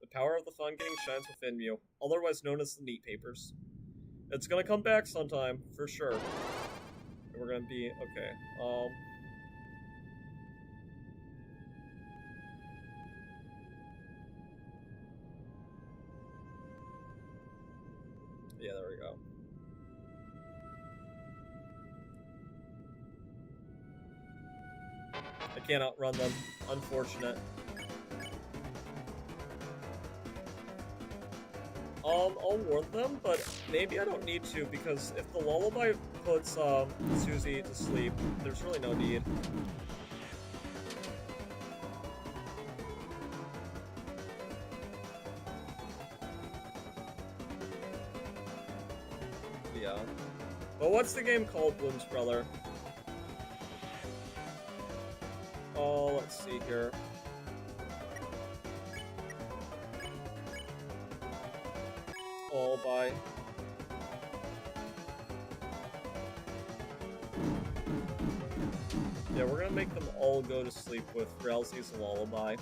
The power of the fun gang shines within you, otherwise known as the neat papers. It's gonna come back sometime, for sure. And we're gonna be, okay, yeah, there we go. I can't outrun them. Unfortunate. I'll warn them, but maybe I don't need to, because if the lullaby puts, Susie to sleep, there's really no need. Yeah. But what's the game called, Bloom's brother? Oh, let's see here. Lullaby. Yeah, we're gonna make them all go to sleep with Ralsei's Lullaby.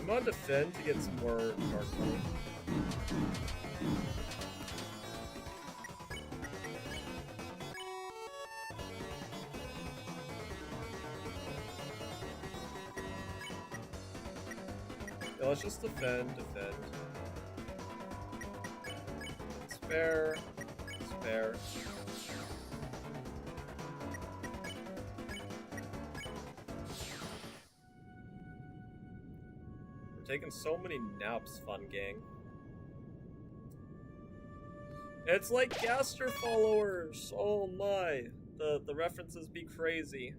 I'm on defend to get some more dark money. Yeah, let's just defend. Spare. Taking so many naps, fun gang. It's like Gaster followers! Oh my! The references be crazy.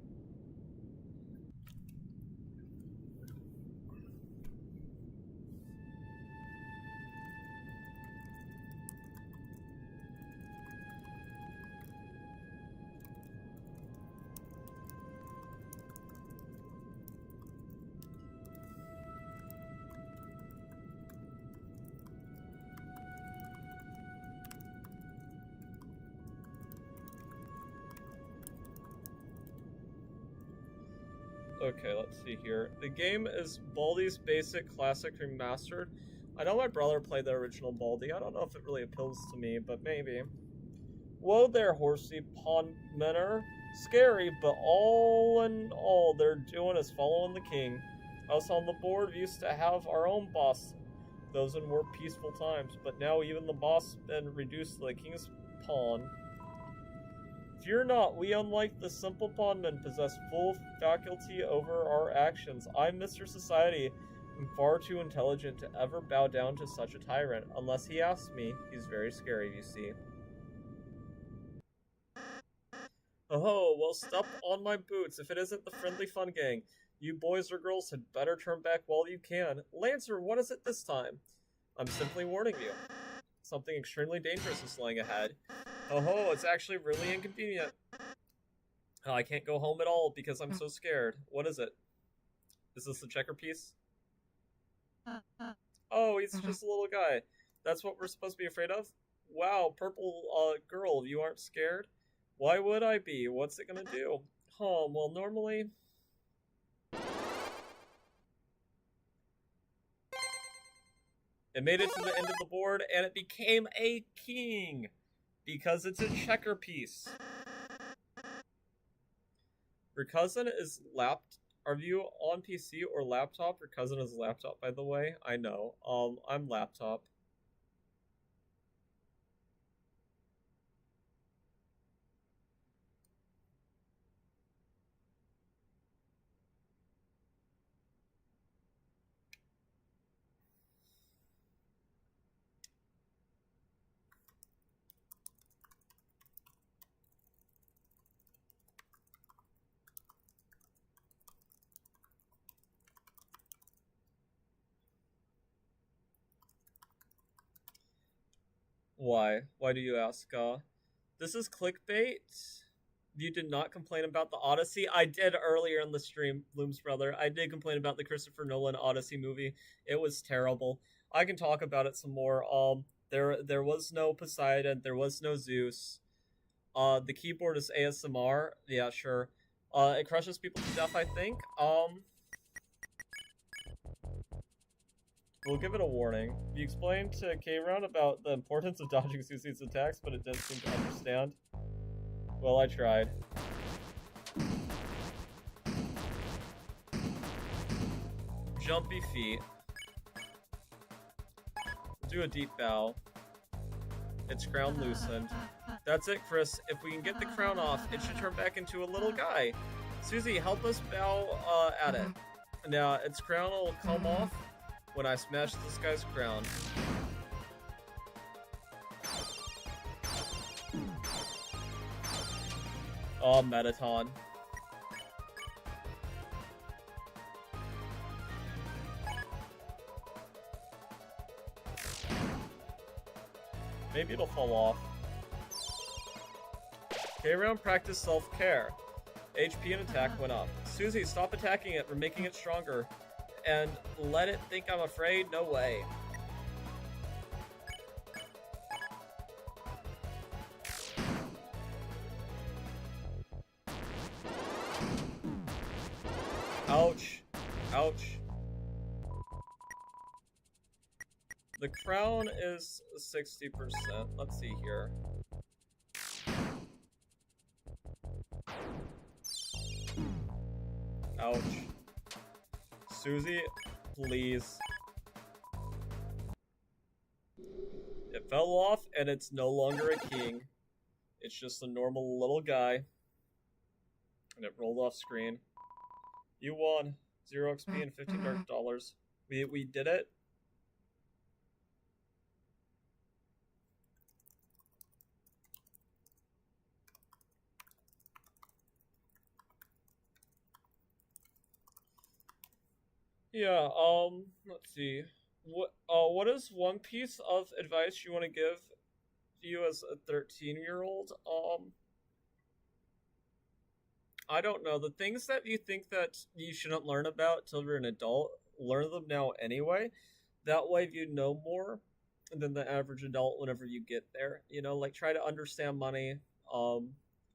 Okay, let's see here. The game is Baldi's Basic Classic Remastered. I know my brother played the original Baldi. I don't know if it really appeals to me, but maybe. Whoa there, horsey pondmener. Scary, but all in all they're doing is following the king. Us on the board used to have our own boss, those in more peaceful times, but now even the boss has been reduced to the king's pawn. Fear not, we unlike the simple pondmen possess full faculty over our actions. I'm Mr. Society, am far too intelligent to ever bow down to such a tyrant. Unless he asks me, he's very scary, you see. Oh, well, step on my boots if it isn't the Friendly Fun Gang. You boys or girls had better turn back while you can. Lancer, what is it this time? I'm simply warning you. Something extremely dangerous is lying ahead. Oh, it's actually really inconvenient. Oh, I can't go home at all because I'm so scared. What is it? Is this the checker piece? Oh, he's just a little guy. That's what we're supposed to be afraid of? Wow, purple girl, you aren't scared? Why would I be? What's it gonna do? Well, normally... It made it to the end of the board, and it became a king! Because it's a checker piece. Your cousin is Are you on PC or laptop? Your cousin is laptop, by the way. I know. I'm laptop. Why? Why do you ask? This is clickbait? You did not complain about the Odyssey? I did earlier in the stream, Bloom's brother. I did complain about the Christopher Nolan Odyssey movie. It was terrible. I can talk about it some more. There was no Poseidon. There was no Zeus. The keyboard is ASMR. Yeah, sure. It crushes people to death, I think. We'll give it a warning. You explained to K-Round about the importance of dodging Susie's attacks, but it didn't seem to understand. Well, I tried. Jumpy feet. Do a deep bow. Its crown loosened. That's it, Chris. If we can get the crown off, it should turn back into a little guy. Susie, help us bow at it. Now, its crown will come off when I smash this guy's crown. Oh, Metaton. Maybe it'll fall off. K-Round practice self-care. HP and attack went up. Susie, stop attacking it. We're making it stronger. And let it think I'm afraid? No way. Ouch. Ouch. The crown is 60%. Let's see here. Ouch. Susie, please. It fell off, and it's no longer a king. It's just a normal little guy. And it rolled off screen. You won. 0 XP and $15 dark dollars. We did it. Yeah, let's see. What is one piece of advice you want to give you as a 13-year-old? I don't know. The things that you think that you shouldn't learn about till you're an adult, learn them now anyway. That way you know more than the average adult whenever you get there. You know, like try to understand money.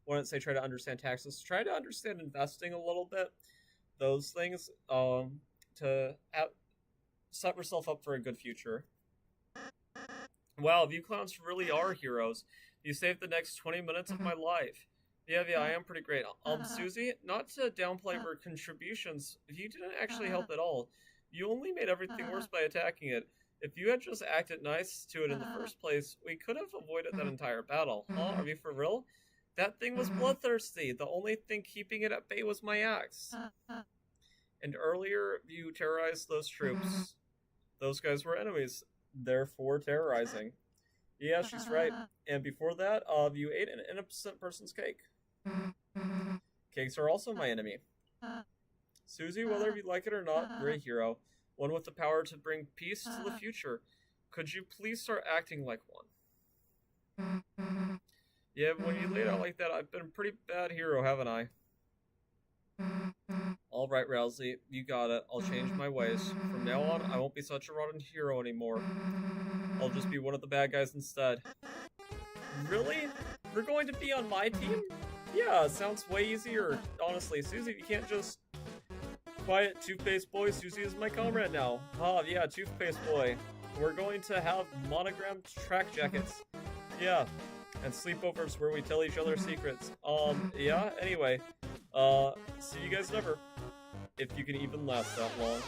Wouldn't say try to understand taxes. Try to understand investing a little bit. those things to set yourself up for a good future. Wow, you clowns really are heroes. You saved the next 20 minutes of my life. Yeah, I am pretty great. Susie, not to downplay your contributions, you didn't actually help at all. You only made everything worse by attacking it. If you had just acted nice to it in the first place, we could have avoided that entire battle. Huh? Are you for real? That thing was bloodthirsty. The only thing keeping it at bay was my axe. And earlier, you terrorized those troops. Those guys were enemies, therefore terrorizing. Yeah, she's right. And before that, you ate an innocent person's cake. Cakes are also my enemy. Susie, whether you like it or not, you're a hero. One with the power to bring peace to the future. Could you please start acting like one? Yeah, when you laid out like that, I've been a pretty bad hero, haven't I? Alright, Rousey, you got it. I'll change my ways. From now on, I won't be such a rotten hero anymore. I'll just be one of the bad guys instead. Really? You're going to be on my team? Yeah, sounds way easier. Honestly, Susie, you can't just... Quiet, Toothpaste Boy, Susie is my comrade now. Ah, yeah, Toothpaste Boy. We're going to have monogrammed track jackets. Yeah, and sleepovers where we tell each other secrets. Yeah, anyway. See you guys never. If you can even last that long.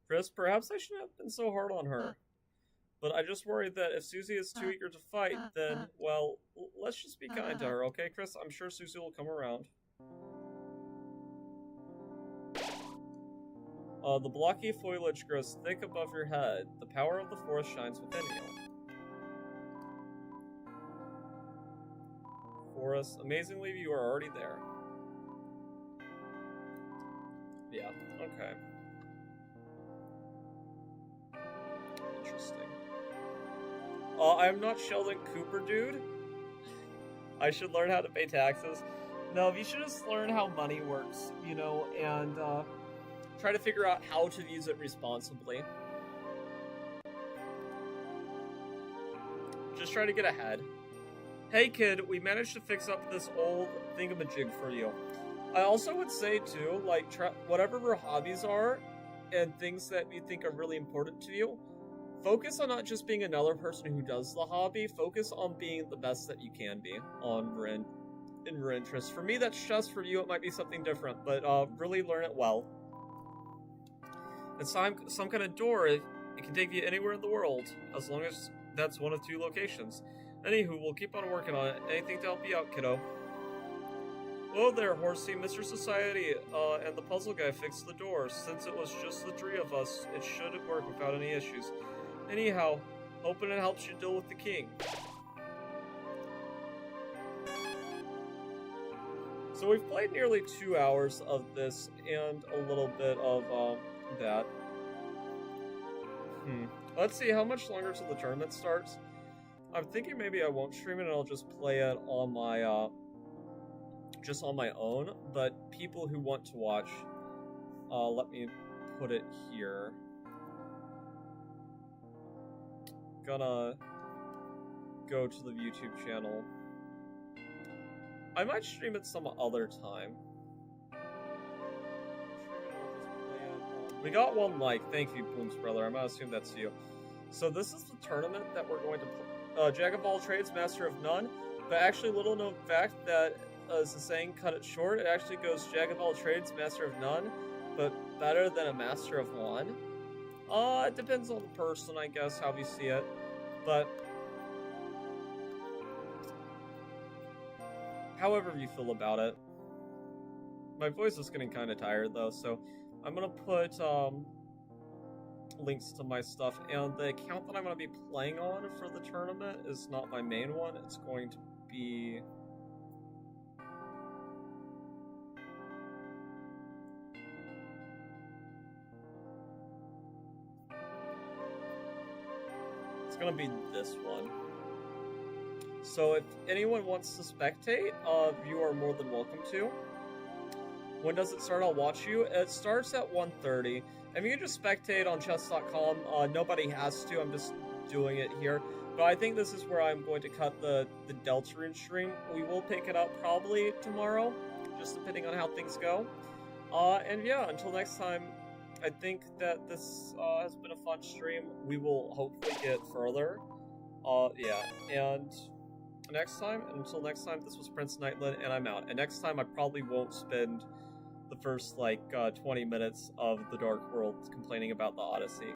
Chris, perhaps I shouldn't have been so hard on her. But I just worry that if Susie is too eager to fight, then, well, let's just be kind to her, okay, Chris? I'm sure Susie will come around. The blocky foliage grows thick above your head. The power of the forest shines within you. Forest, amazingly, you are already there. Yeah, okay. Interesting. I'm not Sheldon Cooper, dude. I should learn how to pay taxes. No, you should just learn how money works, you know, and, try to figure out how to use it responsibly. Just try to get ahead. Hey kid, we managed to fix up this old thingamajig for you. I also would say too, like, whatever your hobbies are, and things that you think are really important to you, focus on not just being another person who does the hobby, focus on being the best that you can be in your interests. For me, that's chess. For you, it might be something different, but really learn it well. It's some kind of door, it can take you anywhere in the world, as long as that's one of two locations. Anywho, we'll keep on working on it. Anything to help you out, kiddo. Whoa there, Horsey. Mr. Society and the puzzle guy fixed the door. Since it was just the three of us, it should work without any issues. Anyhow, hoping it helps you deal with the king. So we've played nearly 2 hours of this, and a little bit of, that. Let's see, how much longer till the tournament starts? I'm thinking maybe I won't stream it and I'll just play it on my, just on my own, but people who want to watch, let me put it here. Gonna go to the YouTube channel. I might stream it some other time. We got one like. Thank you, Bloom's brother. I'm gonna assume that's you. So this is the tournament that we're going to play. Jack of all trades, master of none. But actually, little known fact that, as the saying, cut it short, it actually goes Jack of all trades, master of none, but better than a master of one. It depends on the person, I guess, how you see it. But however you feel about it. My voice is getting kind of tired, though, so I'm gonna put links to my stuff, and the account that I'm gonna be playing on for the tournament is not my main one. It's going to be... it's gonna be this one. So if anyone wants to spectate, you are more than welcome to. When does it start? I'll watch you. It starts at 1:30. And you can just spectate on chess.com. Nobody has to. I'm just doing it here. But I think this is where I'm going to cut the Deltarune stream. We will pick it up probably tomorrow, just depending on how things go. And yeah, until next time, I think that this has been a fun stream. We will hopefully get further. Yeah, and until next time, this was Prince Nightland, and I'm out. And next time, I probably won't spend the first, like, 20 minutes of the Dark World complaining about the Odyssey.